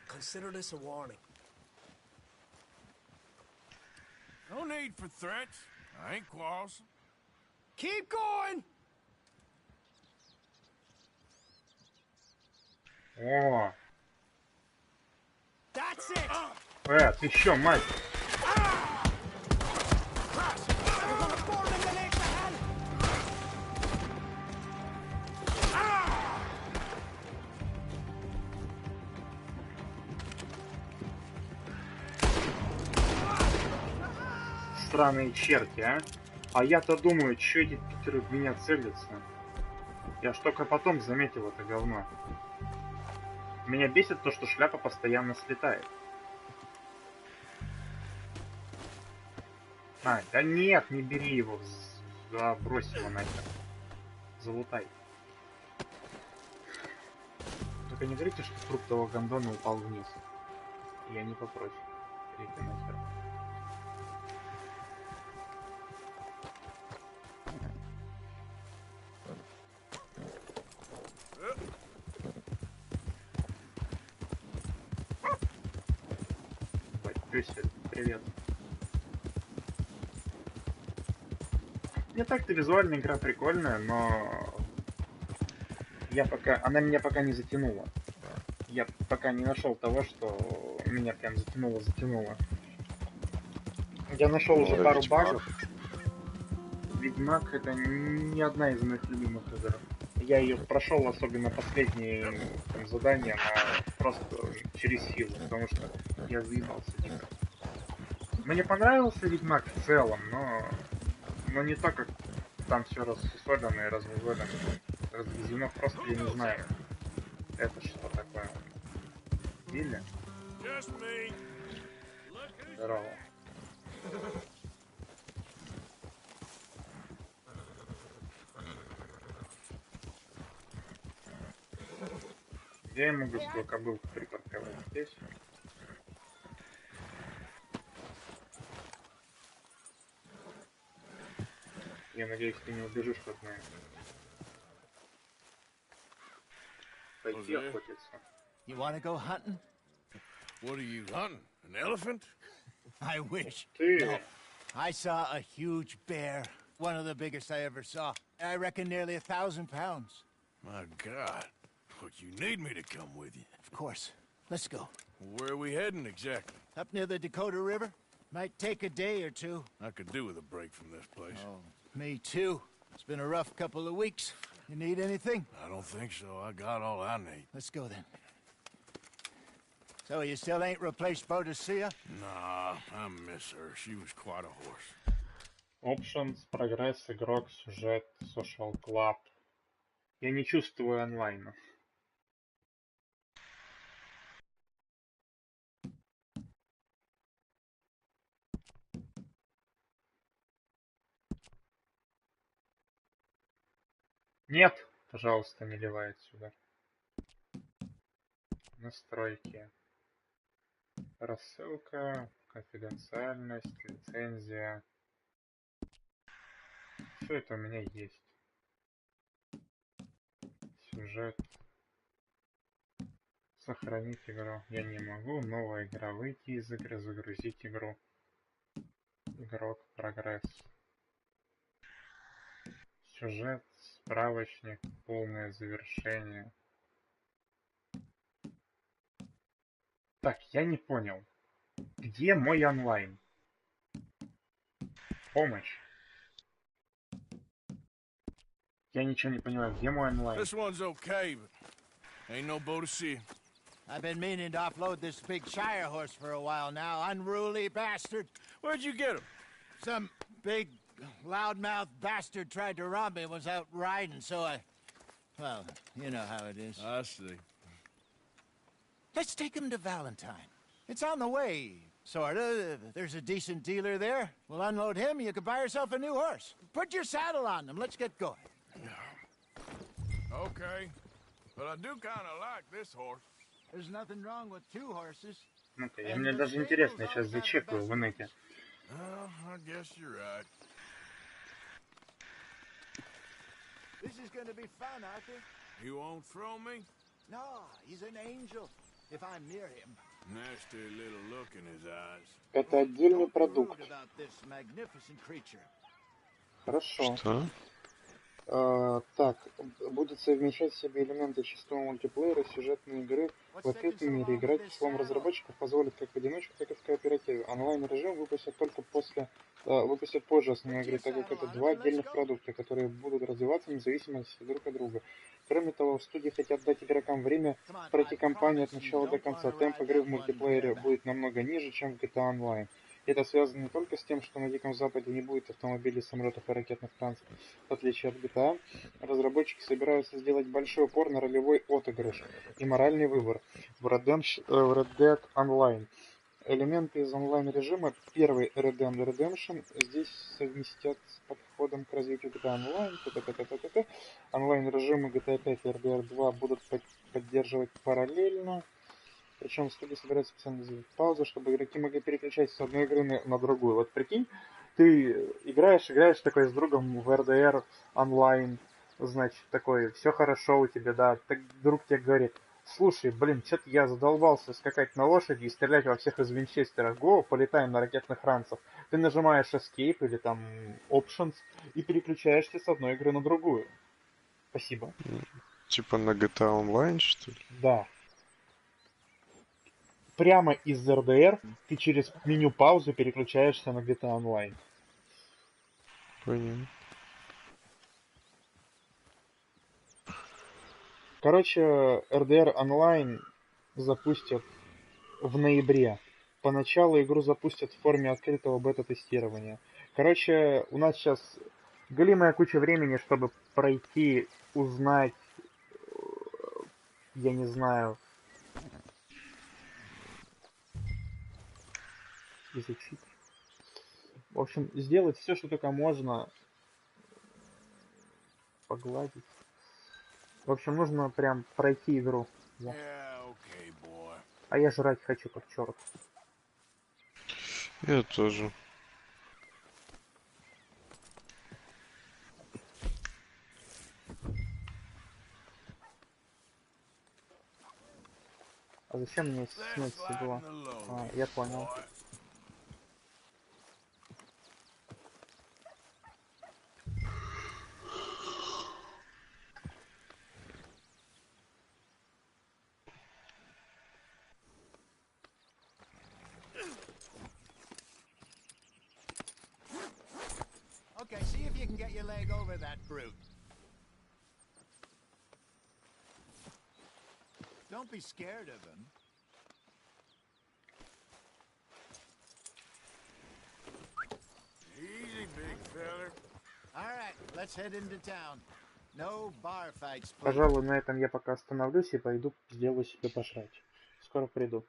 Consider this a warning. No need for threats. I ain't quarrelsome. Keep going! О! That's it! Ты чё, мать? Странные черти, а? А я-то думаю, что эти питеры в меня целятся. Я ж только потом заметил это говно. Меня бесит то, что шляпа постоянно слетает. А, да нет, не бери его. Брось его нахер. Залутай. Только не говорите, что труп того гондона упал вниз. Я не попросил. Берите нахер. Пёсель, привет. Не так-то визуально игра прикольная, но она меня пока не затянула. Я пока не нашел того, что меня прям затянуло. Я нашел уже пару багов. Ведьмак — это не одна из моих любимых игр. Я ее прошел, особенно последние задания, но просто через силу, потому что я заебался дико. Мне понравился Ведьмак в целом, но не так, как там все рассусолено и разведено. Просто я не знаю, это что такое. Билли? Здорово. Где я могу свою кобылку припарковать? Здесь? Я надеюсь, ты не убежишь от меня. Пойти охотиться. You want to go hunting? What are you hunting? An elephant? I wish. Ты... No. I saw a huge bear. One of the biggest I ever saw. I reckon nearly 1,000 pounds. My God. Look, you need me to come with you. Of course. Let's go. Where are we heading exactly? Up near the Dakota River. Might take a day or two. I could do with a break from this place. Oh, me too. It's been a rough couple of weeks. You need anything? I don't think so. I got all I need. Let's go then. So you still ain't replaced Boadicea? Nah, I miss her. She was quite a horse. Options, прогресс, игрок, сюжет, social club. Я не чувствую онлайна. Нет, пожалуйста, не ливай отсюда. Настройки. Рассылка, конфиденциальность, лицензия. Все это у меня есть. Сюжет. Сохранить игру. Я не могу. Новая игра. Выйти из игры. Загрузить игру. Игрок. Прогресс. Сюжет. Справочник. Полное завершение. Так, я не понял. Где мой онлайн? Помощь. Я ничего не понимаю. Где мой онлайн? This one's okay, but ain't no Boadicea. I've been meaning to offload this big Shire horse for a while now. Unruly bastard. Where'd you get him? Some big, loudmouth bastard tried to rob me, was out riding, so I... Well, you know how it is. I see. Let's take him to Valentine. It's on the way, sorta. There's a decent dealer there. We'll unload him, you can buy yourself a new horse. Put your saddle on him, let's get going. Okay. But I do kind of like this horse. There's nothing wrong with two horses. Ну-ка, мне даже интересно, я сейчас зачекаю в инете. Well, I guess you're right. This is gonna be fun, Arthur. You won't throw me? No, he's an angel. If I'm near him. Nasty little look in his eyes. Это отдельный продукт. About this magnificent creature. Хорошо. Что? Так, будет совмещать в себе элементы чистого мультиплеера, сюжетной игры в открытом мире. Играть числом разработчиков позволит как в одиночку, так и в кооперативе. Онлайн-режим выпустят выпустят позже основной игры, так как это два отдельных продукта, которые будут развиваться в зависимости друг от друга. Кроме того, в студии хотят дать игрокам время пройти кампанию от начала до конца. Темп игры в мультиплеере будет намного ниже, чем в GTA Online. Это связано не только с тем, что на Диком Западе не будет автомобилей, самолетов и ракетных транспортов, в отличие от GTA. Разработчики собираются сделать большой упор на ролевой отыгрыш и моральный выбор в Red Dead Online. Элементы из онлайн-режима первый Red Dead Redemption здесь совместят с подходом к развитию GTA Online. Онлайн-режимы GTA 5 и RDR 2 будут поддерживать параллельно. Причем студия собирается специально сделать паузу, чтобы игроки могли переключаться с одной игры на другую. Вот прикинь, ты играешь такой с другом в RDR онлайн, значит, такой, все хорошо у тебя, да, так друг тебе говорит, слушай, блин, что-то я задолбался скакать на лошади и стрелять во всех из винчестера. Го, полетаем на ракетных ранцев. Ты нажимаешь Escape или там Options и переключаешься с одной игры на другую. Спасибо. Типа на GTA Online, что ли? Да. Прямо из RDR ты через меню паузы переключаешься на GTA Online. Понятно. Короче, RDR Online запустят в ноябре. Поначалу игру запустят в форме открытого бета-тестирования. Короче, у нас сейчас голимая куча времени, чтобы пройти, узнать, я не знаю, изучить. В общем, сделать все, что только можно, погладить. В общем, нужно прям пройти игру. Да. А я жрать хочу как черт. Я тоже. А зачем мне снять седло? А, я понял. Okay, see if you can get your leg over that brute. Don't be scared of him. Easy, big feller. All right, let's head into town. No bar fights, please. Пожалуй, на этом я пока остановлюсь и пойду сделаю себе пожрать. Скоро приду.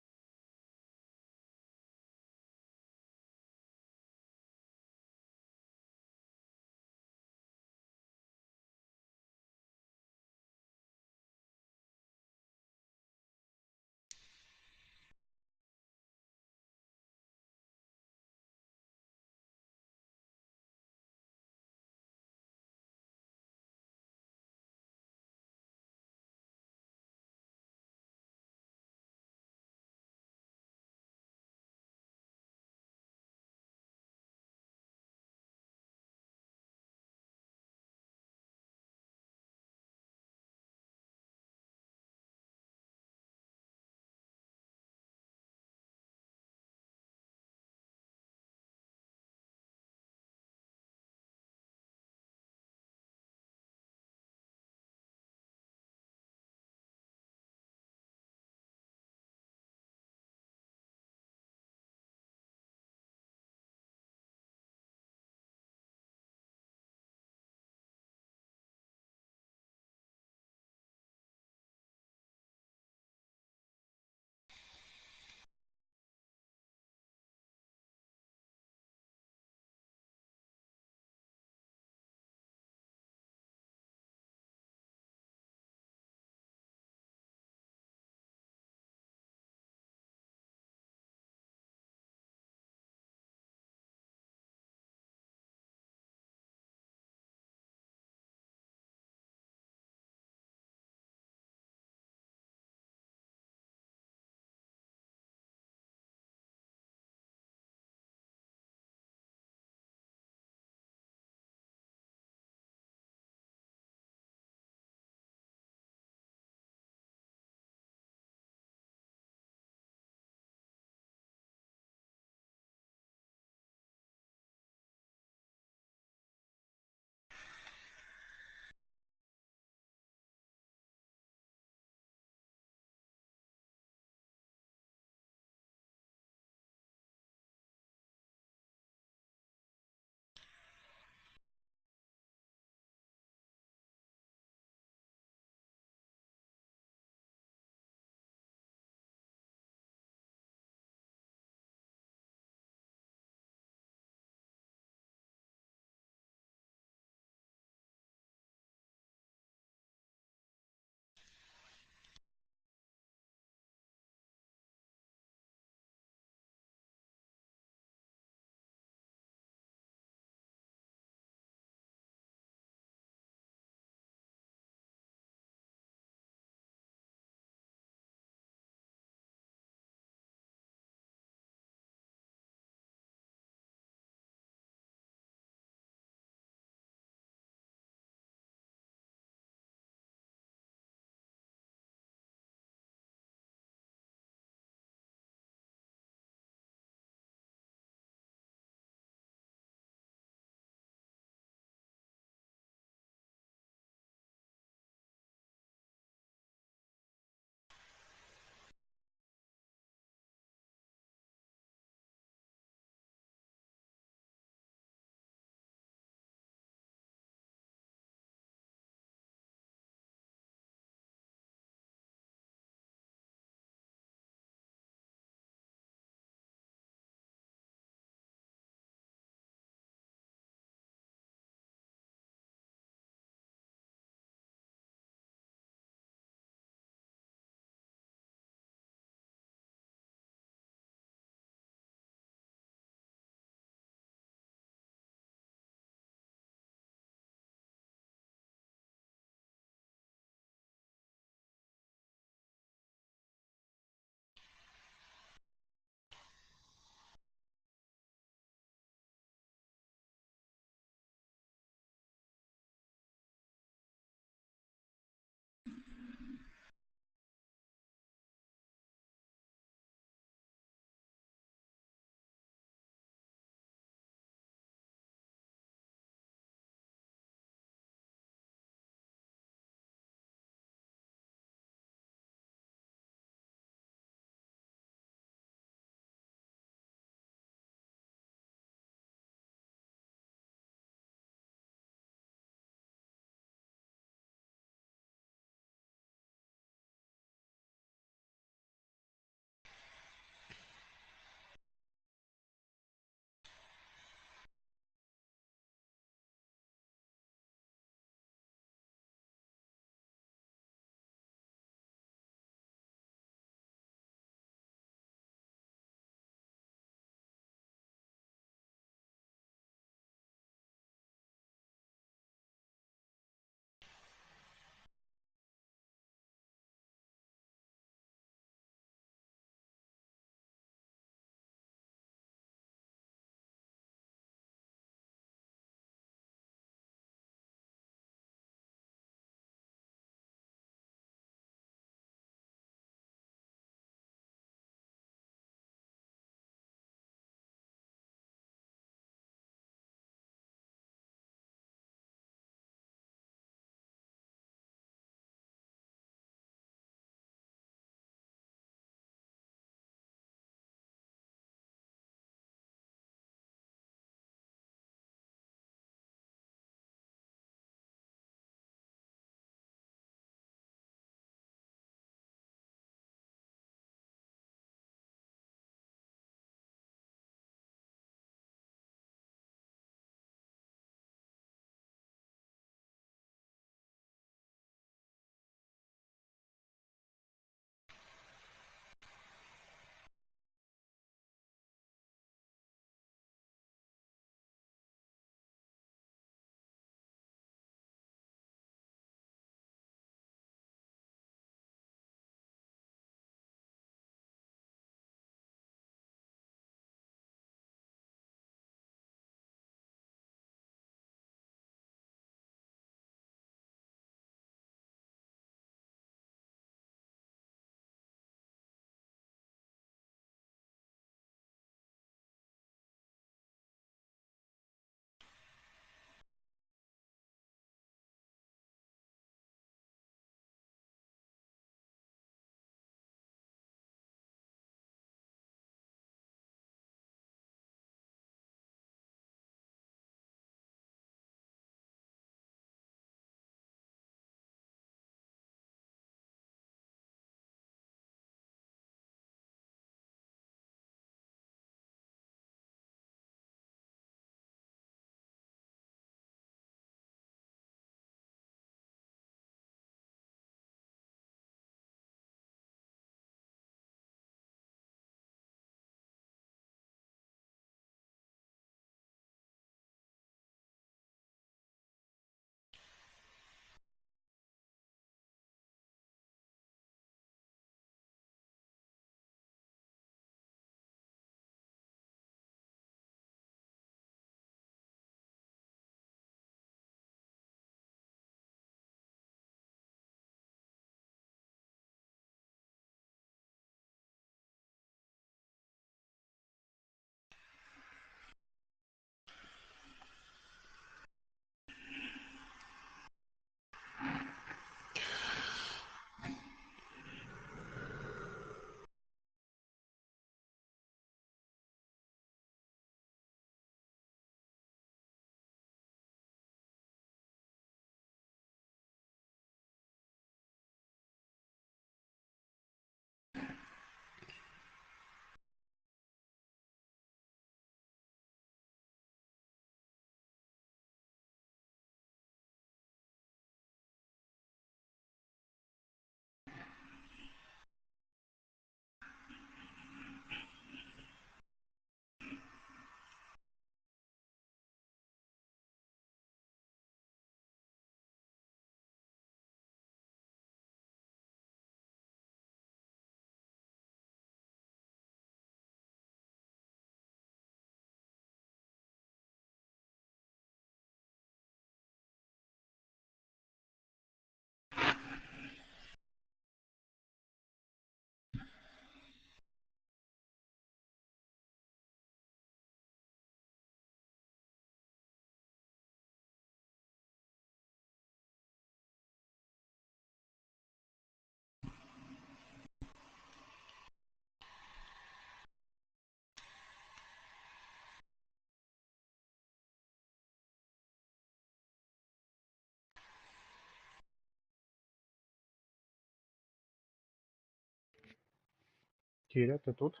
Киря, ты тут?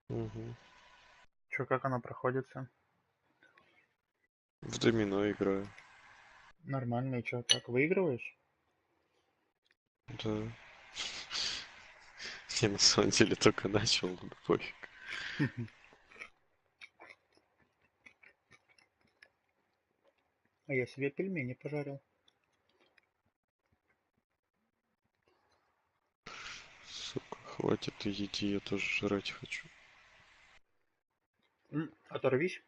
Угу. Чё, как она проходится? В домино играю. Нормально, и чё, так, выигрываешь? Да. Я на самом деле только начал, но пофиг. А я себе пельмени пожарил. Сука, хватит иди, я тоже жрать хочу. Оторвись.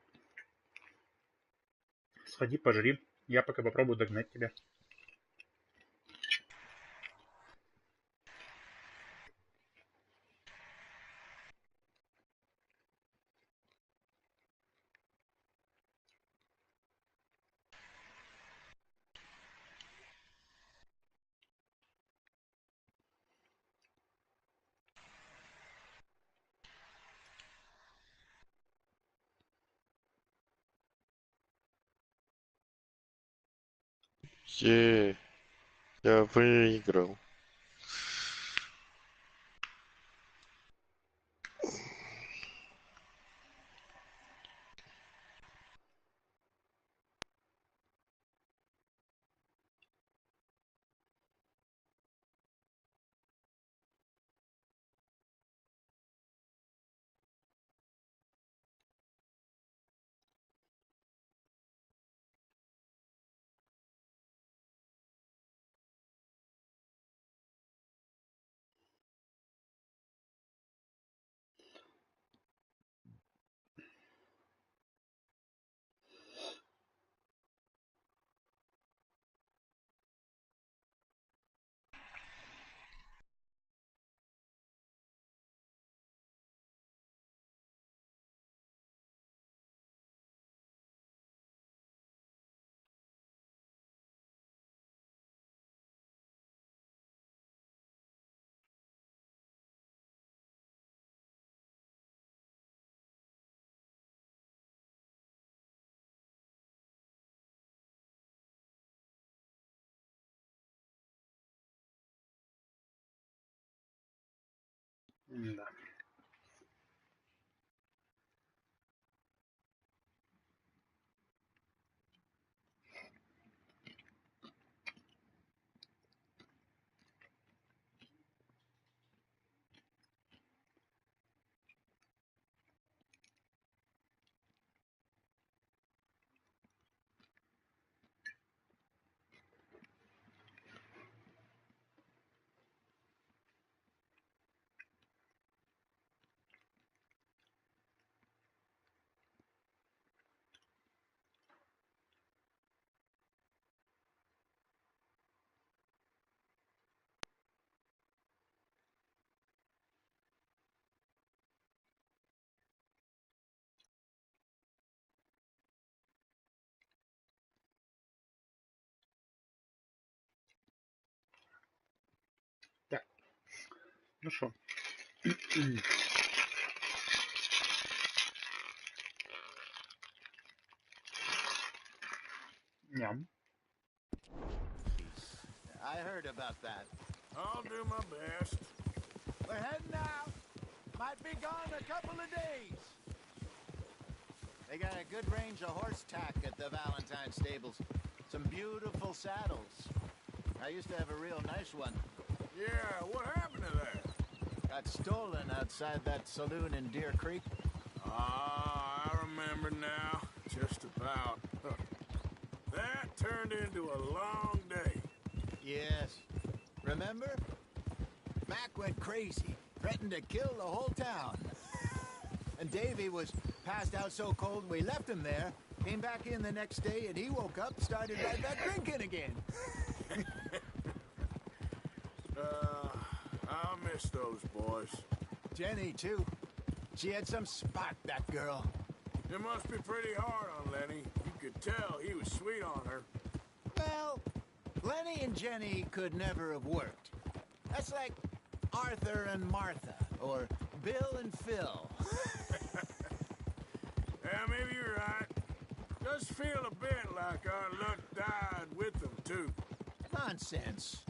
Сходи, пожри. Я пока попробую догнать тебя. Я выиграл. Да. Так. Ну что? Ням. I heard about that. I'll do my best. We're heading out. Might be gone a couple of days. They got a good range of horse tack at the Valentine stables. Some beautiful saddles. I used to have a real nice one. Yeah, what happened to that? Got stolen outside that saloon in Deer Creek. Ah, I remember now. Just about. That turned into a long day. Yes. Remember? Mac went crazy, threatened to kill the whole town. And Davy was passed out so cold we left him there, came back in the next day, and he woke up, started right back drinking again. I'll miss those boys. Jenny, too. She had some spark, that girl. It must be pretty hard on Lenny. You could tell he was sweet on her. Well, Lenny and Jenny could never have worked. That's like Arthur and Martha, or Bill and Phil. Yeah, maybe you're right. Does feel a bit like our luck died with them, too. Nonsense.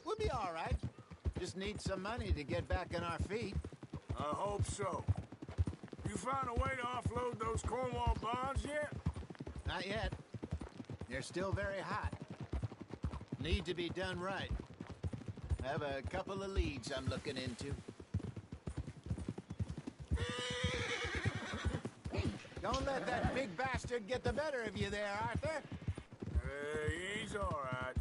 We'll be all right. Just need some money to get back on our feet. I hope so. You found a way to offload those Cornwall bonds yet? Not yet. They're still very hot. Need to be done right. I have a couple of leads I'm looking into. Don't let that big bastard get the better of you there, Arthur. He's all right.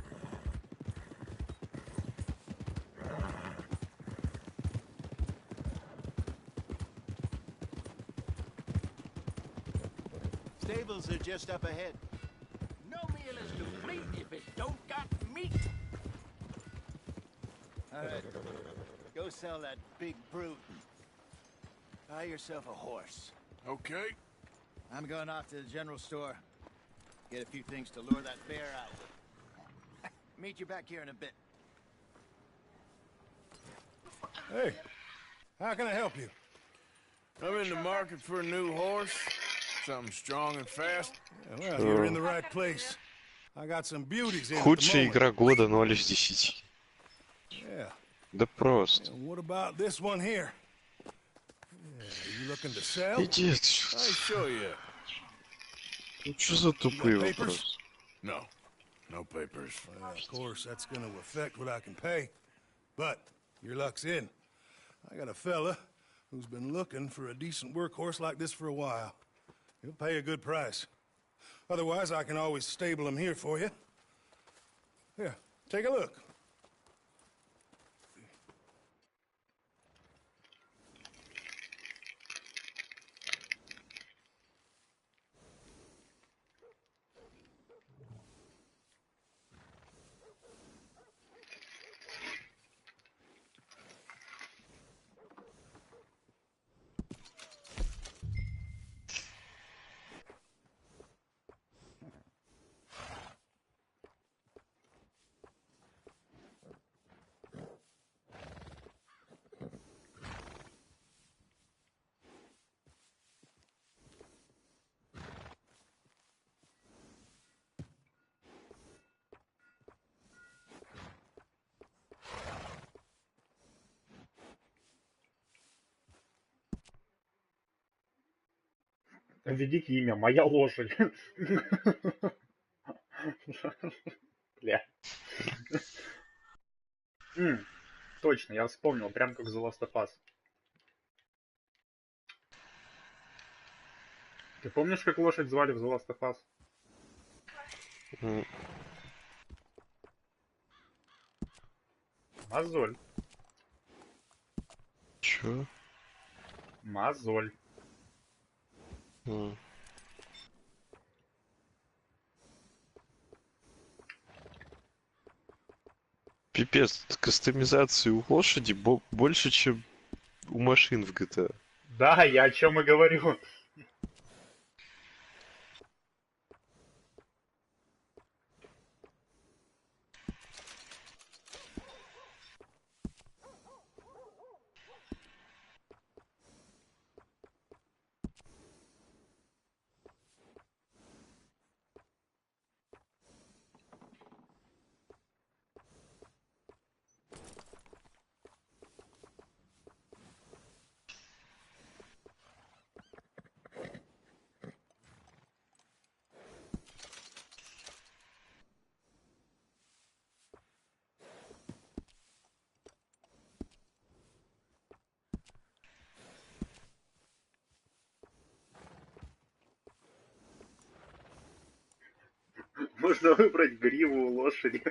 Stables are just up ahead. No meal is complete if it don't got meat. All right. Go sell that big brute. Buy yourself a horse. Okay. I'm going off to the general store. Get a few things to lure that bear out. Meet you back here in a bit. Hey, how can I help you? I'm in the market for a new horse. Something strong and fast. Yeah, well, you're in the right place. I got some beauties in at the Худшая moment. игра года 0 из 10. Yeah. Да просто. And what about this one here? Yeah, you looking to sell? Иди I отсюда. show you. Ну что за тупые You got papers? вопросы? No. No papers. Well, of course, that's going to affect what I can pay. But your luck's in. I got a fella who's been looking for a decent workhorse like this for a while. He'll pay a good price. Otherwise, I can always stable him here for you. Here, take a look. Введите имя, моя лошадь. Бля. Точно, я вспомнил, прям как The Last of Us. Ты помнишь, как лошадь звали в The Last of Us? Мозоль. Чё? Мозоль. Пипец, кастомизации у лошади больше, чем у машин в GTA. Да, я о чем и говорю. Можно выбрать гриву у лошади.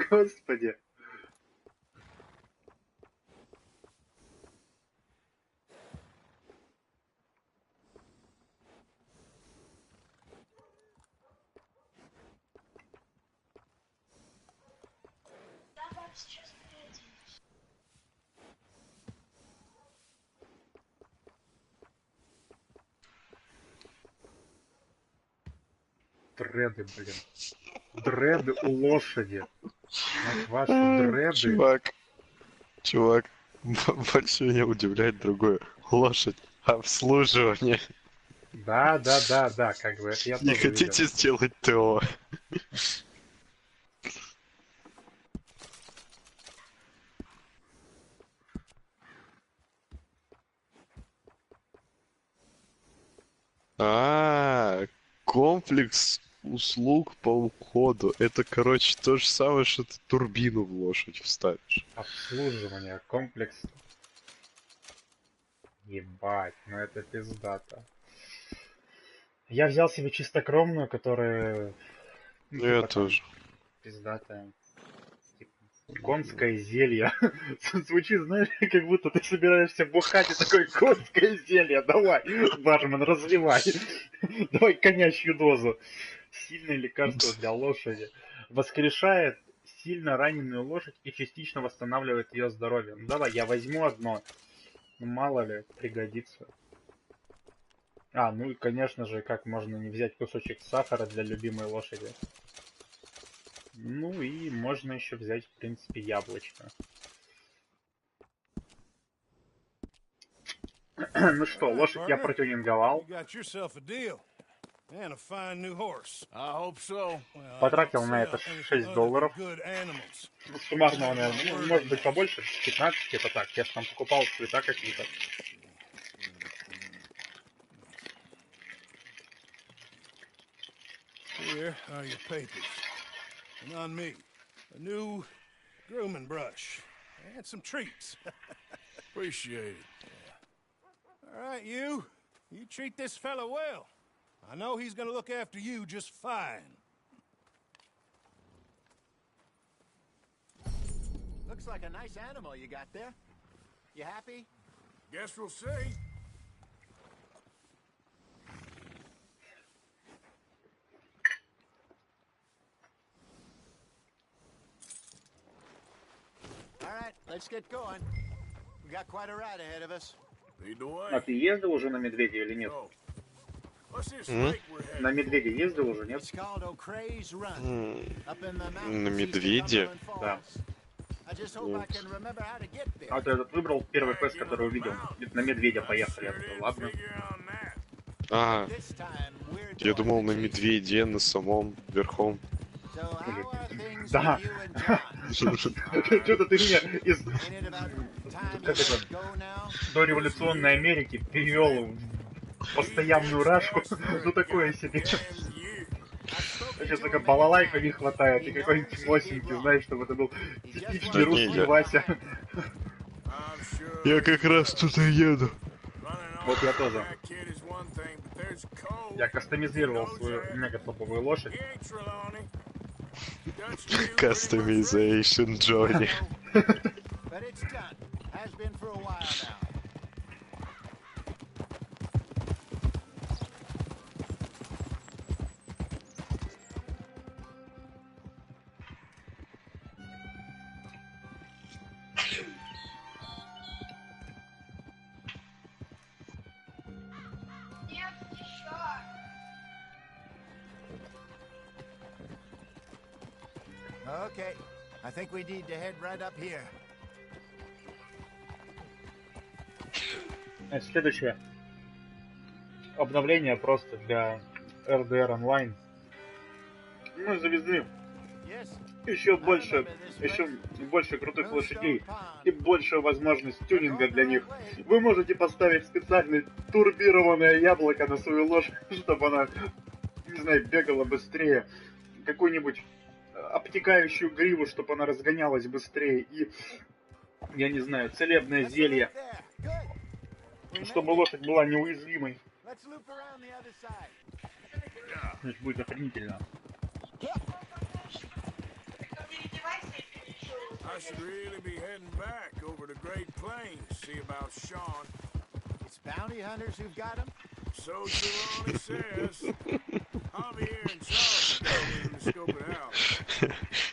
Господи. Дреды, блин. Дреды у лошади. Мать вашу, дреды. Чувак, больше меня удивляет другое. Лошадь, обслуживание. Да, как бы это я Не тоже хотите видел. сделать ТО? Комплекс услуг по уходу. Это, короче, то же самое, что ты турбину в лошадь вставишь. Обслуживание, комплекс. Ебать, ну это пиздато. Я взял себе чистокровную, которая... Ну, Я типа, тоже. Пиздатая. Типа, конское зелье. Звучит, знаешь, как будто ты собираешься бухать и такое конское зелье. Давай, бармен, разливай. Давай конячью дозу. Сильное лекарство для лошади. Воскрешает сильно раненую лошадь и частично восстанавливает ее здоровье. Ну давай, я возьму одно. Ну, мало ли, пригодится. А, ну и конечно же, как можно не взять кусочек сахара для любимой лошади. Ну и можно еще взять, в принципе, яблочко. Ну что, лошадь я протюнинговал. Потратил на это $6. Ну, суммарно, наверное, может быть побольше, 15, это так. Я же там покупал цвета какие-то. Here are your papers. And on me, a new grooming brush and some treats. Appreciate it. Yeah. All right, you treat this fella well. I know he's gonna look after you just fine. Looks like a nice animal you got there. You happy? Guess we'll see. All right, let's get going. We got quite a ride ahead of us. А ты ездил уже на медведя или нет? На медведя ездил уже, нет? На медведя? Да. А ты этот выбрал первый квест, который увидел? На медведя поехали. Я такой, ладно. А, я думал на медведе, на самом верхом. Да. Что-то ты меня из как это, дореволюционной Америки перевел в постоянную рашку. Ну такое себе. Сейчас только балалайка не хватает и какой-нибудь мосинки, знаешь, чтобы это был типичный русский Вася. Я как раз туда еду. Вот я тоже. Я кастомизировал свою мега-топовую лошадь. Customization Johnny. But it's done. Has been for a while now. Okay, I think we need to head right up here. Следующее обновление просто для RDR Online. Мы завезли еще больше крутых лошадей и большую возможность тюнинга для них. Вы можете поставить специальное турбированное яблоко на свою лошадь, чтобы она, не знаю, бегала быстрее. Какую-нибудь обтекающую гриву, чтобы она разгонялась быстрее. И, я не знаю, целебное зелье, чтобы лошадь была неуязвимой. Это будет охренительно. I should really be heading back over to Great Plains to see about Sean. It's bounty hunters who've got him? So Trelawney says. I'll be here in Charlotte to scope it out.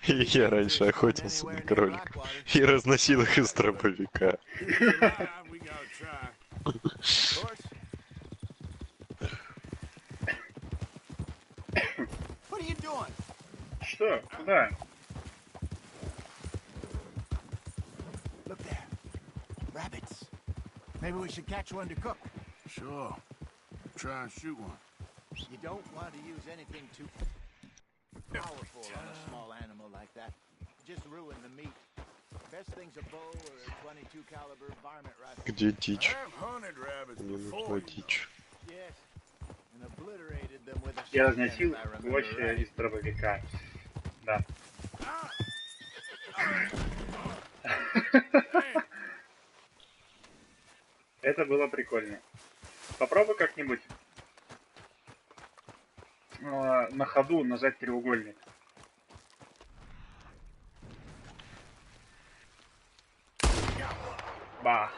Я раньше охотился на кроликов и разносил их из дробовика. What are you doing? Что? Куда? Look there. Rabbits. Maybe we should catch one to cook. Sure. Try and shoot one. You don't want to use anything too powerful on a small animal like that. Just ruin the meat. Best thing's a bow or a 22 caliber varmint rifle. Где дичь? I've hunted rabbits Мне нужна before. дичь. Yes. and obliterated them with a Я shotgun, разносил if I remember овощи right. из дробовика. Да. Это было прикольно. Попробуй как-нибудь на ходу нажать треугольник. Бах.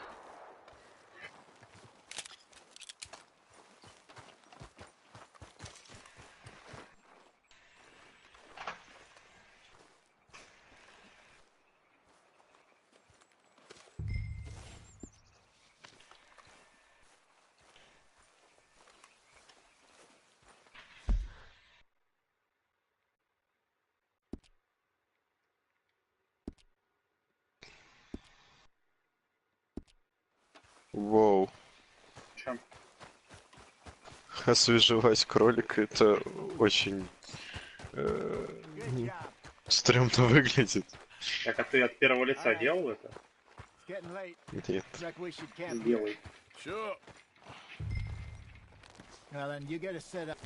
Воу. Чем? Освежевать кролика это очень стрёмно выглядит. Так, а ты от первого лица делал это? Нет. Сделай. Sure. Well, then you get a set up.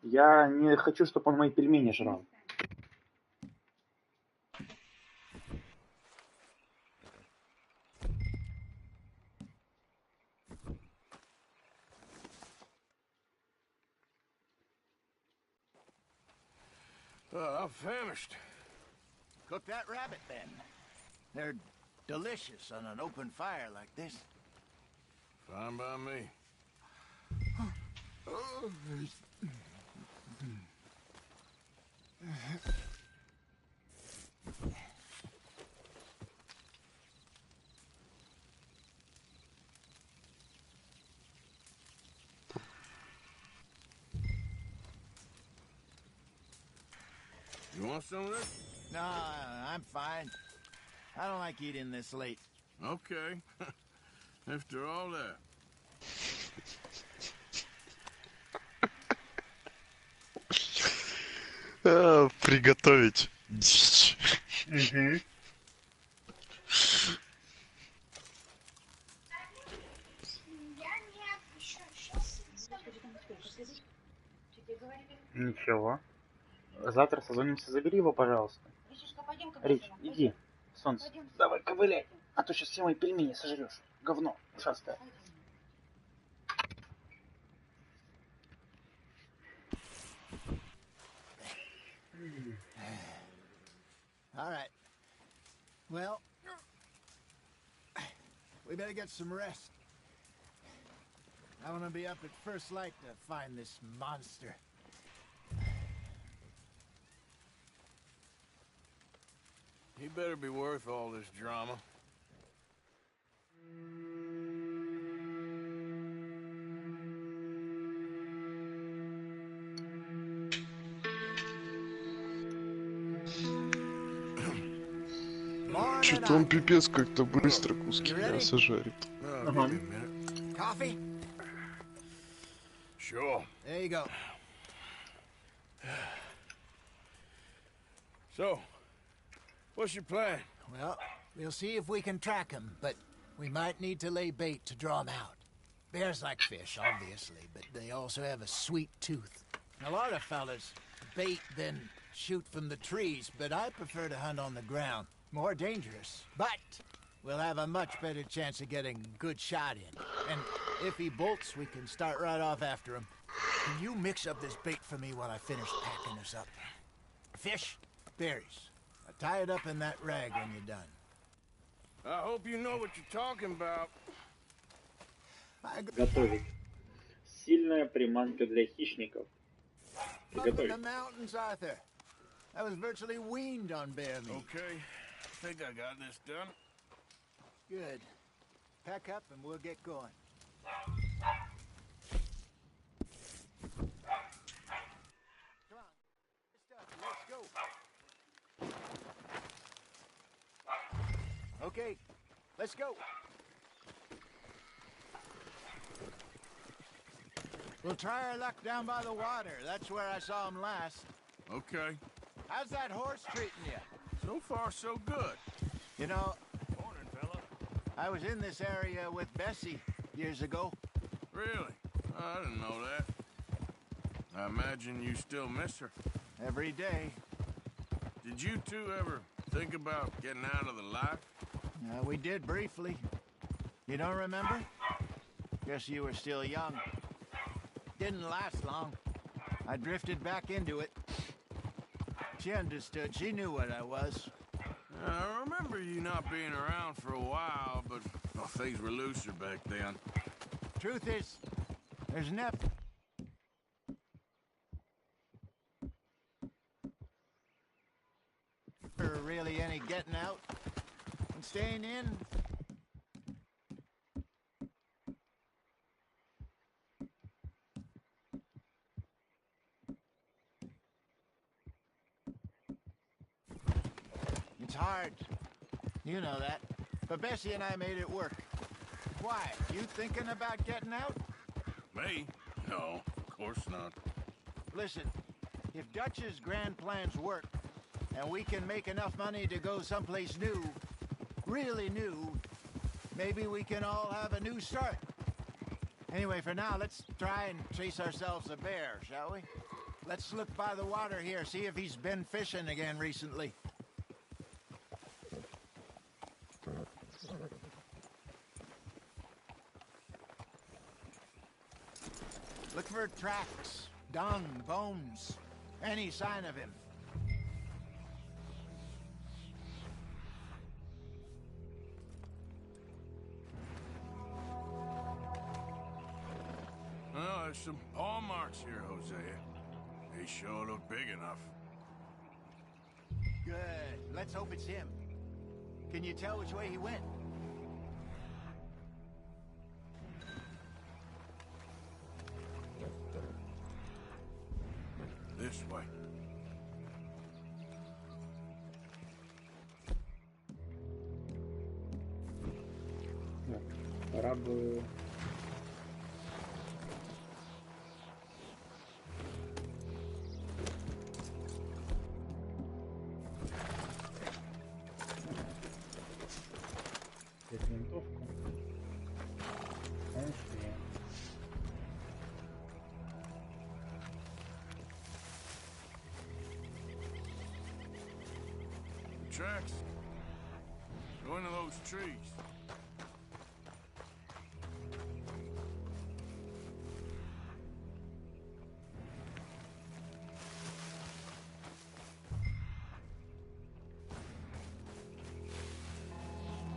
Я не хочу, чтобы он мои пельмени жрал. I'm famished. Cook that rabbit then. They're delicious on an open fire like this. Fine by me. You want some of this? No, I'm fine. I don't like eating this late. Okay. After all that. Приготовить дичь. Ничего. Завтра созвонимся, забери его, пожалуйста. Рич, иди, солнце. Давай, ковыляй. А то сейчас все мои пельмени сожрешь. Говно ушастое. All right. Well, we better get some rest. I want to be up at first light to find this monster. He better be worth all this drama. Что-то он пипец как-то быстро куски мяса жарит. Coffee? Sure. There you go. So, what's your plan? Well, we'll see if we can track him, but we might need to lay bait to draw him out. Bears like fish, obviously, but they also have a sweet tooth. A lot of fellas bait then shoot from the trees, but I prefer to hunt on the ground. More dangerous, but we'll have a much better chance of getting a good shot in. And if he bolts, we can start right off after him. Can you mix up this bait for me while I finish packing this up? Fish, berries. Tie it up in that rag when you're done. I hope you know what you're talking about. Готовить. Сильная приманка для хищников. Up in the mountains, Arthur. I was virtually weaned on bear meat. Okay. I think I got this done. Good. Pack up and we'll get going. Come on. Let's go. Okay. Let's go. We'll try our luck down by the water. That's where I saw him last. Okay. How's that horse treating you? So far, so good. You know, Morning, fella. I was in this area with Bessie years ago. Really? I didn't know that. I imagine you still miss her. Every day. Did you two ever think about getting out of the life? We did briefly. You don't remember? Guess you were still young. Didn't last long. I drifted back into it. She understood. She knew what I was. I remember you not being around for a while, but well, things were looser back then. Truth is, there's never really any getting out and staying in. It's hard. You know that. But Bessie and I made it work. Why? You thinking about getting out? Me? No, of course not. Listen, if Dutch's grand plans work, and we can make enough money to go someplace new, really new, maybe we can all have a new start. Anyway, for now, let's try and chase ourselves a bear, shall we? Let's look by the water here, see if he's been fishing again recently. Look for tracks, dung, bones, any sign of him. Well, there's some paw marks here, Hosea. They sure look big enough. Good. Let's hope it's him. Can you tell which way he went? This way. Пора бы... взять винтовку. Конечно, я... Tracks. Go into those trees.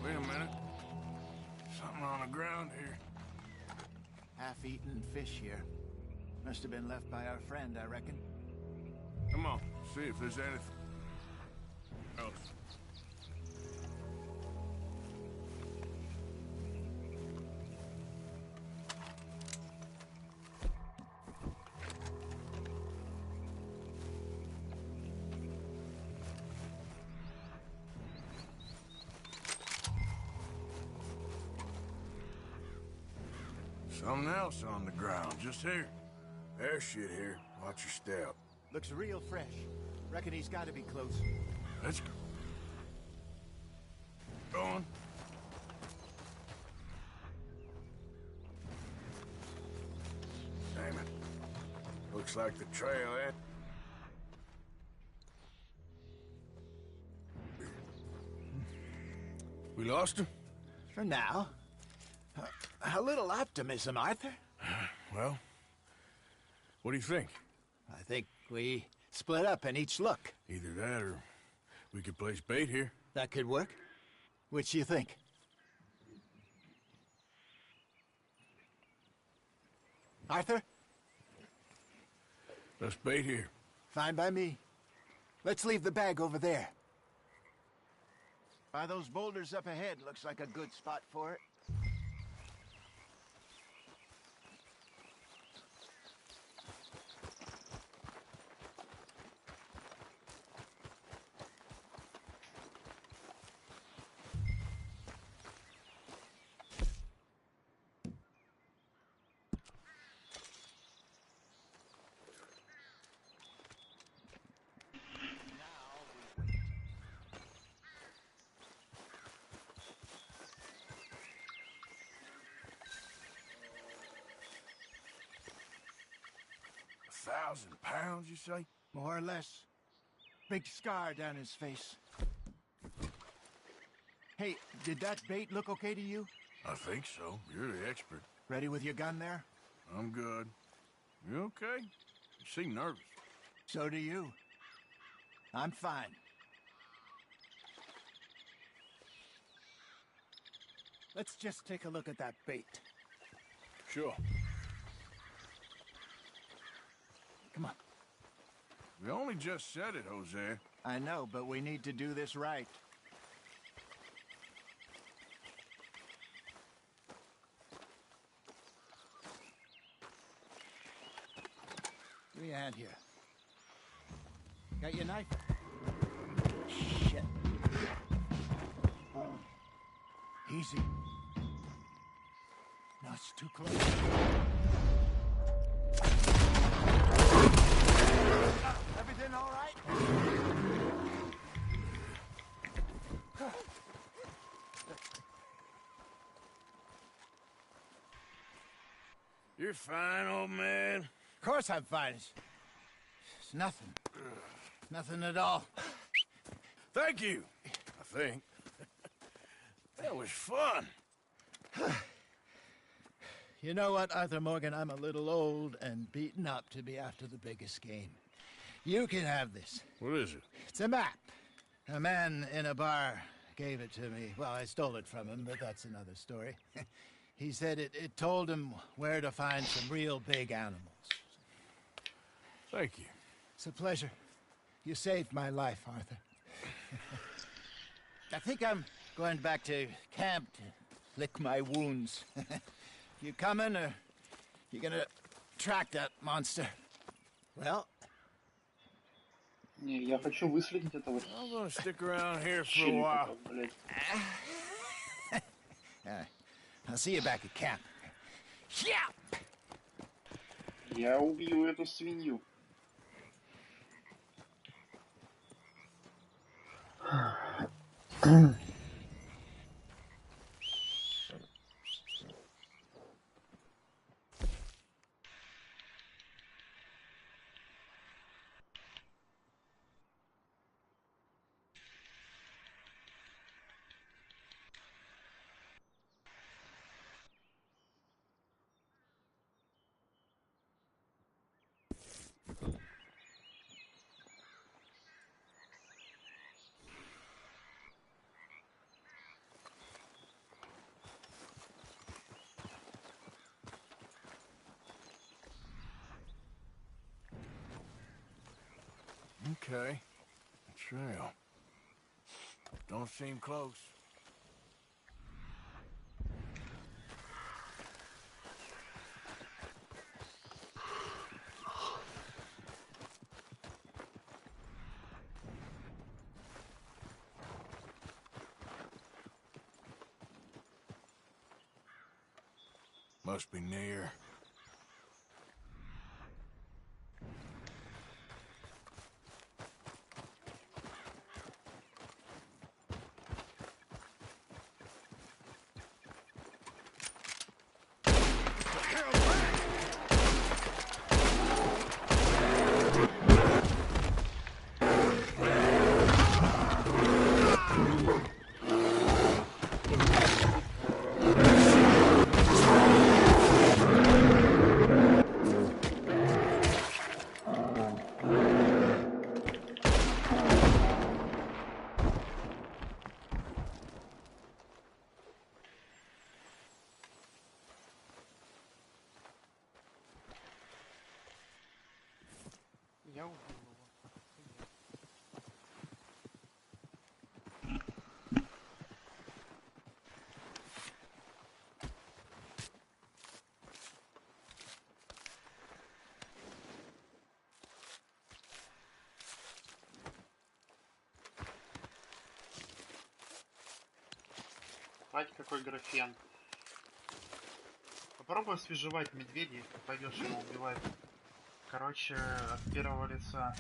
Wait a minute. Something on the ground here. Half-eaten fish here. Must have been left by our friend, I reckon. Come on, see if there's anything else. Something else on the ground, just here. There's shit here. Watch your step. Looks real fresh. Reckon he's got to be close. Let's go. Going. Damn it. Looks like the trail, eh? We lost him? For now. A little optimism, Arthur. Well, what do you think? I think we split up and each look. Either that or we could place bait here. That could work. Which do you think? Arthur? Let's bait here. Fine by me. Let's leave the bag over there. By those boulders up ahead, looks like a good spot for it. pounds, you say? More or less. Big scar down his face. Hey, did that bait look okay to you? I think so. You're the expert. Ready with your gun there? I'm good. You okay? You seem nervous. So do you. I'm fine. Let's just take a look at that bait. Sure. Come on. We only just said it, Jose. I know, but we need to do this right. Give me a hand here. Got your knife? Shit. Easy. No, it's too close. Everything all right? You're fine, old man. Of course I'm fine. It's nothing. Nothing at all. Thank you, I think. That was fun. You know what, Arthur Morgan? I'm a little old and beaten up to be after the biggest game. You can have this. What is it? It's a map. A man in a bar gave it to me. Well, I stole it from him, but that's another story. He said it told him where to find some real big animals. Thank you. It's a pleasure. You saved my life, Arthur. I think I'm going back to camp to lick my wounds. You coming, or you gonna track that monster? Well... Не, я хочу выследить этого I'm gonna stick around here for a while. блядь. I'll see you back at camp. Yeah! Я убью эту свинью. Okay. A trail. Don't seem close. Must be near. Я убил его. Мать, какой графен. Попробуй освежевать медведя, если пойдешь его убивать. Короче, от первого лица.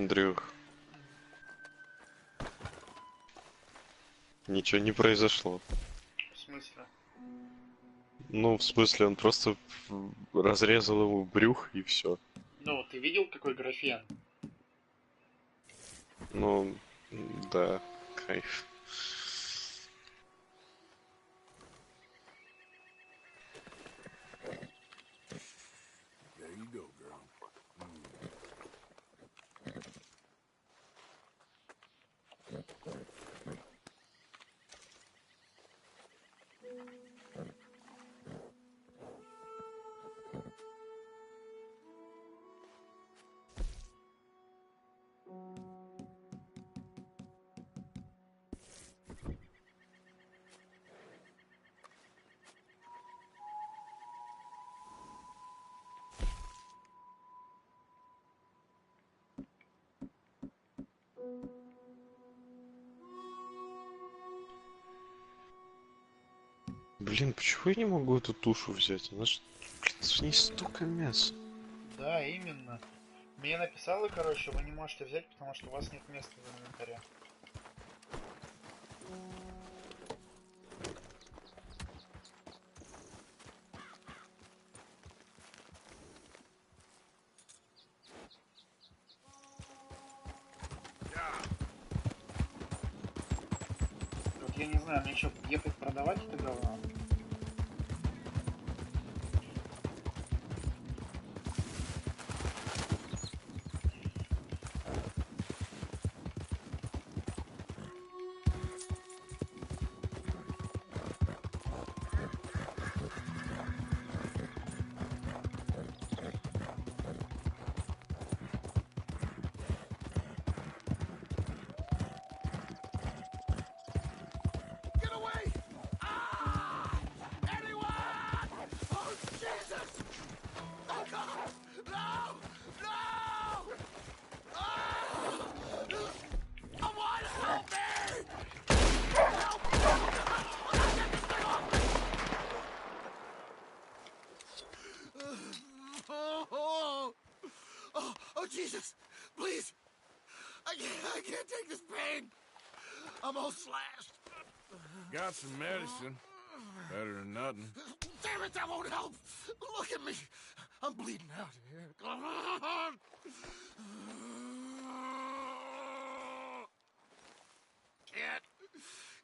Андрюх. Ничего не произошло. В смысле? Ну, в смысле, он просто разрезал ему брюх и все. Ну, ты видел, какой графен? Ну, да, кайф. There you go, girl. Блин, почему я не могу эту тушу взять? Она ж, блин, в ней столько мяса. Да, именно. Мне написала, короче, вы не можете взять, потому что у вас нет места в инвентаре. Вот я не знаю, мне что, ехать продавать это говно? Get away! Ah! Anyone! Oh, Jesus! Oh, God! No! No! Ah! Someone help me! Help me! Get this thing off me! Oh, Jesus! Please! I can't take this pain! I'm all slashed! Got some medicine. Better than nothing. Damn it, that won't help! Look at me! I'm bleeding out here. Come on!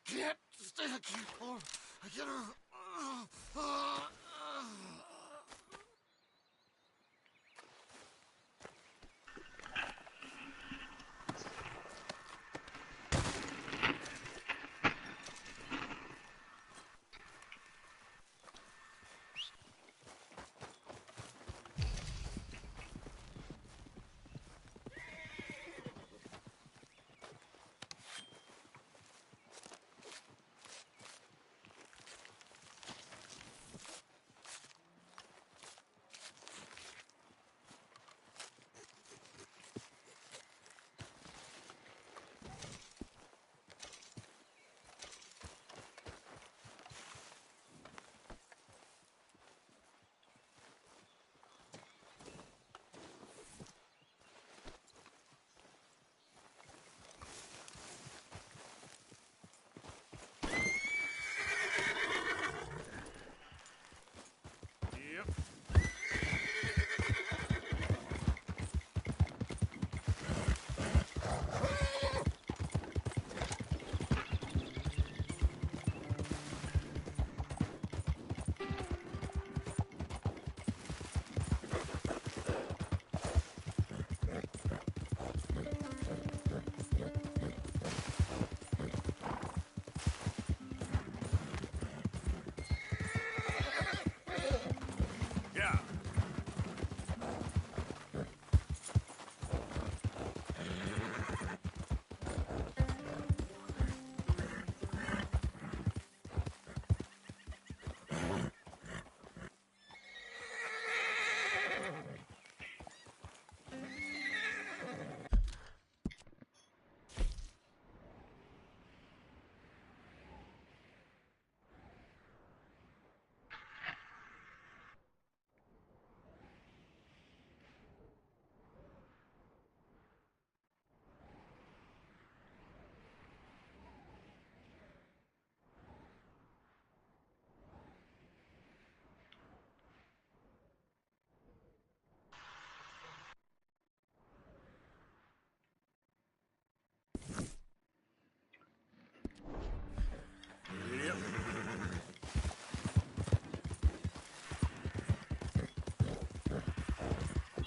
Can't stay. I can't hold. I can't.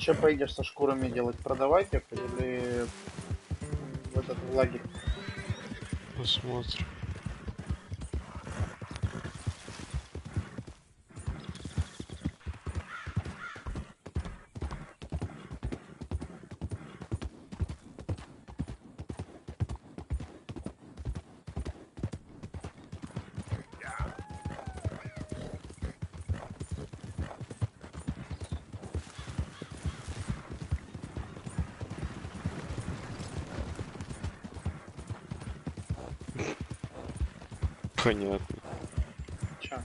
что пойдешь со шкурами делать? Продавать их или в этот лагерь? Посмотрим. Понятно. Чё?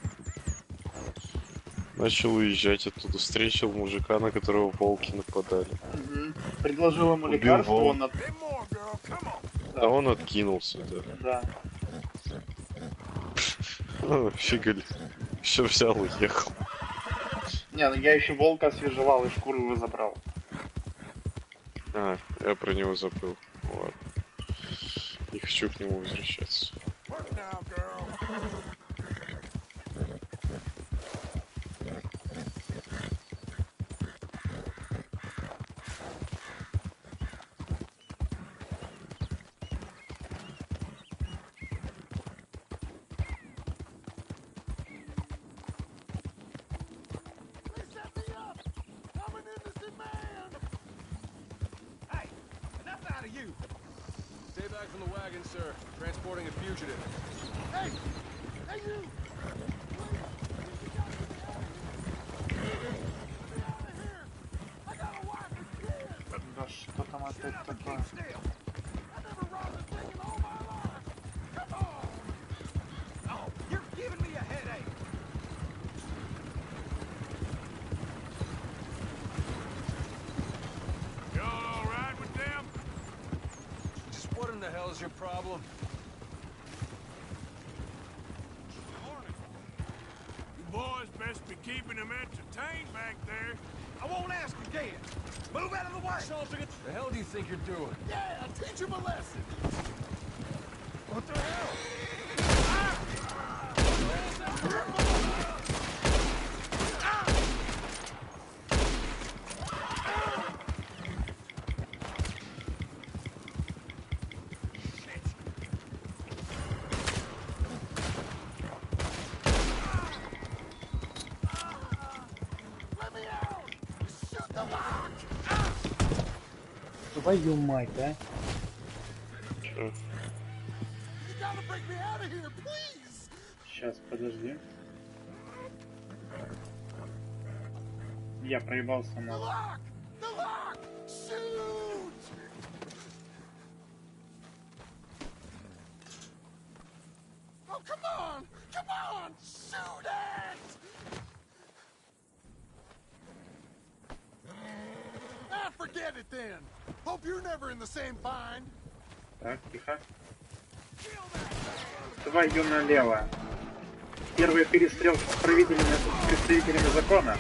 Начал уезжать оттуда, встретил мужика, на которого волки нападали. Угу. Предложил ему Убил лекарство, волк. он от... Да он откинулся, да. Да. Ну, фига ли. Все взял, уехал. Не, ну я еще волка освежевал и шкуру его забрал. А, я про него забыл. Ладно. Не хочу к нему возвращаться. You. Stay back from the wagon, sir. Transporting a fugitive. Hey! Hey, you! Да что там опять такое? What in the hell is your problem? You boys best be keeping him entertained back there. I won't ask again. Move out of the way. Something. The hell do you think you're doing? Yeah, teach him a lesson. What the hell? Твою мать, а? Сейчас, подожди. Я проебался на... Forget it then. Hope you're never in the same bind. Так, тихо. Твою налево. Первая перестрелка с представителями закона.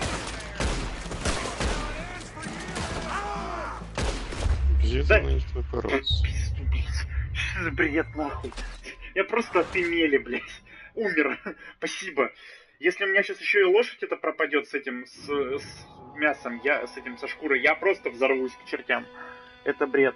Да... Что за бред нахуй? Я просто отымели, блядь. Умер. Спасибо. Если у меня сейчас еще и лошадь это пропадет с этим, с мясом, я с этим, со шкурой, я просто взорвусь к чертям. Это бред.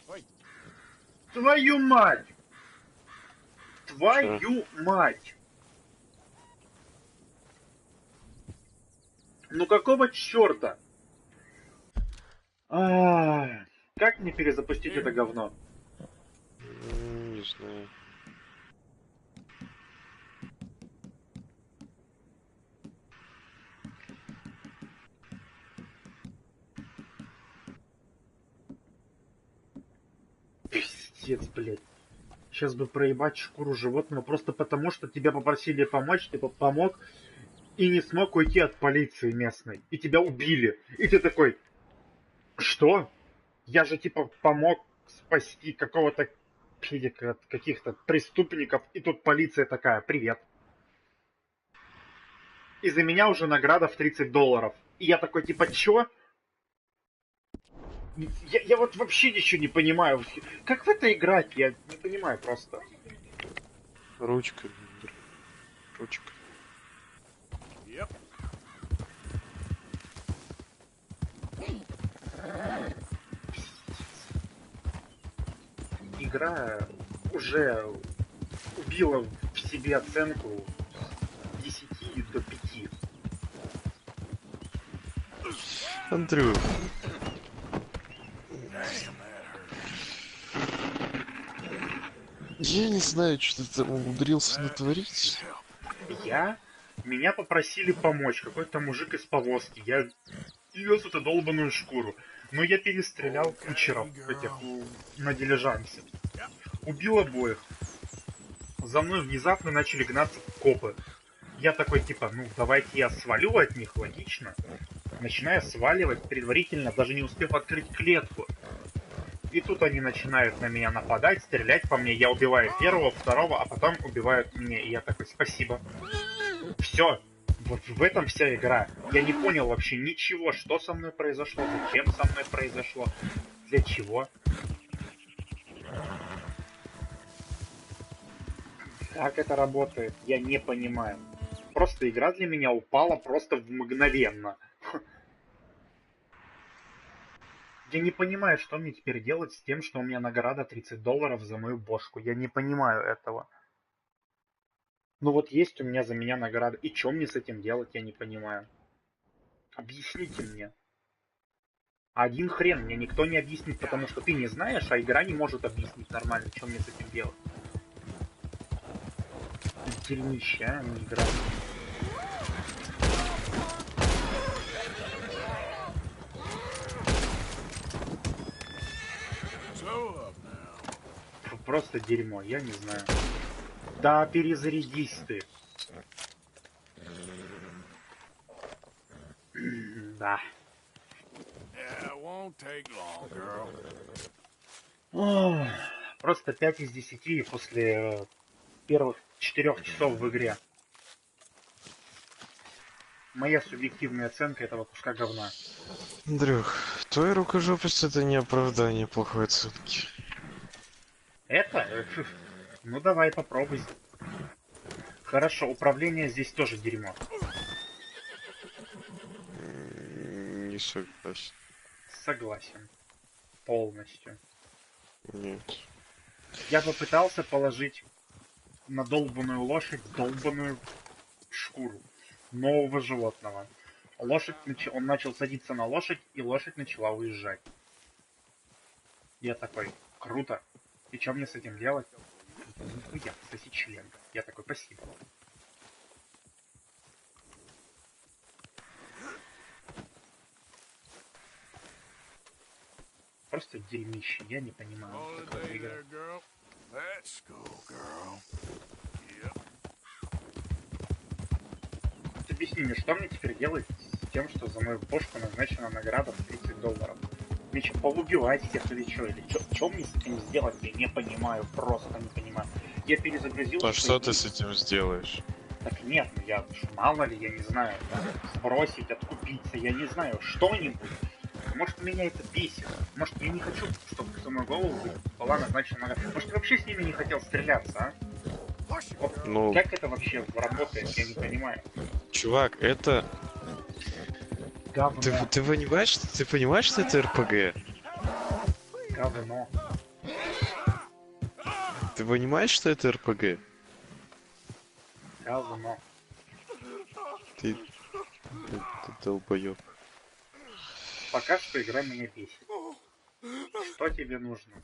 Ой. Твою мать! Твою мать! Ну какого черта? Как мне перезапустить это говно? Не знаю. Пиздец, блядь. Сейчас бы проебать шкуру животного просто потому, что тебя попросили помочь, ты помог и не смог уйти от полиции местной. И тебя убили. И ты такой, что? Я же типа помог спасти какого-то педика от каких-то преступников, и тут полиция такая, привет. И за меня уже награда в $30. И я такой, типа, чё? Я вот вообще ничего не понимаю. Как в это играть? Я не понимаю просто. Ручка. Ручка. Yep. Игра уже убила в себе оценку 10 до 5. Андрю. Я не знаю, что ты там умудрился натворить. Меня попросили помочь. Какой-то мужик из повозки. Я вез эту долбаную шкуру. Но я перестрелял кучеров этих на дилижансе. Убил обоих. За мной внезапно начали гнаться копы. Я такой типа, ну давайте я свалю от них, логично. Начинаю сваливать, предварительно даже не успев открыть клетку. И тут они начинают на меня нападать, стрелять по мне. Я убиваю первого, второго, а потом убивают меня. И я такой, спасибо. Все. Вот в этом вся игра. Я не понял вообще ничего, что со мной произошло, зачем со мной произошло, для чего. Как это работает, я не понимаю. Просто игра для меня упала просто мгновенно. Я не понимаю, что мне теперь делать с тем, что у меня награда $30 за мою бошку. Я не понимаю этого. Ну вот есть у меня за меня награда. И что мне с этим делать, я не понимаю. Объясните мне. Один хрен мне никто не объяснит, потому что ты не знаешь, а игра не может объяснить нормально, что мне с этим делать. Дерьмище, а не игра. Просто дерьмо, я не знаю. Да перезарядись ты. Да. Просто 5 из 10 после первых 4 часов в игре. Моя субъективная оценка этого куска говна. Андрюх, твоя рукожопость это не оправдание плохой оценки. Это? Ну давай попробуй. Хорошо, управление здесь тоже дерьмо. Не согласен. Согласен. Полностью. Нет. Я попытался положить на долбаную лошадь долбаную шкуру нового животного. Он начал садиться на лошадь, и лошадь начала уезжать. Я такой, круто. И что мне с этим делать? Нихуя, соси член. Я такой, спасибо. Просто дерьмище, я не понимаю, как это игра. Объясни мне, что мне теперь делать с тем, что за мою бошку назначена награда в $30? Мне что, поубивать всех или что? Или что мне с этим сделать? Я не понимаю, просто не понимаю. Я перезагрузил... А что ты с этим сделаешь? Так нет, ну я мало ли, я не знаю, сбросить, откупиться, я не знаю, что-нибудь. Может, меня это бесит. Может, я не хочу, чтобы за мою голову была назначена награда. Может, я вообще с ними не хотел стреляться, а? Вот, ну... Как это вообще работает, я не понимаю. Чувак, это... Говно. Ты понимаешь, что это РПГ? Говно. Ты понимаешь, что это РПГ? Говно. Ты долбоёб. Пока что игра меня бесит. Что тебе нужно?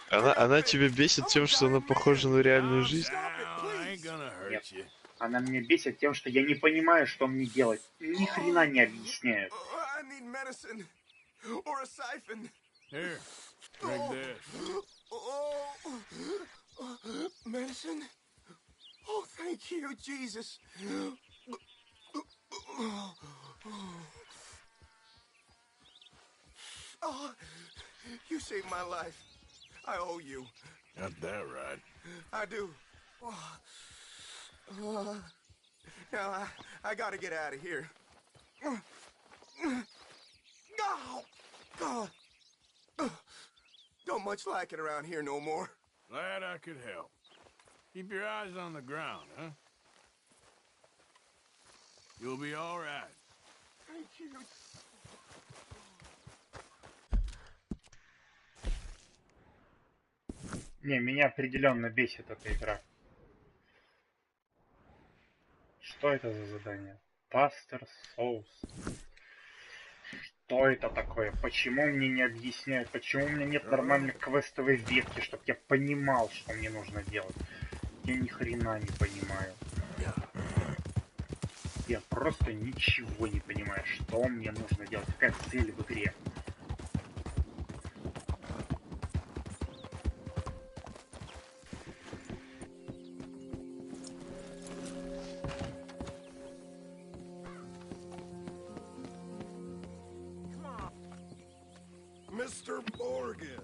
Она тебя бесит тем, что она похожа на реальную жизнь? Нет. Она меня бесит тем, что я не понимаю, что мне делать. Ни хрена не объясняют. Medicine? Oh, thank you, Jesus. Oh, you saved my life. I owe you. Got that right. I do. Now, I gotta get out of here. Don't much like it around here no more. Glad I could help. Keep your eyes on the ground, huh? You'll be all right. Thank you. Не, меня определенно бесит эта игра. Что это за задание? Пастор соус. Что это такое? Почему мне не объясняют? Почему у меня нет нормальной квестовой ветки, чтобы я понимал, что мне нужно делать? Я ни хрена не понимаю. Я просто ничего не понимаю, что мне нужно делать. Какая цель в игре? Mr. Morgan,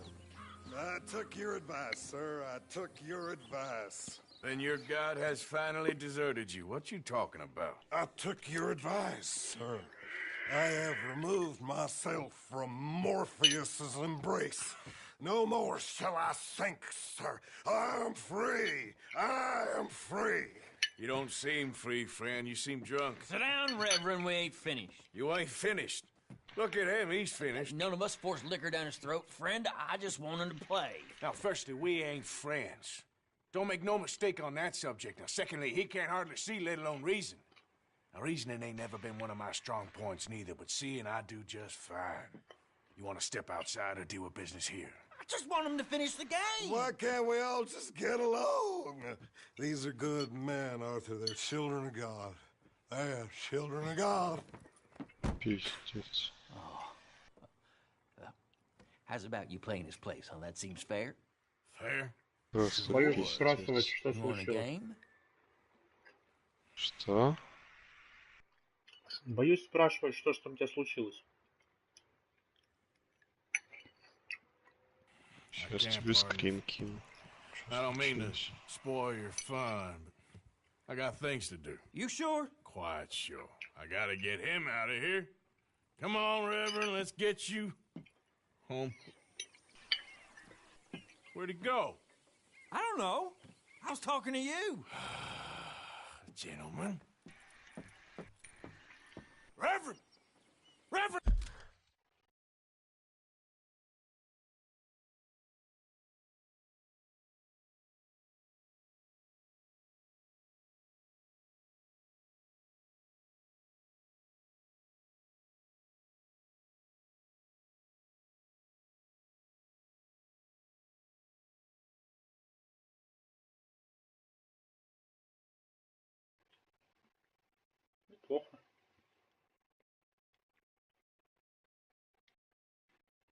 I took your advice, sir. I took your advice. Then your god has finally deserted you. What you talking about? I took your advice, sir. I have removed myself from Morpheus's embrace. No more shall I sink, sir. I am free. I am free. You don't seem free, friend. You seem drunk. Sit down, Reverend. We ain't finished. You ain't finished. Look at him. He's finished. None of us forced liquor down his throat, friend. I just want him to play. Now, firstly, we ain't friends. Don't make no mistake on that subject. Now, secondly, he can't hardly see, let alone reason. Now, reasoning ain't never been one of my strong points neither, but seeing I do just fine. You want to step outside or deal with business here? I just want him to finish the game. Why can't we all just get along? These are good men, Arthur. They're children of God. They are children of God. Пиздец. How's about you playing his place, huh? That seems fair? Fair? Просто Боюсь спрашивать, пиздец. что You want a случилось. game? Что? Боюсь спрашивать, что ж там у тебя случилось. Сейчас тебе скрин кину. I don't mean to spoil your fun, but I got things to do. You sure? Quite sure. I gotta get him out of here. Come on, Reverend, let's get you home. Where'd he go? I don't know. I was talking to you. Gentlemen. Reverend! Reverend!